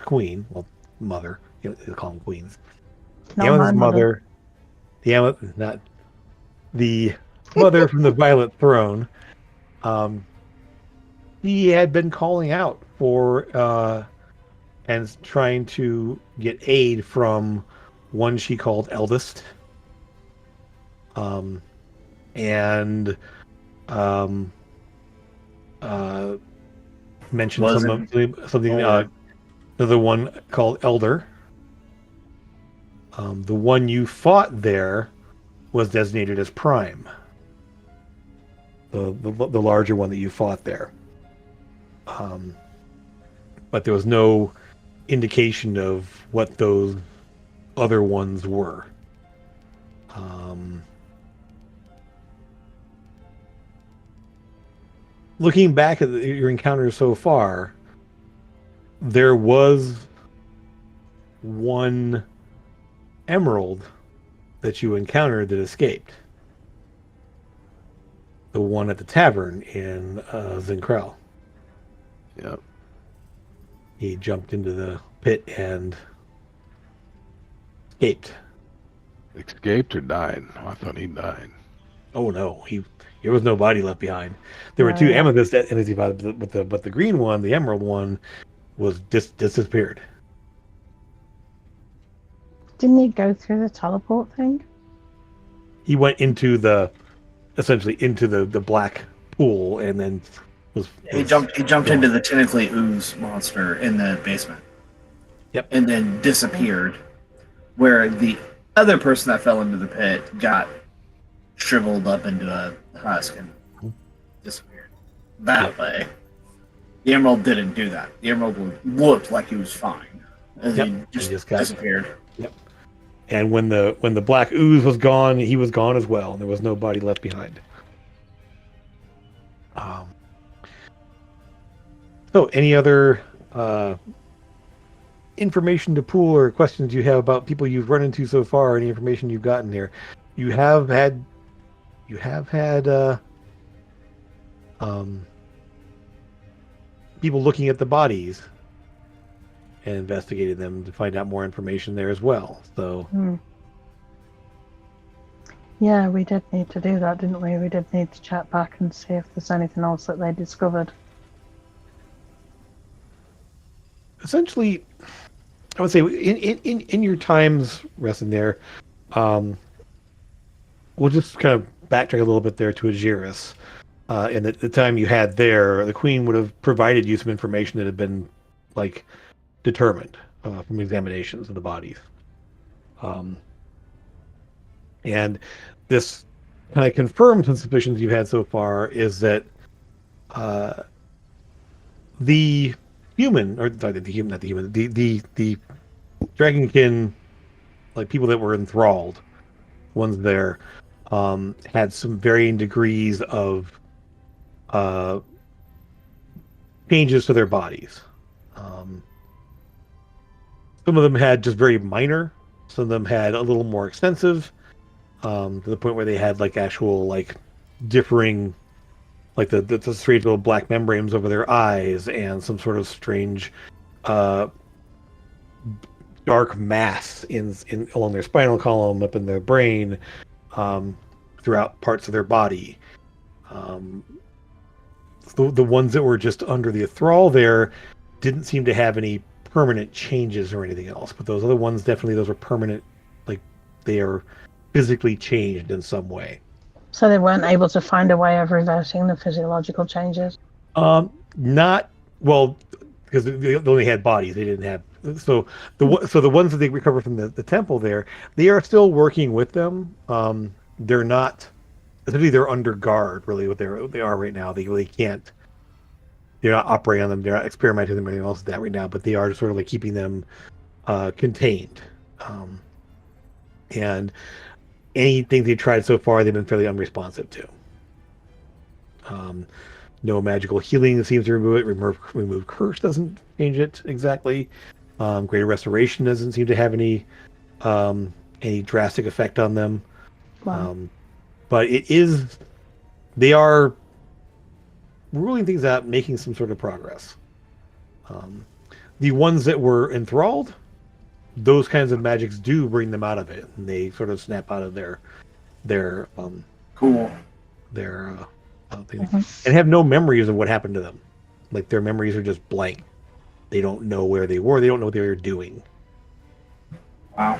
queen, well, mother, they call them queens. The amethyst mother, the mother from the violet throne. He had been calling out for and trying to get aid from one she called Eldest, and mentioned something another one called Elder. The one you fought there was designated as Prime, the larger one that you fought there. But there was no indication of what those other ones were. Looking back at your encounters so far, there was one emerald that you encountered that escaped. The one at the tavern in Zinkrell.
Yep.
He jumped into the pit and escaped.
Escaped or died? Oh, I thought he died.
Oh no, there was no body left behind. There were two amethyst entities, but the green one, the emerald one, was disappeared.
Didn't he go through the teleport thing?
He went essentially into the black pool, and then
He jumped into the tentacly ooze monster in the basement.
Yep.
And then disappeared. Where the other person that fell into the pit got shriveled up into a husk and disappeared. That way. The emerald didn't do that. The emerald looked like he was fine. He just disappeared.
Yep. And when the black ooze was gone, he was gone as well, and there was no body left behind. So, any other information to pool or questions you have about people you've run into so far? Any information you've gotten here? You have had people looking at the bodies and investigated them to find out more information there as well. So,
yeah, we did need to do that, didn't we? We did need to chat back and see if there's anything else that they discovered.
Essentially, I would say in your times resting there, we'll just kind of backtrack a little bit there to Agiris. And the time you had there, the Queen would have provided you some information that had been determined from examinations of the bodies. And this kind of confirms some suspicions you've had so far is that the human, or sorry, the dragonkin, people that were enthralled, ones there, had some varying degrees of changes to their bodies. Some of them had just very minor. Some of them had a little more extensive, to the point where they had actual differing, the strange little black membranes over their eyes and some sort of strange dark mass in along their spinal column, up in their brain, throughout parts of their body. The ones that were just under the thrall there didn't seem to have any permanent changes or anything else, but those other ones, definitely those were permanent. They are physically changed in some way.
So they weren't able to find a way of reversing the physiological changes?
Not well, because they only had bodies. They didn't have the ones that they recovered from the temple there. They are still working with them. They're not. Essentially, they're under guard. Really, what they are right now. They really can't. They're not operating on them. They're not experimenting with them or anything else like that right now. But they are sort of keeping them contained. And anything they tried so far, they've been fairly unresponsive to. No magical healing seems to remove it. Remove curse doesn't change it exactly. Greater restoration doesn't seem to have any drastic effect on them.
Wow.
But they are ruling things out, making some sort of progress. The ones that were enthralled, those kinds of magics do bring them out of it, and they sort of snap out of their
cool
thing, and have no memories of what happened to them. Their memories are just blank. They don't know where they were. They don't know what they were doing.
Wow.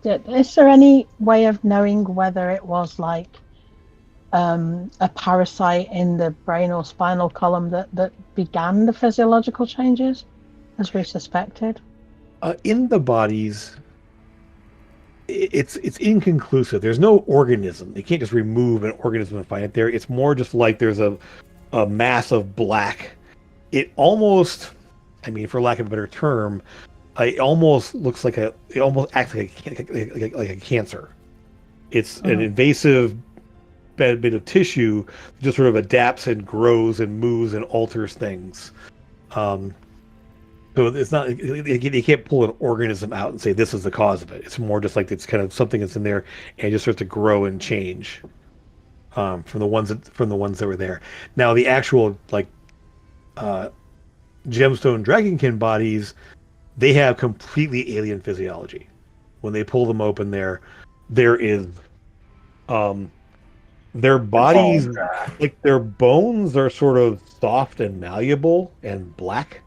Is there any way of knowing whether it was a parasite in the brain or spinal column that began the physiological changes, as we suspected?
In the bodies, it's inconclusive. There's no organism. They can't just remove an organism and find it there. It's more just there's a mass of black. It almost, for lack of a better term, it almost looks it almost acts like a cancer. It's an invasive bit of tissue that just sort of adapts and grows and moves and alters things. So it's not, you can't pull an organism out and say this is the cause of it. It's more just like it's kind of something that's in there and it just starts to grow and change from the ones that were there. Now the actual like gemstone dragonkin bodies, they have completely alien physiology. When they pull them open, there is their bodies, like their bones are sort of soft and malleable and black.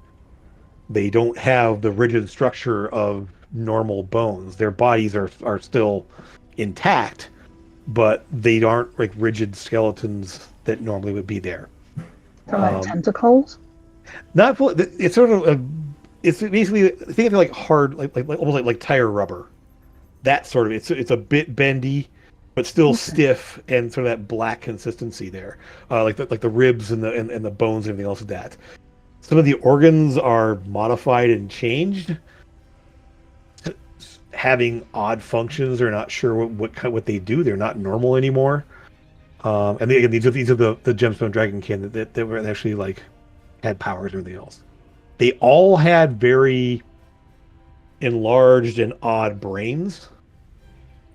They don't have the rigid structure of normal bones. Their bodies are still intact, but they aren't like rigid skeletons that normally would be there.
So like tentacles?
Not full. It's sort of it's basically think of it like hard, like almost like tire rubber. That sort of it's a bit bendy, but still stiff and sort of that black consistency there, like the ribs and the bones and everything else of that. Some of the organs are modified and changed, having odd functions. They're not sure what they do. They're not normal anymore. And again, these are the gemstone dragonkin that were actually like had powers and everything else. They all had very enlarged and odd brains.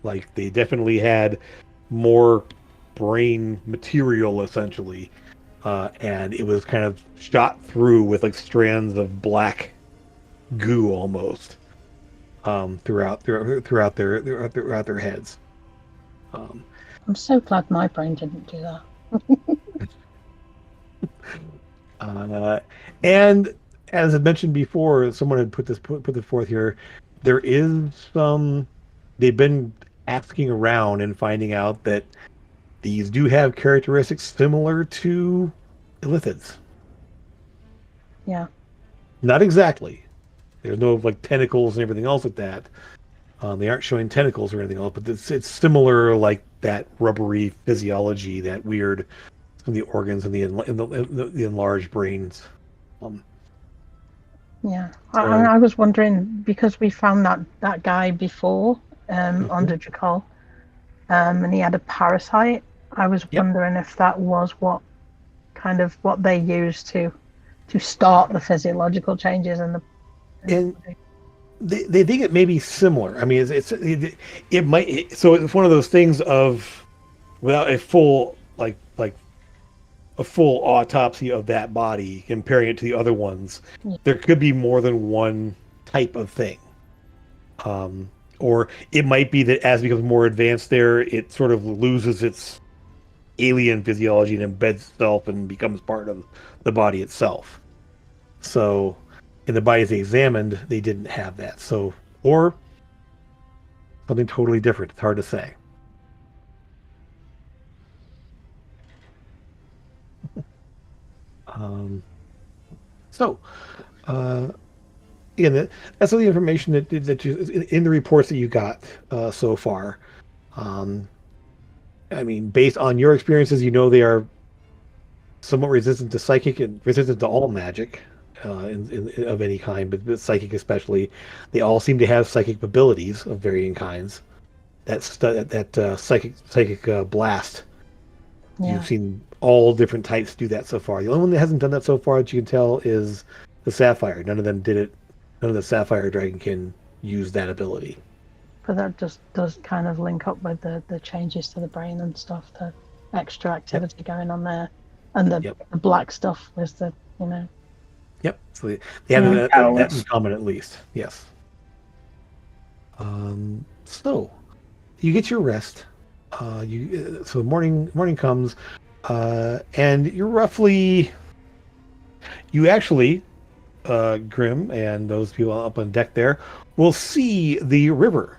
Like they definitely had more brain material essentially. And it was kind of shot through with like strands of black goo almost throughout their heads.
I'm so glad my brain didn't do that.
And as I mentioned before, someone had put this forth here. There is some. They've been asking around and finding out that these do have characteristics similar to illithids.
Yeah.
Not exactly. There's no like tentacles and everything else like that. They aren't showing tentacles or anything else, but it's similar, like that rubbery physiology, that weird, some of the organs and the enlarged brains.
Yeah, I was wondering because we found that guy before under Drakal, and he had a parasite. I was wondering if that was what they used to start the physiological changes in the.
And they think it may be similar. I mean, it might. So it's one of those things of without a full like a full autopsy of that body, comparing it to the other ones, there could be more than one type of thing. Or it might be that as it becomes more advanced there, it sort of loses its alien physiology and embeds itself and becomes part of the body itself. So in the bodies they examined, they didn't have that. So, or something totally different. It's hard to say. Again, that's all the information that you in the reports that you got so far. I mean, based on your experiences, they are somewhat resistant to psychic and resistant to all magic of any kind, but psychic especially. They all seem to have psychic abilities of varying kinds. That psychic blast. Yeah. You've seen all different types do that so far. The only one that hasn't done that so far that you can tell is the Sapphire. None of them did it. None of the Sapphire Dragonkin use that ability.
But that just does kind of link up with the changes to the brain and stuff, the extra activity going on there, and the black stuff was the.
Yep. So they have that in common at least. Yes. So you get your rest. So morning comes, and you're roughly. You actually, Grim and those people up on deck there will see the river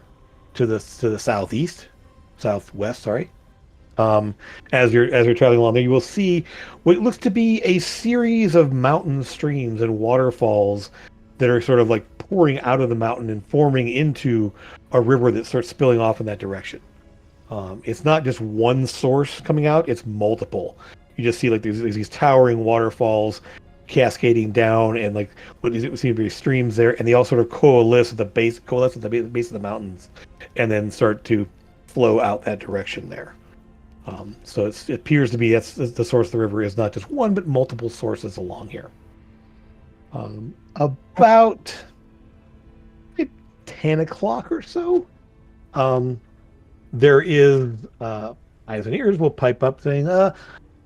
to the southwest. Sorry. As you're traveling along there, you will see what looks to be a series of mountain streams and waterfalls that are sort of like pouring out of the mountain and forming into a river that starts spilling off in that direction. It's not just one source coming out; it's multiple. You just see like there's these towering waterfalls cascading down, and like what seem to be streams there, and they all sort of coalesce at the base of the mountains, and then start to flow out that direction there. So it appears to be that's the source of the river is not just one, but multiple sources along here. About 10 o'clock or so, there is eyes and ears will pipe up saying, a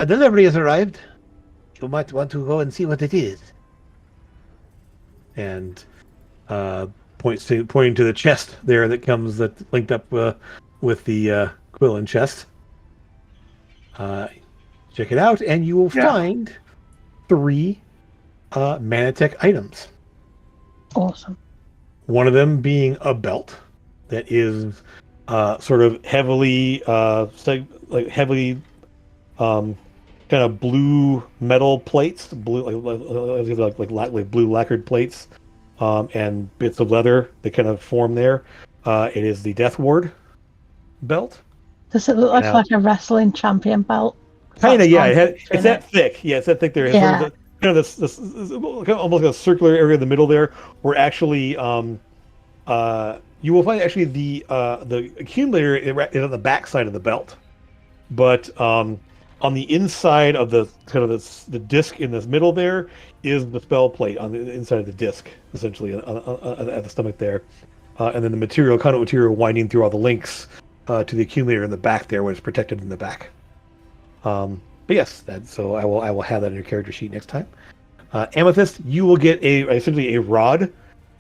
delivery has arrived. You might want to go and see what it is. And pointing to the chest there that comes that linked up with the Quillen chest. Check it out, and you will find 3 Manatech items.
Awesome.
One of them being a belt that is sort of heavily, heavily kind of blue metal plates, blue like blue lacquered plates, and bits of leather that kind of form there. It is the Death Ward belt.
Does it look like a wrestling champion belt?
Kind of, yeah. It's that thick. Yeah, it's that thick there. It's sort of kind of this almost like a circular area in the middle there, where actually you will find actually the accumulator is on the back side of the belt, but on the inside of the kind of the disc in this middle there is the spell plate on the inside of the disc, essentially at the stomach there, and then the conduit material winding through all the links to the accumulator in the back there, where it's protected in the back. But yes, so I will have that in your character sheet next time. Amethyst, you will get essentially a rod.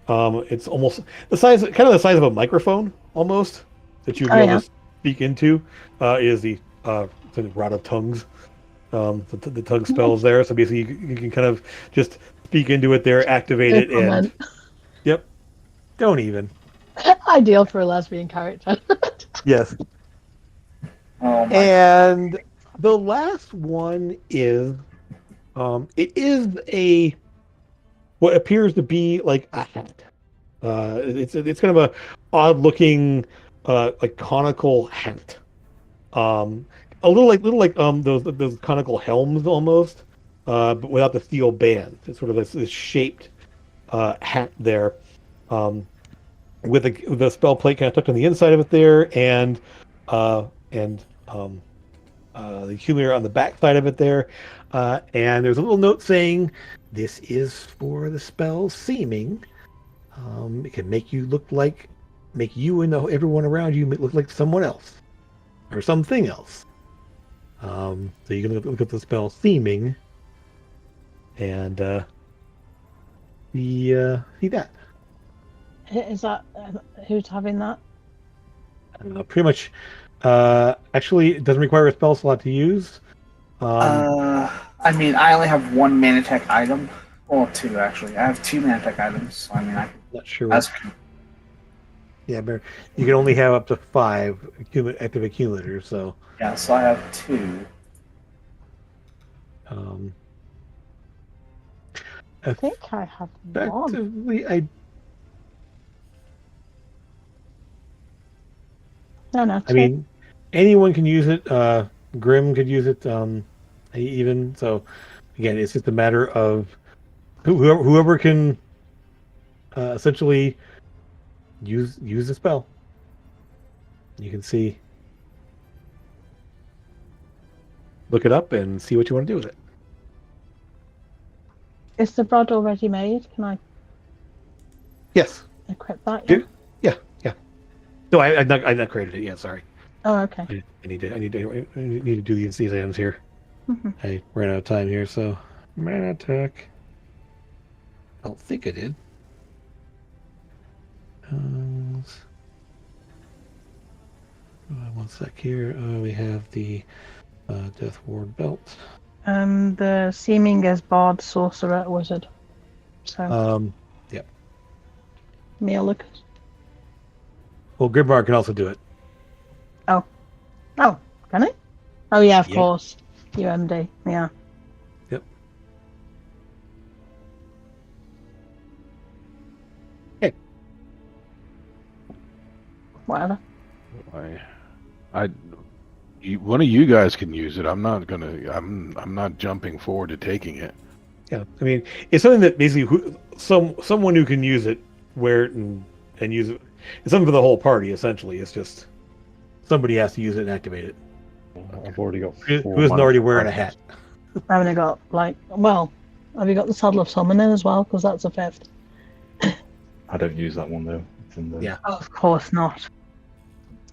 It's almost the size of a microphone, almost, that you'll be able to speak into. Is the rod of tongues, the tongue spells there. So basically, you can kind of just speak into it there, activate it, and yep, don't even.
Ideal for a lesbian character.
Yes. And the last one is, it is what appears to be like a hat. It's kind of a odd looking, like conical hat. A little like those conical helms almost, but without the steel band. It's sort of this shaped hat there, with the spell plate kind of tucked on the inside of it there, and the accumulator on the back side of it there, and there's a little note saying, "This is for the spell seeming. It can make you and everyone around you look like someone else or something else." So you can look at the spell seeming and see that.
Is that who's having that?
Pretty much. Actually, it doesn't require a spell slot to use.
I mean, I only have 1 Manatech item. Well, 2 actually. I have 2 Manatech items. So I mean, I'm
not sure. Yeah, but you can only have up to 5 active accumulators. So
yeah, so I have 2.
I think I have 1.
Effectively,
No.
I mean, anyone can use it. Grim could use it. Even so, again, it's just a matter of whoever can essentially use the spell. You can look it up and see what you want to do with it.
Is the rod already made? Can I?
Yes.
Equip that.
Yeah. No, I've not created it yet. Sorry.
Oh, okay.
I need to do these items here.
Mm-hmm.
I ran out of time here, so Manatech. I don't think I did. One sec here. We have the Death Ward belt.
The seeming as bard, sorcerer, wizard. So.
Yep.
Lucas.
Well, Grimbar can also do it.
Oh, can he? Oh yeah, of course. UMD, yeah.
Yep. Okay.
Whatever.
One of you guys can use it. I'm not jumping forward to taking it.
Yeah, I mean, it's something that basically someone who can use it, wear it, and use it. It's something for the whole party. Essentially, it's just somebody has to use it and activate it.
I've already got.
Who isn't already wearing a hat?
I've only got Have you got the Saddle of Summoning as well? Because that's a 5th.
I don't use that one though. It's in the...
Yeah.
Oh, of course not.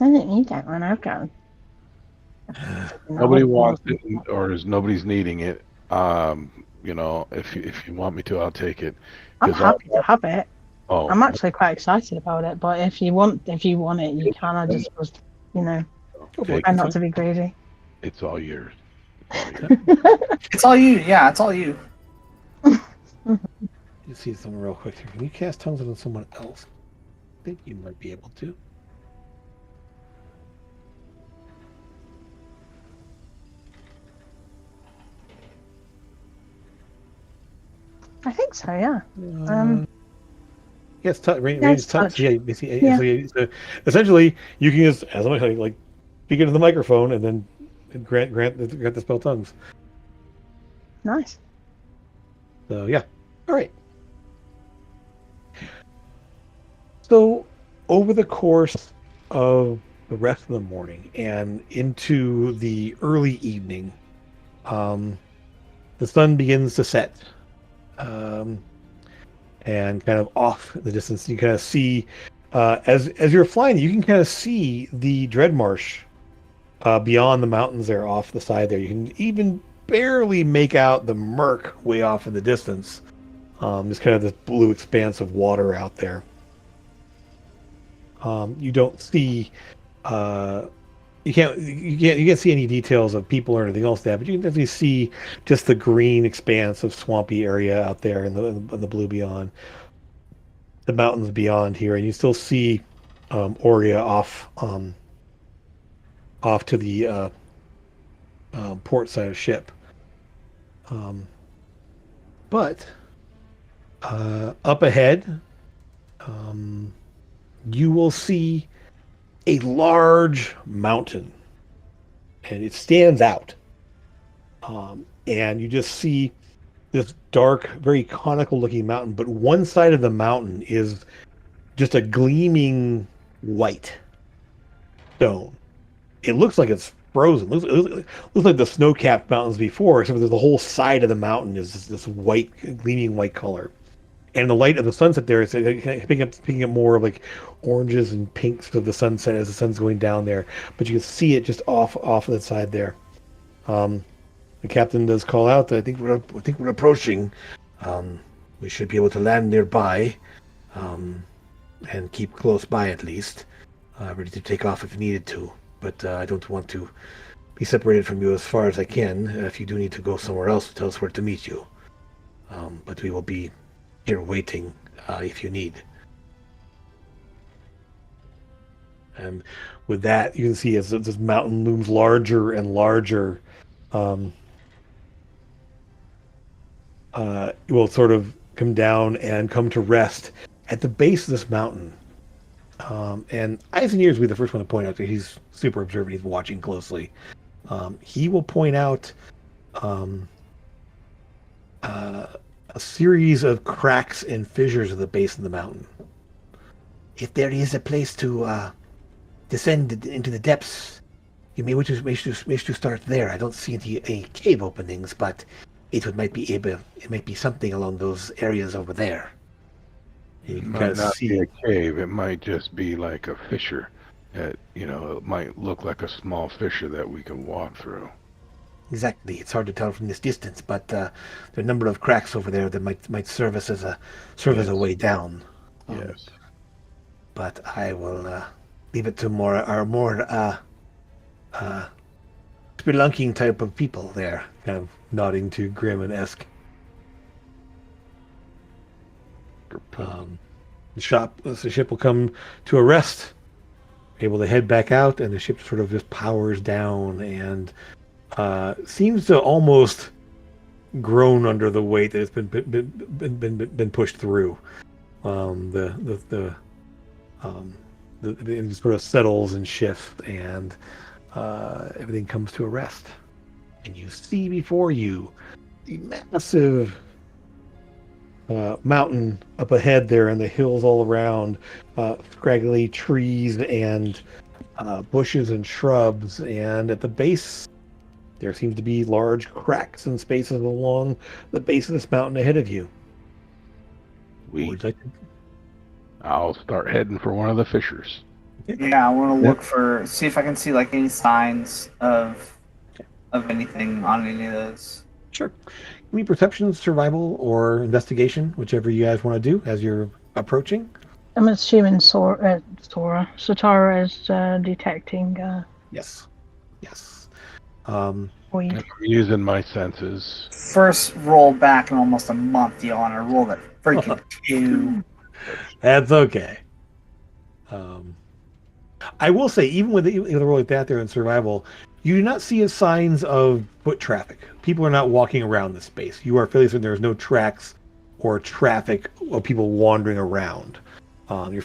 I didn't need that one. I've got.
Nobody wants it, or is nobody's needing it. If you want me to, I'll take it.
I'm happy to have it.
Oh,
I'm actually quite excited about it. But if you want it, you can. I just was, try not to be greedy.
It's all yours.
It's all you. Yeah, it's all you.
You see something real quick here. Can you cast tongues on someone else? I think you might be able to.
I think so. Yeah.
Yes, range
it's
touch.
touch.
Yeah, so essentially, you can just, as I'm like, speak into the microphone and then grant the spell tongues.
Nice.
So yeah, all right. So over the course of the rest of the morning and into the early evening, the sun begins to set. And kind of off in the distance, you kind of see, as you're flying, you can kind of see the Dreadmarsh beyond the mountains there off the side there. You can even barely make out the murk way off in the distance. Just kind of this blue expanse of water out there. You don't see, you can't see any details of people or anything else there, but you can definitely see just the green expanse of swampy area out there in the blue beyond, the mountains beyond here, and you still see Aurea off to the port side of the ship. But up ahead, you will see a large mountain, and it stands out. And you just see this dark, very conical looking mountain, but one side of the mountain is just a gleaming white stone. It looks like it's frozen. It looks like the snow-capped mountains before, except for the whole side of the mountain is this white, gleaming white color. And the light of the sunset there is picking up more of like oranges and pinks of the sunset as the sun's going down there. But you can see it just off of the side there. The captain does call out that I think we're approaching. We should be able to land nearby, and keep close by at least, ready to take off if needed to. But I don't want to be separated from you as far as I can. If you do need to go somewhere else, tell us where to meet you. But we will be here waiting if you need. And with that, you can see as this mountain looms larger and larger, it will sort of come down and come to rest at the base of this mountain. And Eisenier will be the first one to point out that he's super observant. He's watching closely. He will point out a series of cracks and fissures at the base of the mountain. If there is a place to descend into the depths, you may wish to start there. I don't see any cave openings, but it might be something along those areas over there. You
It
can
might
kind of
not
see
be a cave. It might just be like a fissure. It might look like a small fissure that we can walk through.
exactly. It's hard to tell from this distance, but there are a number of cracks over there that might serve as a way down.
Yes.
But I will leave it to our more spelunking type of people there, kind of nodding to Grim and Esk. The ship will come to a rest, able to head back out, and the ship sort of just powers down and seems to almost groan under the weight that it's been pushed through. It sort of settles and shifts, and everything comes to a rest. And you see before you the massive mountain up ahead there, and the hills all around, scraggly trees and bushes and shrubs. And at the base there seems to be large cracks and spaces along the base of this mountain ahead of you. Would you like to...
I'll start heading for one of the fissures.
Yeah, I want to look see if I can see like any signs of anything on any of those.
Sure. Give me perception, survival, or investigation, whichever you guys want to do as you're approaching.
I'm assuming Satara is detecting.
Yes. Yes.
Weed.
I'm using my senses.
First roll back in almost a month, you on a roll that freaking 2.
That's okay. I will say, even with a roll like that there in survival, you do not see signs of foot traffic. People are not walking around the space. You are fairly certain there is no tracks or traffic of people wandering around. You're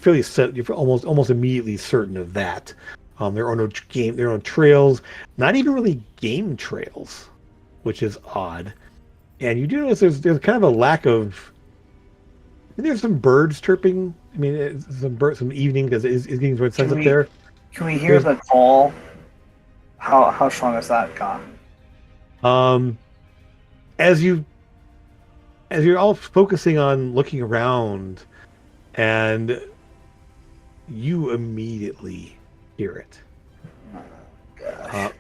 almost immediately certain of that. There are no trails, not even really game trails, which is odd. And you do notice there's kind of a lack of. There's some birds chirping. I mean, some evening because it's getting towards sunset there.
Can we hear the call? How strong has that gone?
As you're all focusing on looking around, and you immediately hear it.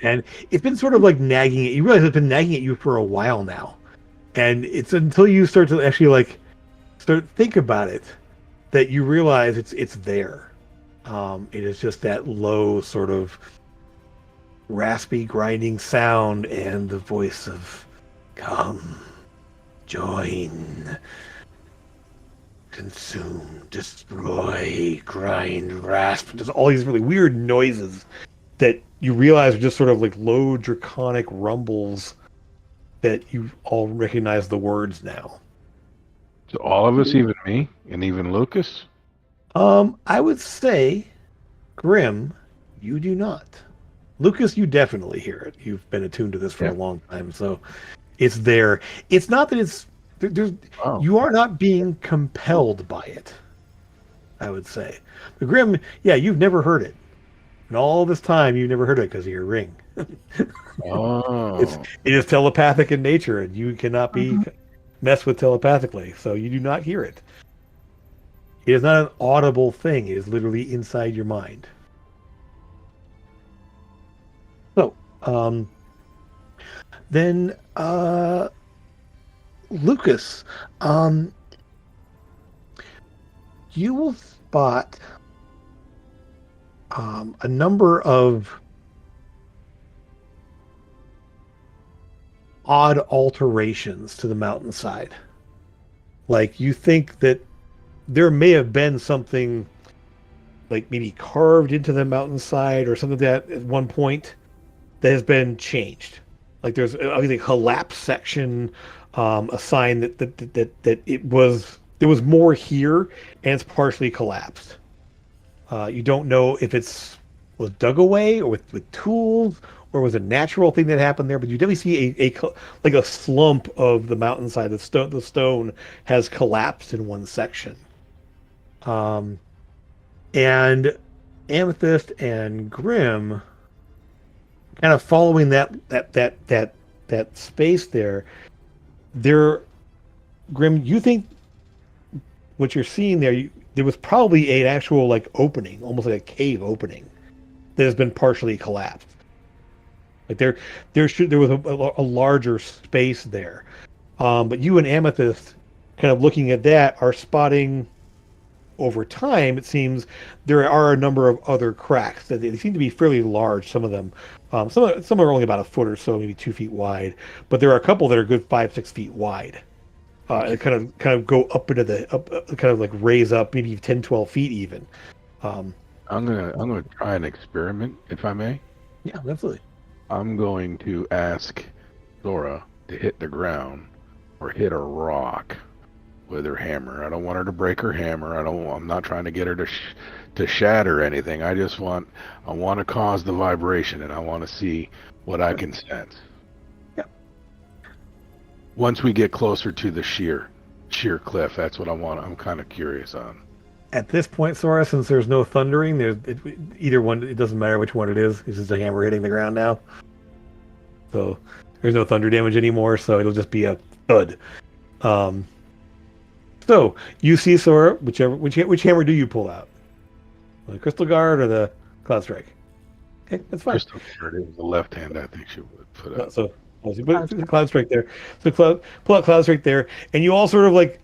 And it's been sort of like nagging at you. Realize it's been nagging at you for a while now, and it's until you start to actually think about it that you realize it's there. It is just that low sort of raspy grinding sound and the voice of come, join, consume, destroy, grind, rasp. There's all these really weird noises that you realize are just sort of like low draconic rumbles that you all recognize the words now.
So all of us, even me, and even Lucas?
I would say, Grim, you do not. Lucas, you definitely hear it. You've been attuned to this for a long time, so it's there. It's not that it's there's. Oh. You are not being compelled by it, I would say. But Grim, yeah, you've never heard it. And all this time, you've never heard it because of your ring. It is telepathic in nature, and you cannot be messed with telepathically, so you do not hear it. It is not an audible thing. It is literally inside your mind. So, then, Lucas, you will spot a number of odd alterations to the mountainside. Like, you think that there may have been something like maybe carved into the mountainside or something that at one point that has been changed. Like there's obviously a collapse section, a sign that there was more here and it's partially collapsed. You don't know if was dug away or with tools or was a natural thing that happened there, but you definitely see a slump of the mountainside. The stone has collapsed in one section. And Amethyst and Grim, kind of following that space there, Grim, you think what you're seeing there, there was probably an actual opening, almost like a cave opening, that has been partially collapsed. Like there was a larger space there, but you and Amethyst, kind of looking at that, are spotting. Over time, it seems there are a number of other cracks that they seem to be fairly large. Some of them, some are only about a foot or so, maybe 2 feet wide. But there are a couple that are good 5-6 feet wide. And kind of go up into kind of like raise up maybe 10-12 feet even.
I'm gonna try an experiment, if I may.
Yeah, absolutely.
I'm going to ask Zora to hit the ground or hit a rock with her hammer. I don't want her to break her hammer. I'm not trying to get her to shatter anything. I want to cause the vibration, and I want to see what I can sense.
Yeah.
Once we get closer to the sheer cliff, that's what I'm kind of curious on.
At this point, Sora, since there's no thundering, either one, it doesn't matter which one it is. It's just a hammer hitting the ground now. So there's no thunder damage anymore, so it'll just be a thud. So you see Sora, which hammer do you pull out? The Crystal Guard or the Cloud Strike? Okay, that's fine.
Crystal Guard, it was the left hand, I think she would put up.
So you put the Cloud Strike there. So pull out Cloud Strike there, and you all sort of like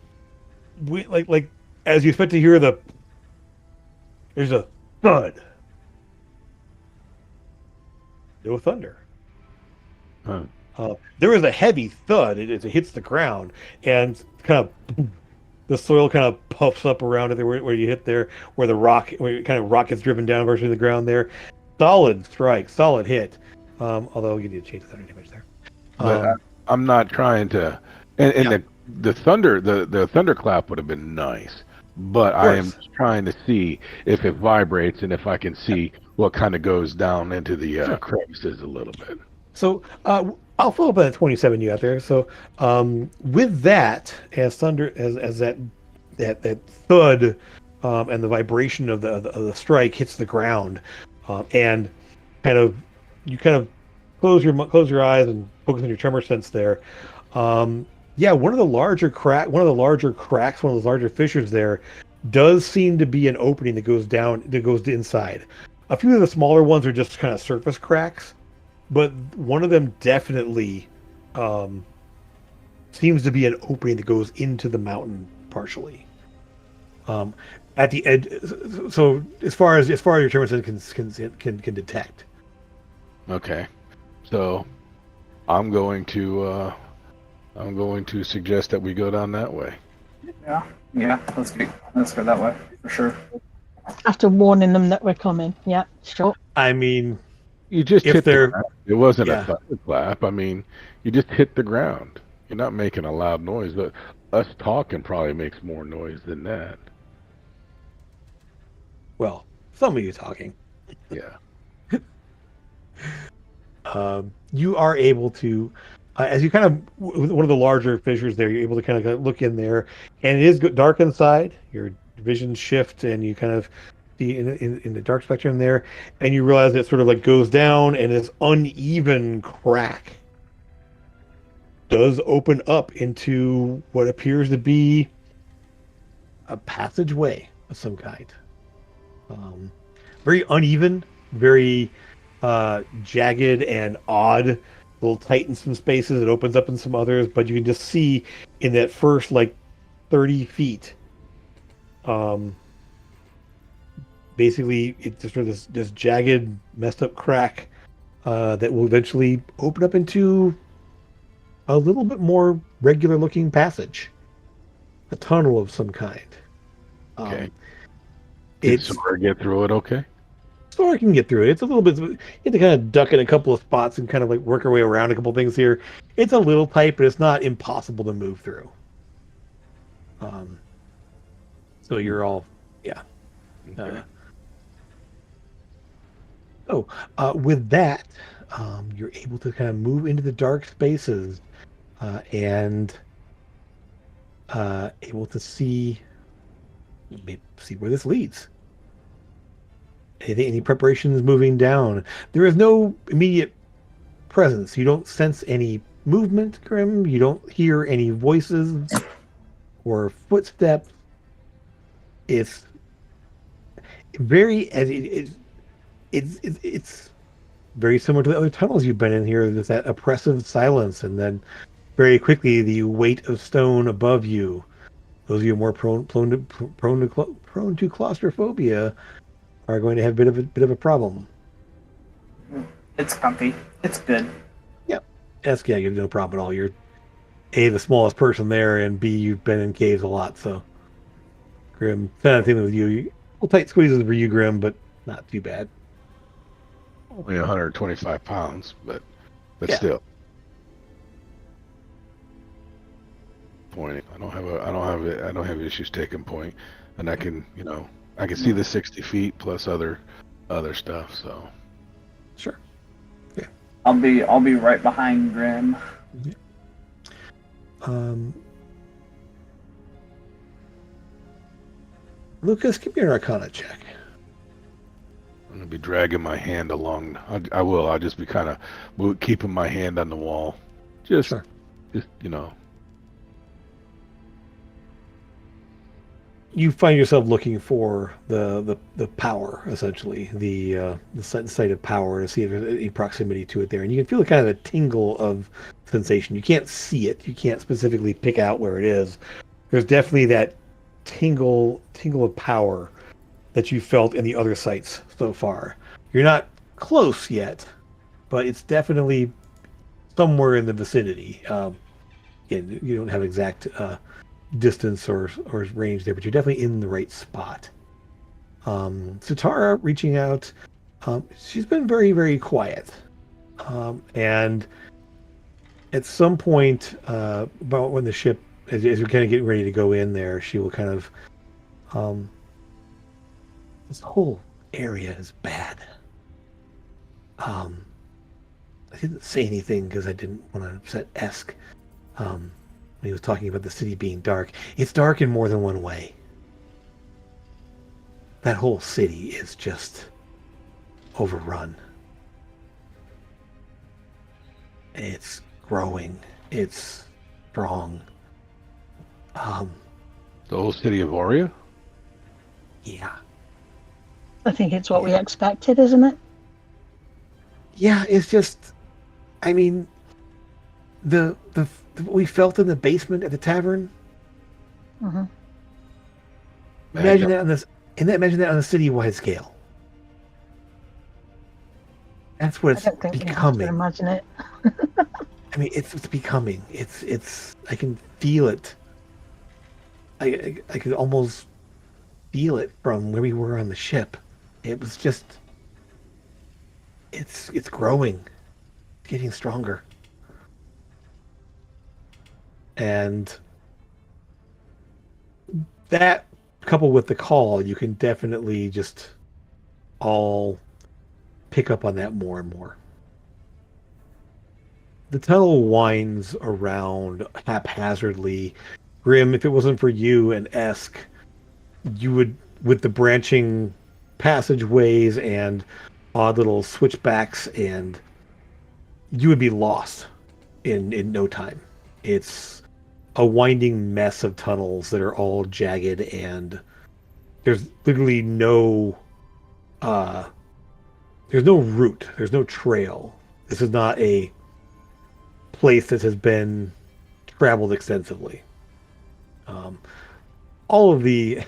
as you expect to hear there's a thud. No thunder.
Huh.
There is a heavy thud as it hits the ground, and kind of the soil kind of puffs up around it there where you hit there, where kind of rock gets driven down versus the ground there. Solid strike, solid hit. Although you need to change the thunder damage there.
But I'm not trying to. And the thunder, the thunderclap would have been nice, but I am trying to see if it vibrates and if I can see what kind of goes down into the crevices a little bit.
So I'll follow up on that 27 you got there. So with that, as thunder, as that thud and the vibration of the strike hits the ground, and you kind of close your eyes and focus on your tremor sense there. One of the larger cracks, one of those larger fissures there, does seem to be an opening that goes down, that goes to inside. A few of the smaller ones are just kind of surface cracks, but one of them definitely seems to be an opening that goes into the mountain partially. At the edge, so as far as your tremor sense can detect.
Okay, so I'm going to suggest that we go down that way.
Yeah. Let's go that way for sure.
After warning them that we're coming. Yeah, sure.
I mean,
you just
if
hit the ground. It wasn't
yeah.
a thunderclap. I mean, you just hit the ground. You're not making a loud noise, but us talking probably makes more noise than that.
Well, some of you talking.
Yeah.
You are able to, as you kind of, one of the larger fissures there, you're able to kind of look in there, and it is dark inside. Your vision shift, and you kind of see in the dark spectrum there, and you realize it sort of like goes down, and this uneven crack does open up into what appears to be a passageway of some kind. Very uneven, very jagged and odd, a little tight in some spaces. It opens up in some others, but you can just see in that first 30 feet, basically it's just sort of this jagged, messed up crack that will eventually open up into a little bit more regular looking passage, a tunnel of some kind.
Okay. Did Sora get through it okay?
Sora can get through it. It's a little bit, you have to kind of duck in a couple of spots and kind of work our way around a couple of things here. It's a little tight, but it's not impossible to move through. So you're all, yeah.
Okay.
With that, you're able to kind of move into the dark spaces and able to see where this leads. Any preparations moving down. There is no immediate presence. You don't sense any movement, Grim. You don't hear any voices or footsteps. It's very it's very similar to the other tunnels you've been in here. There's that oppressive silence, and then very quickly the weight of stone above you. Those of you more prone to claustrophobia are going to have a bit of a problem.
It's comfy. It's good.
Yep. Yeah, you have no problem at all. You're A, the smallest person there, and B, you've been in caves a lot, so Grim, kind of thing with you. Well, tight squeezes for you, Grim, but not too bad.
Only 125 pounds, but
Yeah.
still. Pointing. I don't have issues taking point, and I can see the 60 feet plus other stuff. So
Sure. Yeah.
I'll be right behind Grim.
Lucas, give me an Arcana check.
gonna be dragging my hand along. I will. I'll just be kind of keeping my hand on the wall. Just,
Sure.
just you know.
You find yourself looking for the power, essentially, the site of power, to see if there's any proximity to it there, and you can feel kind of a tingle of sensation. You can't see it, you can't specifically pick out where it is. There's definitely that tingle of power that you felt in the other sites so far. You're not close yet, but it's definitely somewhere in the vicinity. Again, you don't have exact distance or range there, but you're definitely in the right spot. Satara reaching out, she's been very, very quiet. And at some point, about when the ship, as you're kind of getting ready to go in there, she will kind of, this whole area is bad. I didn't say anything because I didn't want to upset Esk. When he was talking about the city being dark. It's dark in more than one way. That whole city is just overrun. It's growing. It's strong.
The whole city of Aurea?
Yeah.
I think it's what we expected, isn't it?
Yeah, it's just, I mean, the what we felt in the basement at the tavern.
Mm-hmm.
Imagine that on this, and imagine that on a citywide scale. That's what
I don't
it's
think we have to
becoming.
imagine it.
I mean, it's becoming. It's. I can feel it. I could almost feel it from where we were on the ship. It was just. It's growing, getting stronger. And that, coupled with the call, you can definitely just all pick up on that more and more. The tunnel winds around haphazardly. Grim, if it wasn't for you and Esk, you would, with the branching passageways and odd little switchbacks, and you would be lost in no time. It's a winding mess of tunnels that are all jagged, and there's literally no there's no route, there's no trail. This is not a place that has been traveled extensively. All of the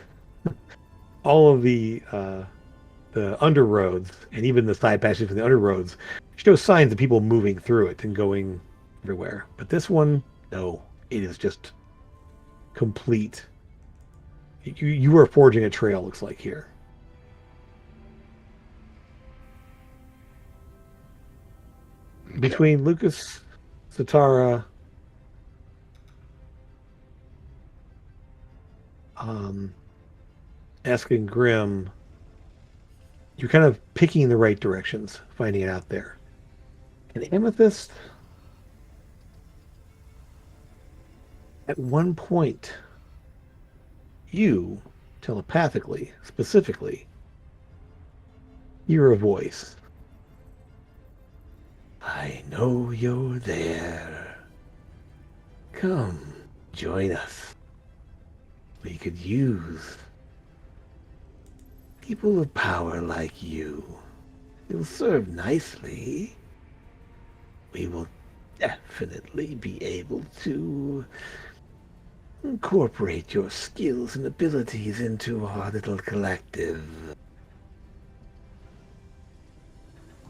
under roads and even the side passages from the under roads show signs of people moving through it and going everywhere. But this one, no, it is just complete. You are forging a trail, looks like, here. Between Lucas, Satara, asking Grim, you're kind of picking the right directions, finding it out there. And Amethyst, at one point, you, telepathically, specifically, hear a voice. I know you're there. Come, join us. We could use people of power like you. You'll serve nicely. We will definitely be able to incorporate your skills and abilities into our little collective.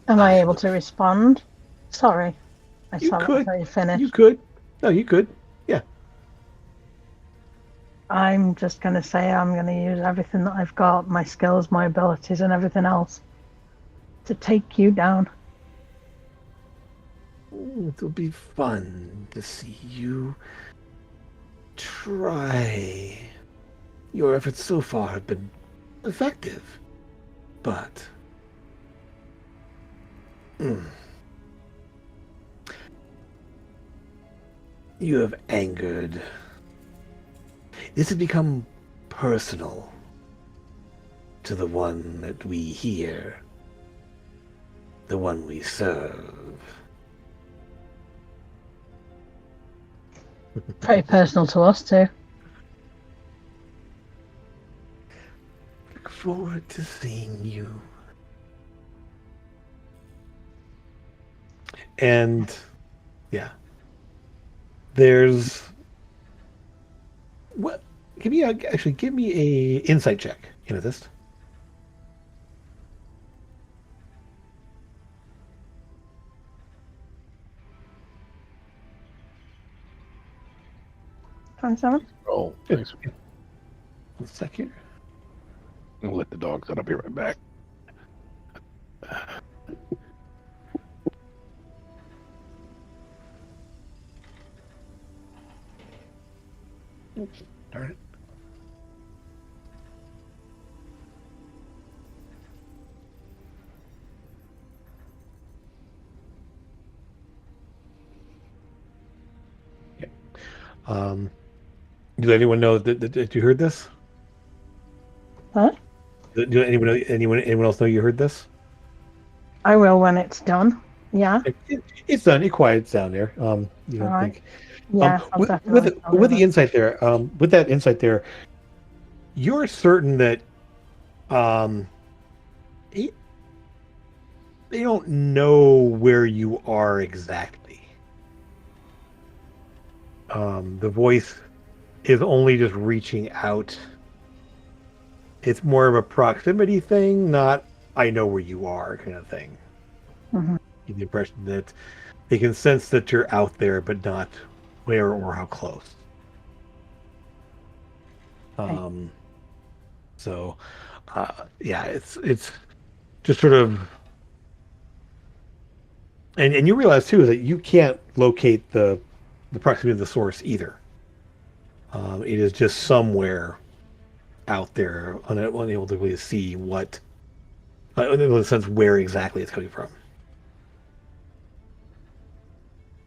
Am I able to respond? Sorry. I
You
saw
could.
that you finished.
You could. No, you could. Yeah.
I'm just going to say I'm going to use everything that I've got, my skills, my abilities, and everything else to take you down.
It'll be fun to see you try. Your efforts so far have been effective, but you have angered. This has become personal to the one that we hear the one we serve.
Pretty personal to us too.
Look forward to seeing you. And yeah, there's what? Give me a insight check into this.
Someone?
Oh, thanks.
1 second.
I'll let the dogs out. I'll be right back.
Darn it. Okay. Do anyone know that you heard this?
Huh?
Do anyone else know you heard this?
I will when it's done. Yeah.
It's done. It quiets down there. You don't
Alright.
think.
Yeah. I'll
With
definitely tell
with the
them.
insight there, with that insight there, you're certain that it, they don't know where you are exactly. The voice is only just reaching out. It's more of a proximity thing, not I know where you are kind of thing.
Mhm.
Get the impression that they can sense that you're out there, but not where or how close.
Okay.
So, yeah, it's just sort of, and you realize too that you can't locate the proximity of the source either. It is just somewhere out there, unable to really see what, unable to sense where exactly it's coming from.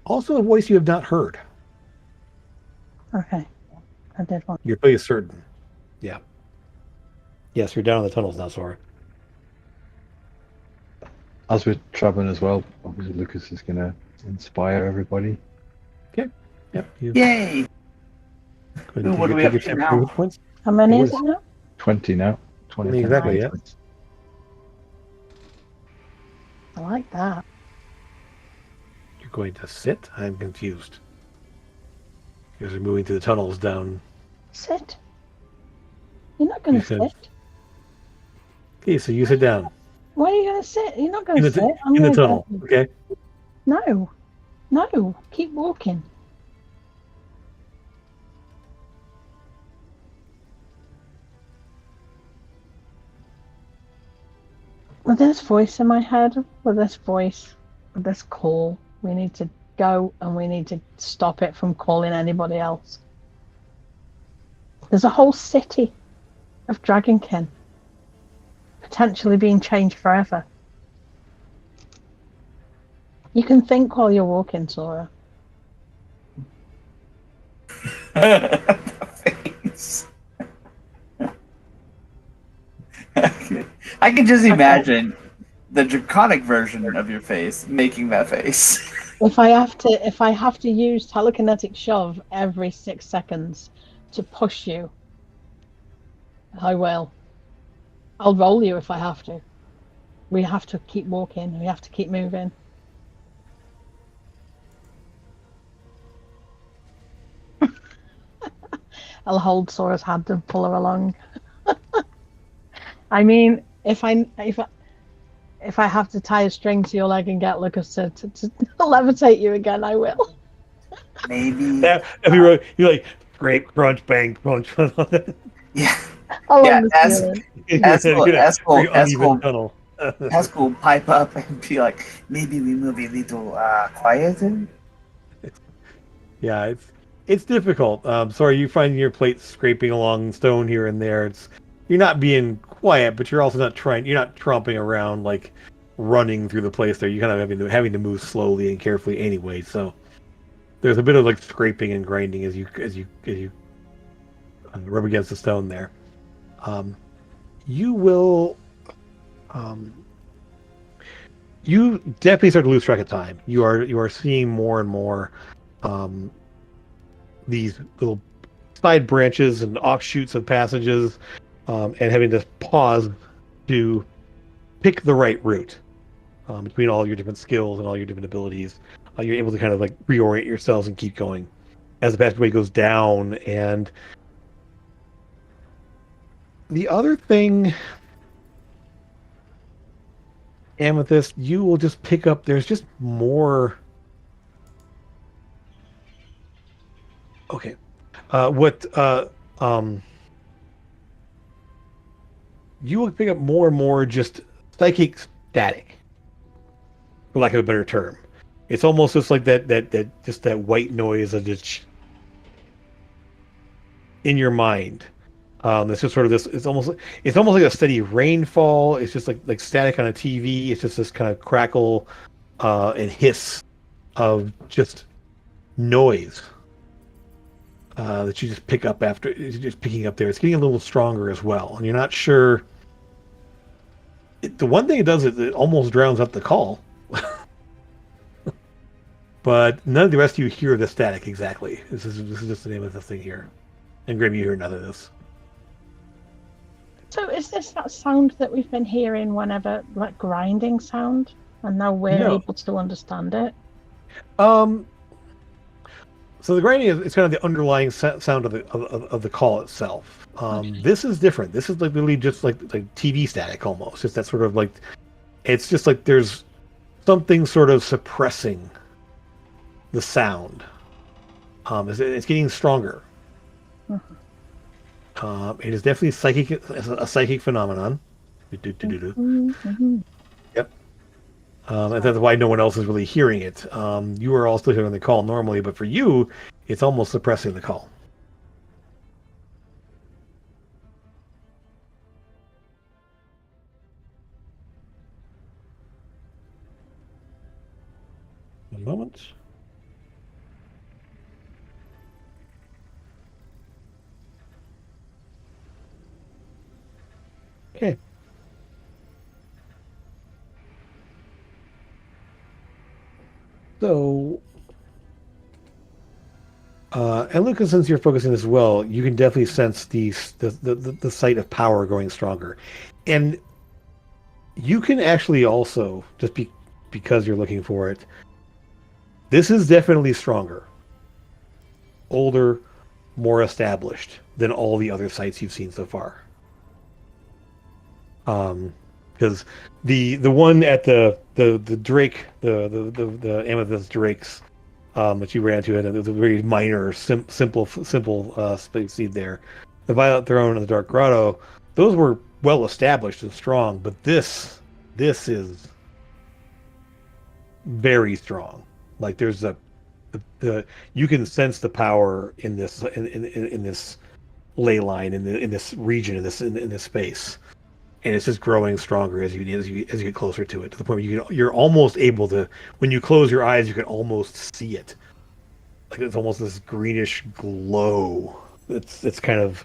Also, a voice you have not heard.
Okay. I did one.
You're pretty certain. Yeah. Yes, you're down in the tunnels now, Sora.
As we're traveling as well, obviously Lucas is going to inspire everybody.
Okay. Yep. You
Yay!
go ahead and
What are we
take
up
your
to
temporary
now?
hit points.
How many
It
is
was-
it now?
20 now. 20
Exactly, yeah.
points.
I like that.
You're going to sit? I'm confused. You guys are moving through the tunnels down.
Sit. You're not going
You
to
said-
sit.
Okay, so you sit down
Why are you going to sit? You're not going
in
to
the
sit. I'm
in the
gonna
tunnel.
go.
Okay.
No. No. Keep walking. With this voice in my head, with this voice, with this call, we need to go and we need to stop it from calling anybody else. There's a whole city of Dragonkin potentially being changed forever. You can think while you're walking, Sora.
Face. I can just imagine the draconic version of your face making that face.
If I have to use telekinetic shove every 6 seconds to push you, I will. I'll roll you if I have to. We have to keep walking. We have to keep moving. I'll hold Sora's hand and pull her along. I mean, if I have to tie a string to your leg and get Lucas to levitate you again, I will.
Maybe.
Yeah, if you're like scrape, crunch, bang, crunch.
Yeah.
Along
Yeah,
the
as-
ceiling.
Uneven tunnel.
Haskell will pipe up and be like, maybe we move a little quieter.
Yeah, it's difficult. Sorry, you find your plate scraping along stone here and there. You're not being quiet, but you're also not trying. You're not tromping around like running through the place. There, you kind of having to move slowly and carefully anyway. So there's a bit of like scraping and grinding as you rub against the stone there. You will you definitely start to lose track of time. You are seeing more and more these little side branches and offshoots of passages, and having to pause to pick the right route between all your different skills and all your different abilities. You're able to kind of like reorient yourselves and keep going as the passageway goes down. And the other thing, Amethyst, you will just pick up. There's just more. Okay, you will pick up more and more just psychic static, for lack of a better term. It's almost just like that white noise of just in your mind. It's just sort of this. It's almost like a steady rainfall. It's just like static on a TV. It's just this kind of crackle and hiss of just noise that you just pick up after. You're just picking up there. It's getting a little stronger as well, and you're not sure. The one thing it does is it almost drowns out the call. But none of the rest of you hear the static exactly. This is just the name of the thing here. And Grim, you hear none of this.
So is this that sound that we've been hearing whenever, like grinding sound? And now we're able to understand it?
So the grinding is kind of the underlying sound of the call itself. This is different. This is like literally just like TV static almost. Just that sort of like, it's just like there's something sort of suppressing the sound. It's getting stronger. It is definitely a psychic phenomenon.
Mm-hmm.
Yep. And that's why no one else is really hearing it. You are all still hearing the call normally, but for you, it's almost suppressing the call. One moment. Okay. So, and Lucas, since you're focusing as well, you can definitely sense the sight of power growing stronger, and you can actually also because you're looking for it. This is definitely stronger, older, more established than all the other sites you've seen so far. Because the one at the Drake, the Amethyst Drakes, that you ran into, and it was a very minor, simple space seed there. The Violet Throne and the Dark Grotto, those were well established and strong, but this is very strong. Like there's the you can sense the power in this in this ley line in this region in this space. And it's just growing stronger as you get closer to it, to the point where you're almost able to, when you close your eyes, you can almost see it. Like it's almost this greenish glow. It's kind of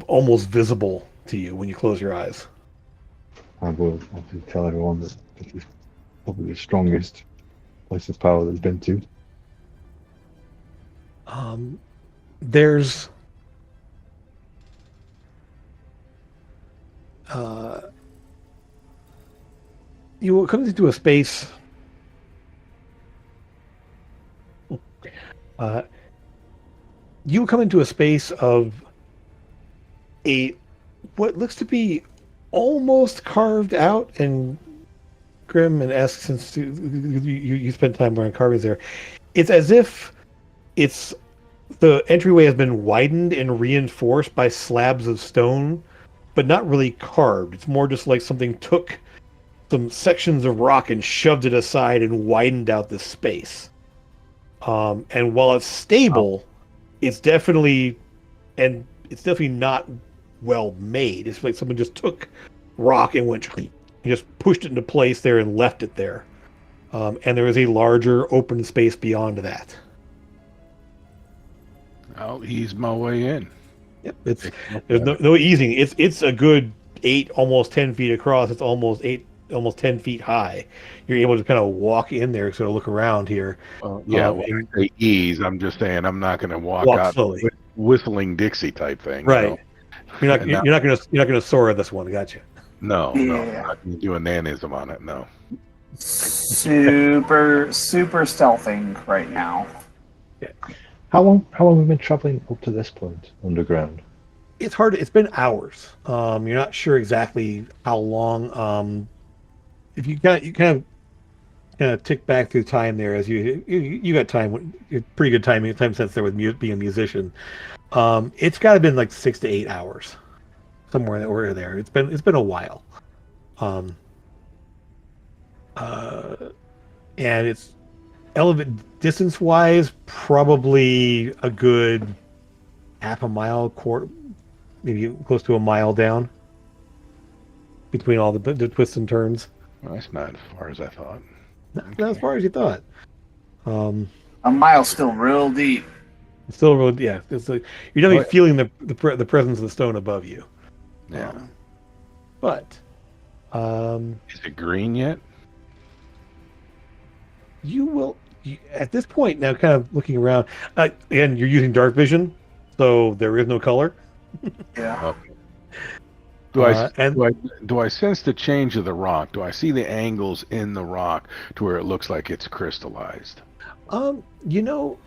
almost visible to you when you close your eyes.
I will obviously tell everyone that this is probably the strongest place of power they've been to.
There's you will come into a space. You will come into a space of what looks to be almost carved out, and Grim and Esk, since you spent time around carvings there, it's as if the entryway has been widened and reinforced by slabs of stone, but not really carved. It's more just like something took some sections of rock and shoved it aside and widened out this space. And while it's stable, it's definitely not well made. It's like someone just took rock and just pushed it into place there and left it there. And there is a larger open space beyond that.
I'll ease my way in.
Yep, there's no easing. It's a good 8, almost 10 feet across. It's almost 8 almost 10 feet high. You're able to kind of walk in there, sort of look around here.
Yeah,
Um,
when
and
I say ease, I'm just saying I'm not going to walk
walk
out
slowly.
whistling Dixie type thing.
Right.
You know?
You're not gonna Sora this one. Gotcha.
No, I'm
Yeah.
not going to do a nanism on it. No.
Super stealthing right now.
How long have we been traveling up to this point underground?
It's hard. It's been hours. You're not sure exactly how long. If you kind of tick back through time there, as you got time, pretty good time sense there with being a musician. It's got to been like 6 to 8 hours, somewhere in the order there. It's been a while. And it's distance wise, probably a good half a mile, quarter, maybe close to a mile down between all the twists and turns.
Well, that's not as far as I thought.
Not as far as you thought.
A mile still real deep.
Still, really, yeah. It's like, you're definitely feeling the presence of the stone above you.
Yeah.
But
Is it green yet?
you will at this point now, kind of looking around. Again, you're using dark vision, so there is no color.
Yeah.
Okay. Do I sense the change of the rock? Do I see the angles in the rock to where it looks like it's crystallized?
You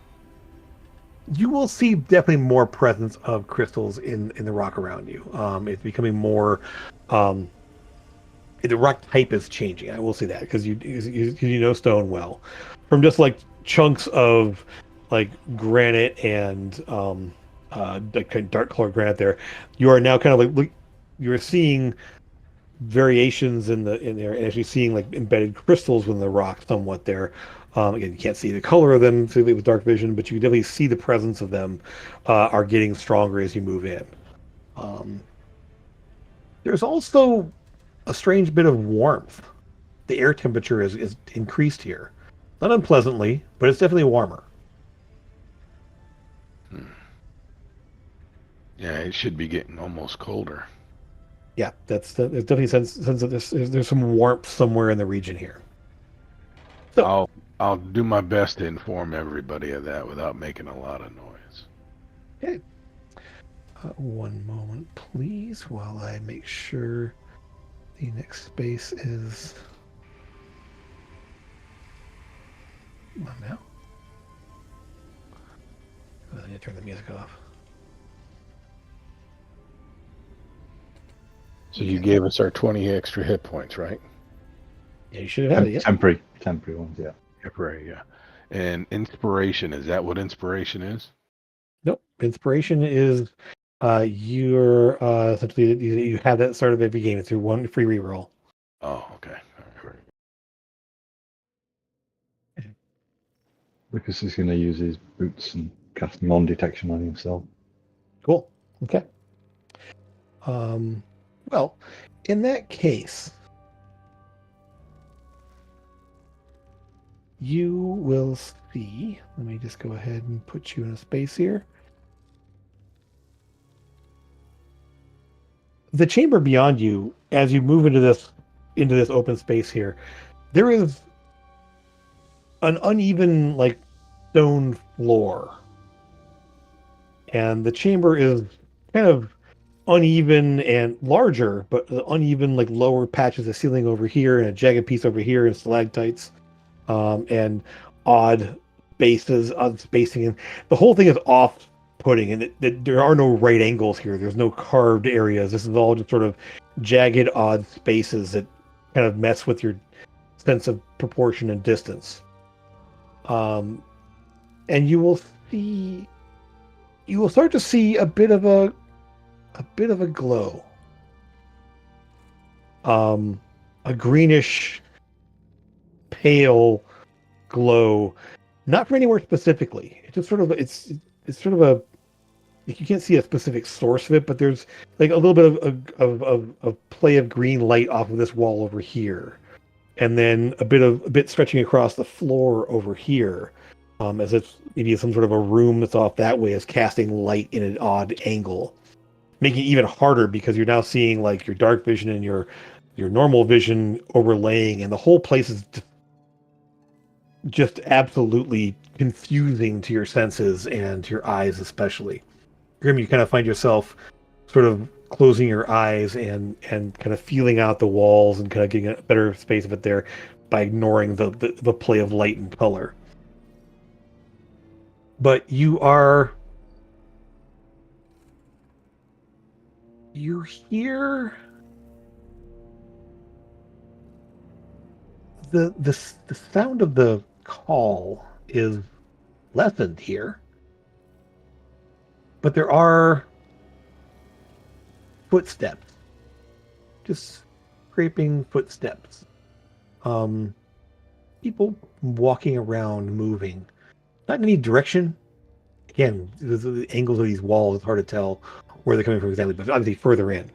will see definitely more presence of crystals in the rock around you. It's becoming more. The rock type is changing. I will say that because you know stone well, from just like chunks of like granite and like kind of dark colored granite. There, you are now kind of like you're seeing variations in there, and actually seeing like embedded crystals within the rock somewhat there. Again, you can't see the color of them simply with dark vision, but you can definitely see the presence of them are getting stronger as you move in. There's also a strange bit of warmth. The air temperature is increased here. Not unpleasantly, but it's definitely warmer.
Yeah, it should be getting almost colder.
Yeah, there's definitely a sense that there's some warmth somewhere in the region here. So,
I'll do my best to inform everybody of that without making a lot of noise.
Okay. One moment, please, while I make sure the next space is on now. I need to turn the music off.
So you gave us our 20 extra hit points, right?
Yeah, you should have had it. Yeah.
Temporary ones, yeah.
Temporary, yeah. And inspiration, is that what inspiration is?
Nope. Inspiration is you're essentially you have that start of every game. It's your one free reroll.
Oh, okay. All right.
Lucas is going to use his boots and cast non-detection on himself.
Cool. Okay. Well, in that case, you will see. Let me just go ahead and put you in a space here. The chamber beyond you, as you move into this open space here, there is an uneven like stone floor, and the chamber is kind of uneven and larger, but uneven like lower patches of ceiling over here and a jagged piece over here and stalactites, and odd bases, odd spacing, and the whole thing is off-putting, and there are no right angles here. There's no carved areas. This is all just sort of jagged, odd spaces that kind of mess with your sense of proportion and distance. And you will start to see a bit of a glow. A greenish, pale glow, not from anywhere specifically. It's just sort of it's sort of a, you can't see a specific source of it, but there's like a little bit of play of green light off of this wall over here, and then a bit stretching across the floor over here, as if maybe some sort of a room that's off that way is casting light in an odd angle, making it even harder because you're now seeing like your dark vision and your your normal vision overlaying, and the whole place is just absolutely confusing to your senses and to your eyes especially. Grim, you kind of find yourself sort of closing your eyes and kind of feeling out the walls and kind of getting a better space of it there by ignoring the play of light and color. But you hear the sound of the call is lessened here, but there are footsteps, just scraping footsteps. People walking around, moving, not in any direction. Again, the angles of these walls, it's hard to tell where they're coming from exactly, but obviously further in.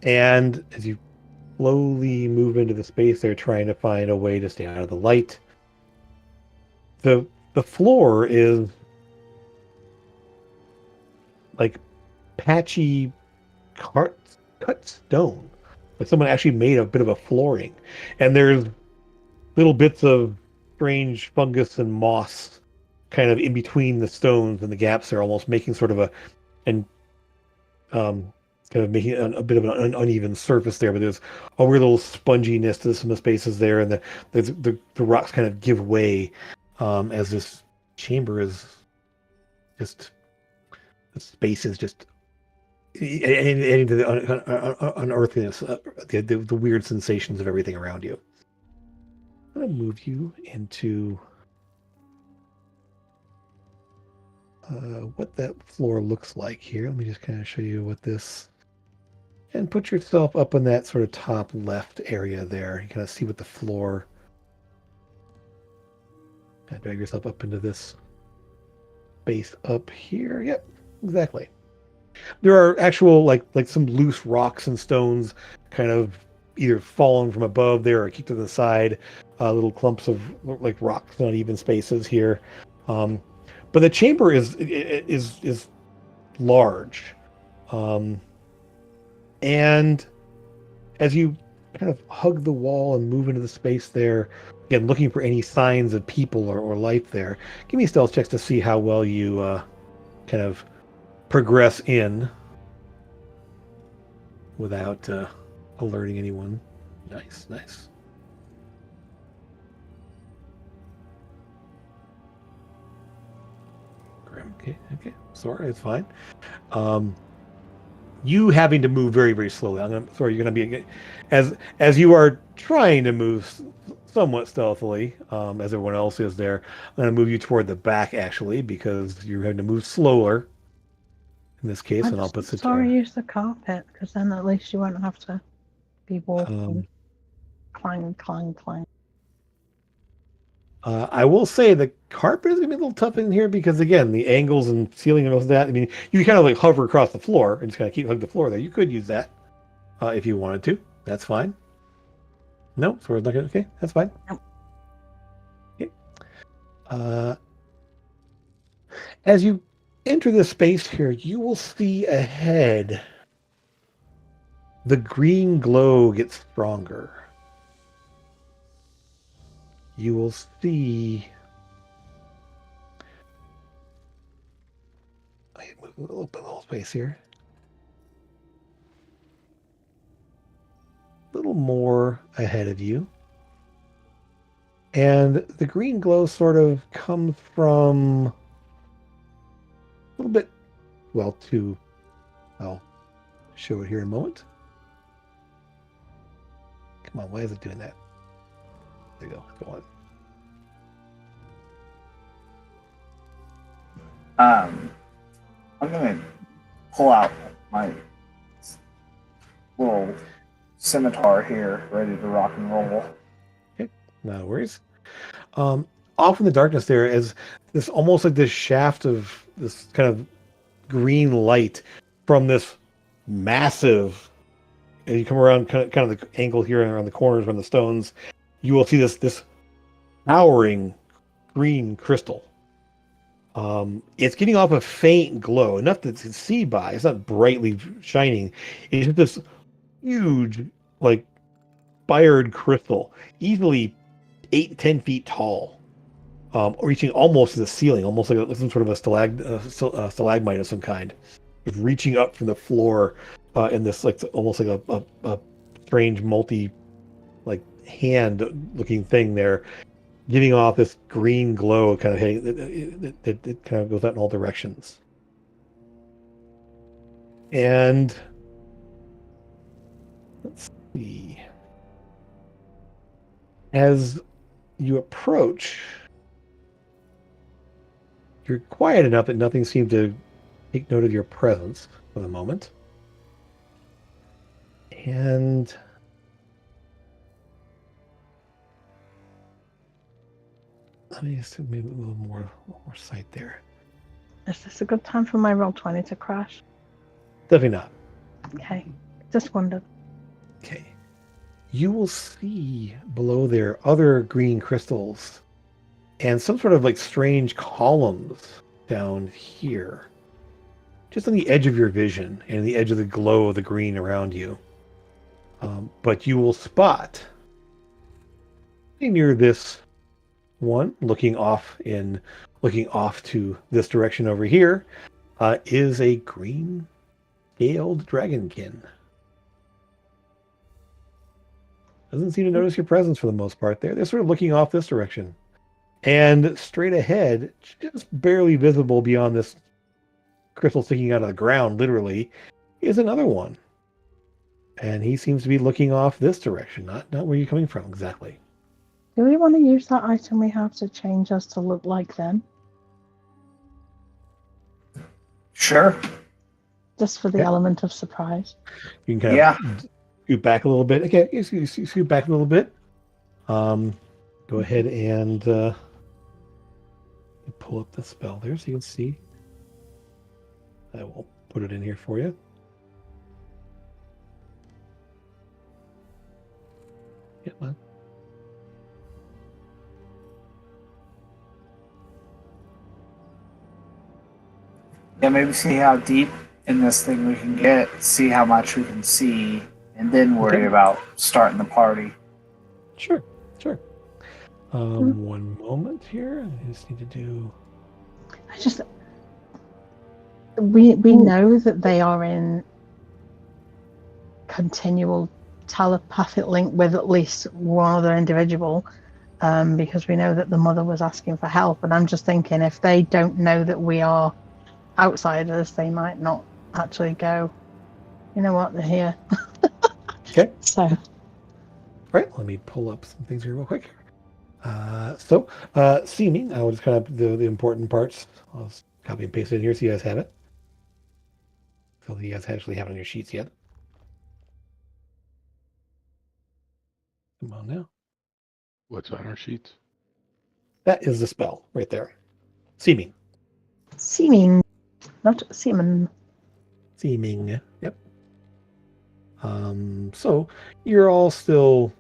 And as you slowly move into the space, they're trying to find a way to stay out of the light. The floor is like patchy cut stone. Like someone actually made a bit of a flooring. And there's little bits of strange fungus and moss kind of in between the stones, and the gaps are almost making sort of kind of making a bit of an uneven surface there, but there's a weird little sponginess to some of the spaces there, and the rocks kind of give way as this chamber is just, the space is just adding to the unearthliness, the weird sensations of everything around you. I'm going to move you into what that floor looks like here. Let me just kind of show you what this, and put yourself up in that sort of top left area there. You kind of see what the floor, kind of drag yourself up into this space up here. Yep, exactly. There are actual like some loose rocks and stones kind of either fallen from above there or kicked to the side, little clumps of like rocks in uneven spaces here. But the chamber is large. And as you kind of hug the wall and move into the space there, again, looking for any signs of people or life there, give me stealth checks to see how well you kind of progress in without alerting anyone. Nice. Okay. Sorry, it's fine. You having to move very, very slowly. You're going to be, as you are trying to move somewhat stealthily, as everyone else is there. I'm going to move you toward the back, actually, because you're having to move slower in this case. And I'll put
use the carpet, because then at least you won't have to be walking. Clang.
I will say the carpet is going to be a little tough in here because, again, the angles and ceiling and all that. I mean, you kind of like hover across the floor and just kind of hug the floor there. You could use that if you wanted to. That's fine. No, so we're not going to. Okay, that's fine. Okay. As you enter the space here, you will see ahead the green glow gets stronger. You will see. I move a little space here. A little more ahead of you. And the green glow sort of comes from a little bit, I'll show it here in a moment. Come on, why is it doing that? There you go. Go
on. I'm gonna pull out my little scimitar here, ready to rock and roll.
Okay, no worries. Off in the darkness there is this almost like this shaft of this kind of green light from this massive. As you come around kind of the angle here around the corners around the stones, you will see this towering green crystal. It's getting off a faint glow, enough to see by. It's not brightly shining. It's just this huge, like, spired crystal, easily 8 to 10 feet tall, reaching almost to the ceiling, almost like some sort of a stalagmite of some kind, reaching up from the floor in this like almost like a strange like hand looking thing there, giving off this green glow, kind of it kind of goes out in all directions. And let's see. As you approach, you're quiet enough that nothing seemed to take note of your presence for the moment. And let me just maybe a little more sight there.
Is this a good time for my Roll20 to crash?
Definitely not.
Okay, just wondered.
Okay. You will see below there other green crystals and some sort of like strange columns down here, just on the edge of your vision and the edge of the glow of the green around you. But you will spot near this one, looking off to this direction over here, is a green scaled dragonkin. Doesn't seem to notice your presence for the most part there. They're sort of looking off this direction. And straight ahead, just barely visible beyond this crystal sticking out of the ground, literally, is another one. And he seems to be looking off this direction, not where you're coming from exactly.
Do we want to use that item we have to change us to look like them?
Sure.
Just for the element of surprise.
You can kind of scoot back a little bit. Okay, you scoot back a little bit. Go ahead and pull up the spell there so you can see. I will put it in here for you. Yeah, man.
Yeah, maybe see how deep in this thing we can get, see how much we can see, and then worry about starting the party.
Sure. One moment here. I just need to do...
We know that they are in continual telepathic link with at least one other individual, because we know that the mother was asking for help, and I'm just thinking if they don't know that we are outsiders, they might not actually go, you know what, they're here.
Okay.
So
right, let me pull up some things here real quick. Seeming, I will just kind of the important parts. I'll just copy and paste it in here so you guys have it. So you guys actually have it on your sheets yet. Come on now.
What's on our sheets?
That is the spell right there. Seeming.
Seeming, not semen.
Seeming, yep. So you're all still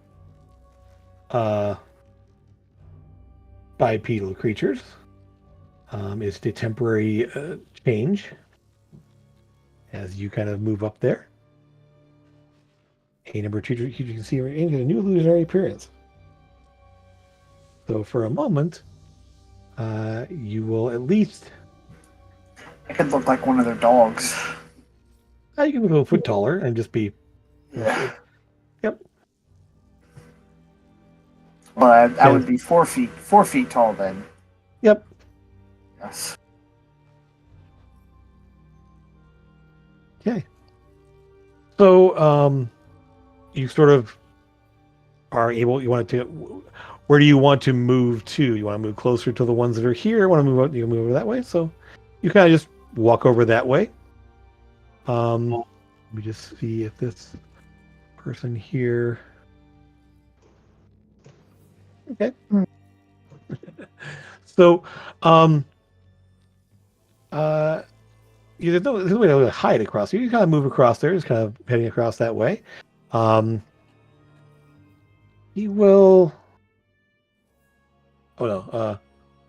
bipedal creatures. It's a temporary change as you kind of move up there. A number of creatures you can see are in a new illusionary appearance. So for a moment, you will at least...
I could look like one of their dogs.
You can go a foot taller and just be...
Yeah.
Yep.
Well, I would be 4 feet tall then.
Yep.
Yes.
Okay. So, you sort of are able, where do you want to move to? You want to move closer to the ones that are here? Want to move you move over that way? So you kind of just walk over that way. Let me just see if this person here. Okay. So, there's no way to hide across. You can kind of move across there, just kind of heading across that way. He will. Oh no.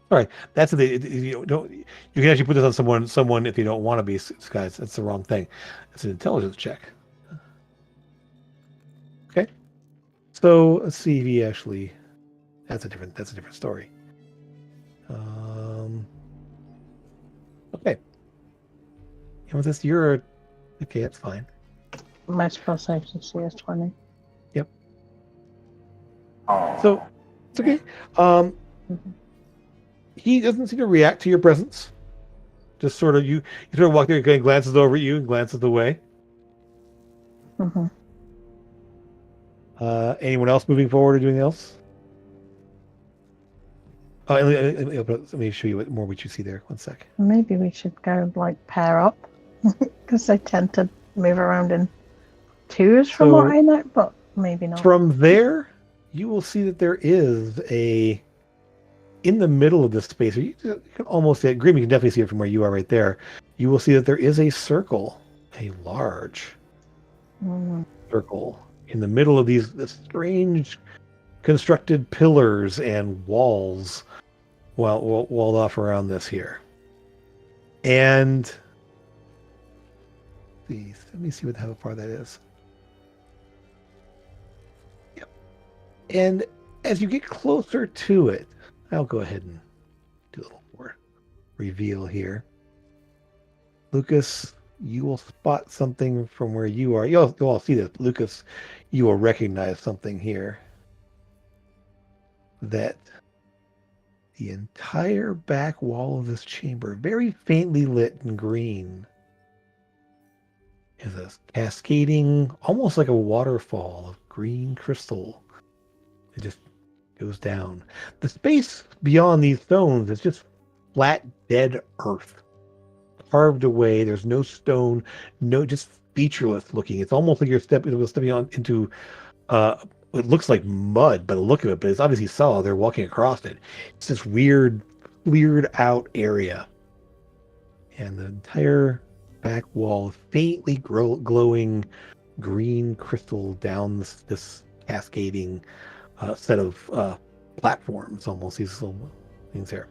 Sorry, that's you don't. You can actually put this on someone if you don't want to be disguised. That's the wrong thing. It's an intelligence check. So let's see if he actually. That's a different story. Okay. And with this, you're okay. That's fine.
My spell save DC is 20.
Yep.
Oh,
So it's okay. He doesn't seem to react to your presence. Just sort of you sort of walk there, and glances over at you and glances away.
Mm-hmm.
Anyone else moving forward or doing else? Let me show you what more what you see there. One sec.
Maybe we should go like pair up because they tend to move around in twos from what I know, but maybe not.
From there, you will see that there is in the middle of this space. You can almost see it. Grim, you can definitely see it from where you are right there. You will see that there is a circle, a large circle in the middle of these strange constructed pillars and walls walled off around this here. And please, let me see how far that is. Yep. And as you get closer to it, I'll go ahead and do a little more reveal here. Lucas, you will spot something from where you are. You'll all see this. Lucas, you will recognize something here. That the entire back wall of this chamber, very faintly lit in green, is a cascading, almost like a waterfall of green crystal. It just goes down. The space beyond these stones is just flat, dead earth, carved away. There's no stone, just featureless looking. It's almost like you're stepping on into it looks like mud by the look of it, but it's obviously solid. They're walking across it. It's this weird, cleared out area. And the entire back wall, faintly glowing green crystal down this cascading set of platforms, almost these little things here.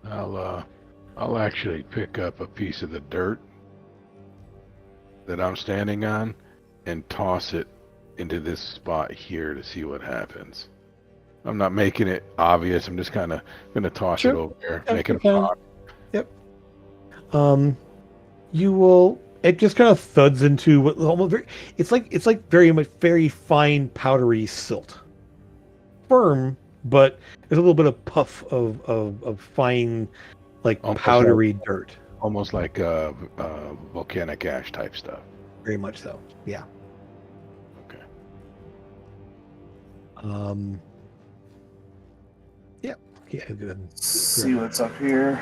I'll actually pick up a piece of the dirt that I'm standing on and toss it into this spot here to see what happens. I'm not making it obvious. I'm just kind of going to toss it over there, make it a pot.
Yep. You will. It just kind of thuds into what almost it's like very fine powdery silt. Firm, but there's a little bit of puff of fine, like almost powdery dirt.
Almost like volcanic ash type stuff.
Very much so. Yeah.
Okay.
Yeah. Yeah. Good.
See what's up here.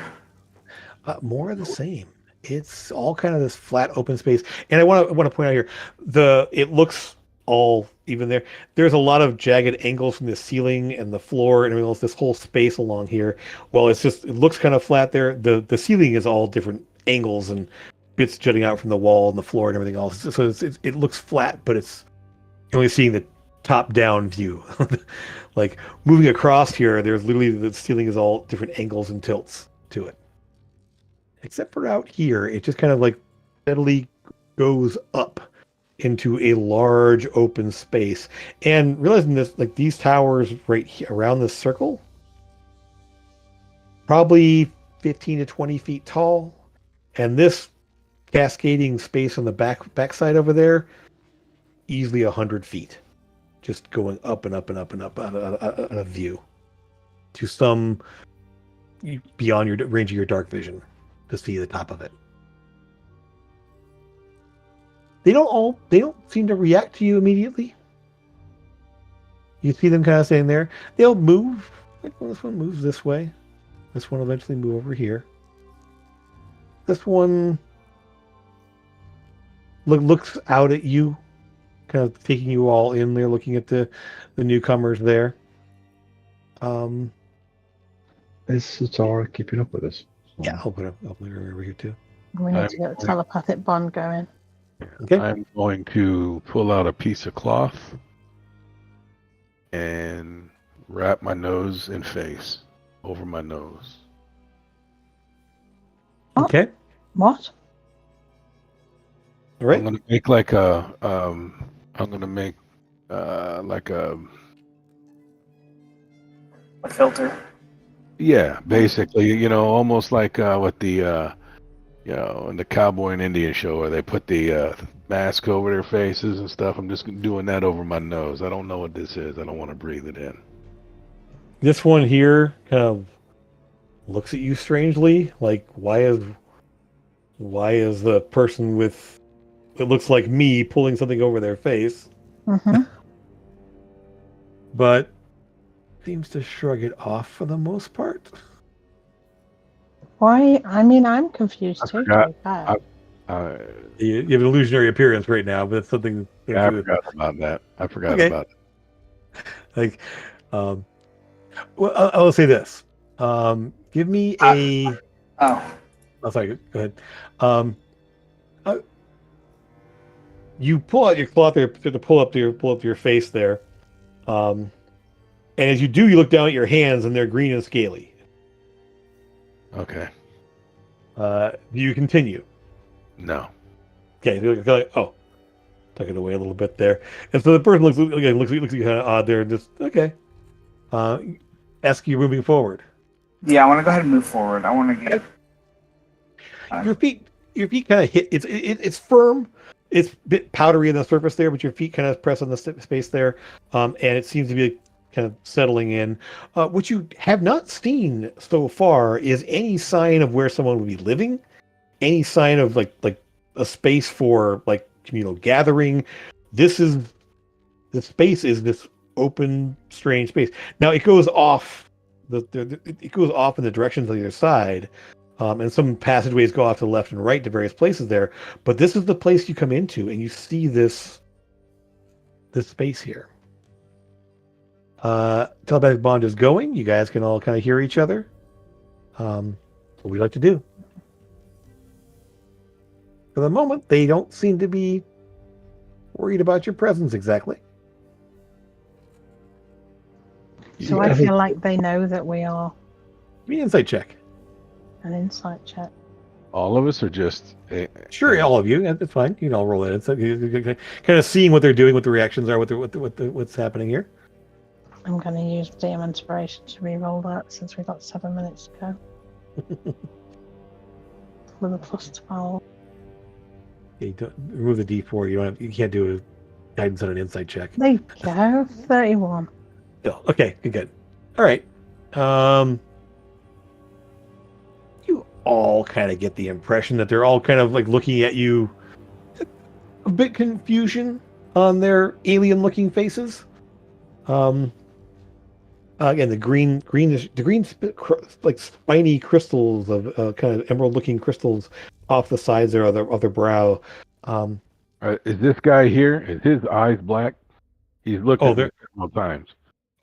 More of the same. It's all kind of this flat open space, and I want to point out here, it looks all even there. There's a lot of jagged angles from the ceiling and the floor and everything else. This whole space along here, well, it looks kind of flat there. The ceiling is all different angles and bits jutting out from the wall and the floor and everything else. So it looks flat, but it's only seeing the top down view. Like moving across here, there's literally the ceiling is all different angles and tilts to it. Except for out here, it just kind of like steadily goes up into a large open space. And realizing this, like these towers right here around this circle, probably 15 to 20 feet tall. And this cascading space on the backside over there, easily 100 feet. Just going up and up and up and up on a view to some beyond your range of your dark vision to see the top of it. They don't seem to react to you immediately. You see them kind of staying there. They'll move. Like, well, this one moves this way. This one will eventually move over here. This one looks out at you, kind of taking you all in there, looking at the newcomers there.
Is Satara keeping up with us?
Yeah, I'll put her over here too.
We need to get a telepathic bond going.
Okay.
I'm going to pull out a piece of cloth and wrap my nose and face over my nose.
Okay.
What?
All right.
I'm gonna make like I'm gonna make like a
filter.
yeah, basically, almost like with the in the cowboy and Indian show where they put the mask over their faces and stuff. I'm just doing that over my nose. I don't know what this is. I don't want to breathe it in.
This one here kind of looks at you strangely, like why is the person with it looks like me pulling something over their face,
Mm-hmm.
but seems to shrug it off for the most part.
Why? I mean, I'm confused
I
too.
forgot.
To be fair.
You have an illusionary appearance right now, but it's something.
I forgot about that. I forgot
Okay.
about it.
Like, well, I'll say this. Give me a.
Oh,
Oh, sorry. Go ahead. Uh, you pull out your cloth there to pull up your face there, and as you do, you look down at your hands and they're green and scaly.
Okay.
Do you continue?
No.
Okay. You're like, oh, tuck it away a little bit there, and so the person looks kind of odd there, and just okay. Ask you moving forward.
yeah. I want to go ahead and move forward. I want to get.
Your feet kind of hit. It's firm. It's a bit powdery in the surface there, but your feet kind of press on the space there, and it seems to be kind of settling in. What you have not seen so far is any sign of where someone would be living, any sign of like a space for like communal gathering. The space is this open, strange space. Now it goes off it goes off in the directions on either side. And some passageways go off to the left and right to various places there. But this is the place you come into, and you see this space here. Telepathic bond is going. You guys can all kind of hear each other. What we like to do. For the moment, they don't seem to be worried about your presence exactly.
So I feel like they know that we are.
Give me an insight check.
An insight check.
All of us are just.
Sure, all of you. That's fine. You can all roll it. It's kind of seeing what they're doing, what the reactions are, what's happening here.
I'm going to use DM Inspiration to re-roll that since we've got 7 minutes to go. With a plus 12.
Yeah, you don't, remove the D4. You can't do a guidance on an insight check.
There you go. 31.
Oh, okay, good. All right. You all kind of get the impression that they're all kind of like looking at you, a bit confusion on their alien-looking faces. Again, the green, like spiny crystals of kind of emerald-looking crystals off the sides there of their brow.
Is this guy here? Is his eyes black? He's looked at me several times.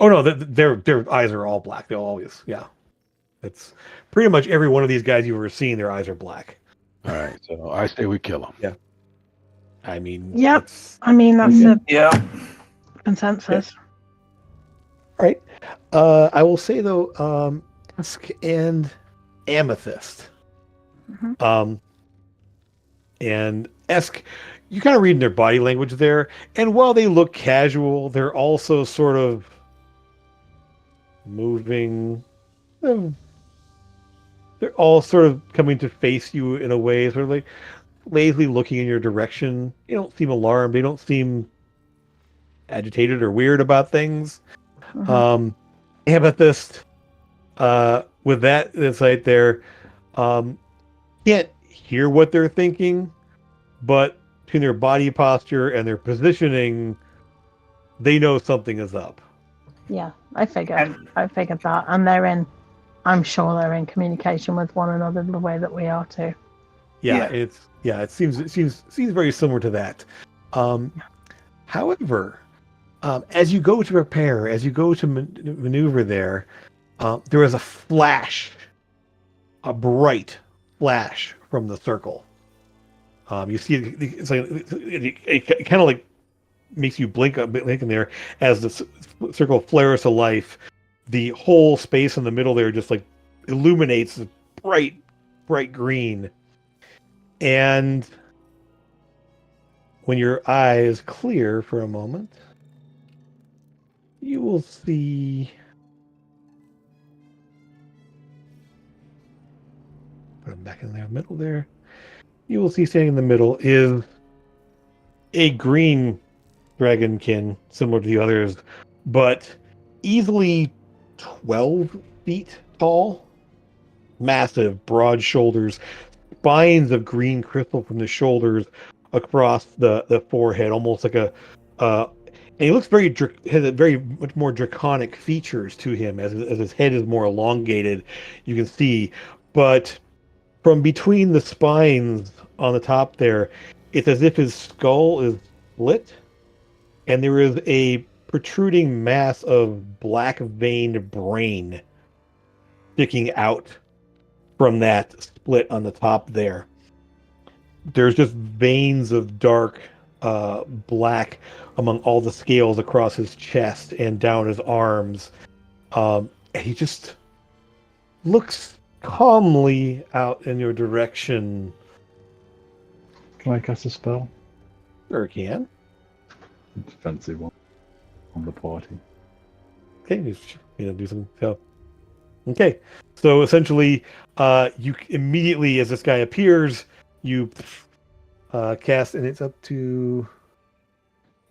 Oh no, their eyes are all black. They'll always, yeah. It's pretty much every one of these guys you've ever seen. Their eyes are black.
All right, so I say we kill him.
Yeah. I mean,
yep. I mean, that's a consensus.
All right. I will say though, Dusk and Amethyst.
Mm-hmm.
And Esk, you kind of read in their body language there, and while they look casual, they're also sort of moving. They're all sort of coming to face you in a way, sort of like lazily looking in your direction. You don't seem alarmed. They don't seem agitated or weird about things.
Mm-hmm.
Amethyst, with that insight there, can't hear what they're thinking, but between their body posture and their positioning, they know something is up.
Yeah, I figured that, and I'm sure they're in communication with one another the way that we are too.
It seems very similar to that. However, as you go to prepare, as you go to maneuver there is a flash, a bright flash from the circle. You see, it's like it kind of like makes you blink in there as the circle flares to life. The whole space in the middle there just like illuminates bright green. And when your eyes clear for a moment, you will see. Put them back in the middle there. You will see standing in the middle is a green dragonkin, similar to the others, but easily 12 feet tall. Massive, broad shoulders, spines of green crystal from the shoulders across the forehead, almost like a. And he looks has a very much more draconic features to him as his head is more elongated. You can see, but from between the spines on the top there, it's as if his skull is split, and there is a protruding mass of black veined brain sticking out from that split on the top there. There's just veins of dark black among all the scales across his chest and down his arms. And he just looks calmly out in your direction.
Can I cast a spell?
Sure can.
Defensive one on the party.
Okay, do some so. Okay, so essentially, you immediately as this guy appears, you cast, and it's up to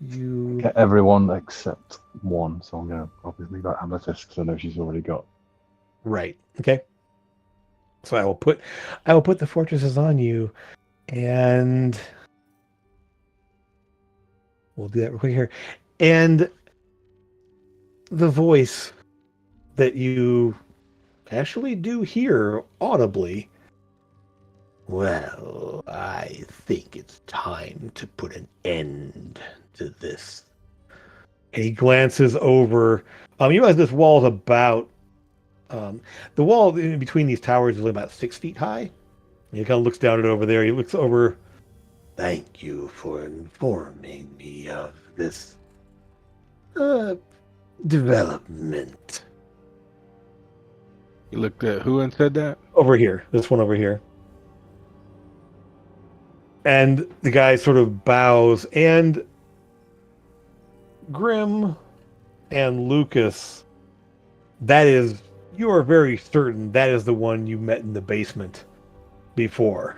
you.
Get everyone except one, so I'm gonna obviously leave out Amethyst because I know she's already got.
Right. Okay. So I will put the fortresses on you, and we'll do that real quick here. And the voice that you actually do hear audibly. Well, I think it's time to put an end to this. And he glances over. You realize this wall is about. The wall in between these towers is only about 6 feet high. He kind of looks down at it over there. He looks over. Thank you for informing me of this development.
You looked at who and said that?
Over here. This one over here. And the guy sort of bows. And Grim and Lucas, you are very certain that is the one you met in the basement before.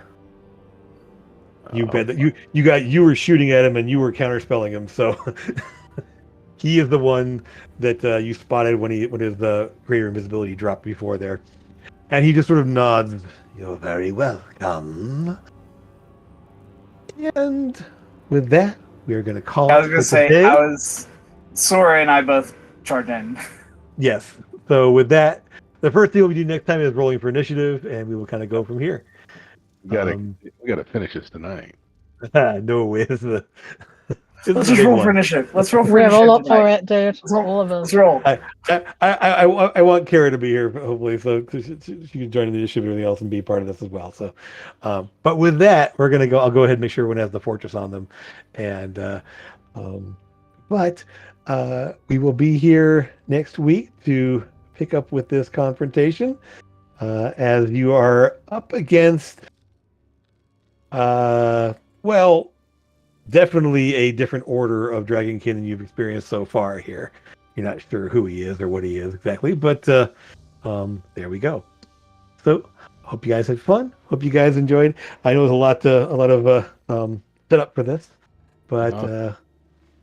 You bet that you were shooting at him and you were counterspelling him, so he is the one that you spotted when his greater invisibility dropped before there. And he just sort of nods. You're very welcome. And with that, we are going to call
I was going to say, Sora and I both charged in.
Yes. So with that, the first thing we'll do next time is rolling for initiative, and we will kind of go from here.
We gotta finish this tonight.
No,
Let's just roll for initiative. Let's roll for
We're
initiative.
all up
tonight.
for it, dude.
Let's roll.
All of us.
Let's roll.
I want Kara to be here, hopefully, so she can join in the initiative and everything else and be part of this as well. So, but with that, we're gonna go. I'll go ahead and make sure everyone has the fortress on them, and but we will be here next week to pick up with this confrontation, as you are up against, well, definitely a different order of Dragonkin than you've experienced so far here. You're not sure who he is or what he is exactly, but there we go. So hope you guys had fun. Hope you guys enjoyed. I know there's a lot of setup for this, but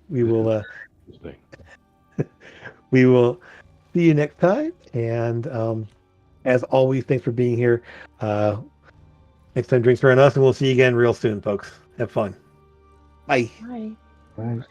we will we will see you next time. And as always, thanks for being here. Next time, drinks are on us, and we'll see you again real soon, folks. Have fun. Bye.
Bye.
Right.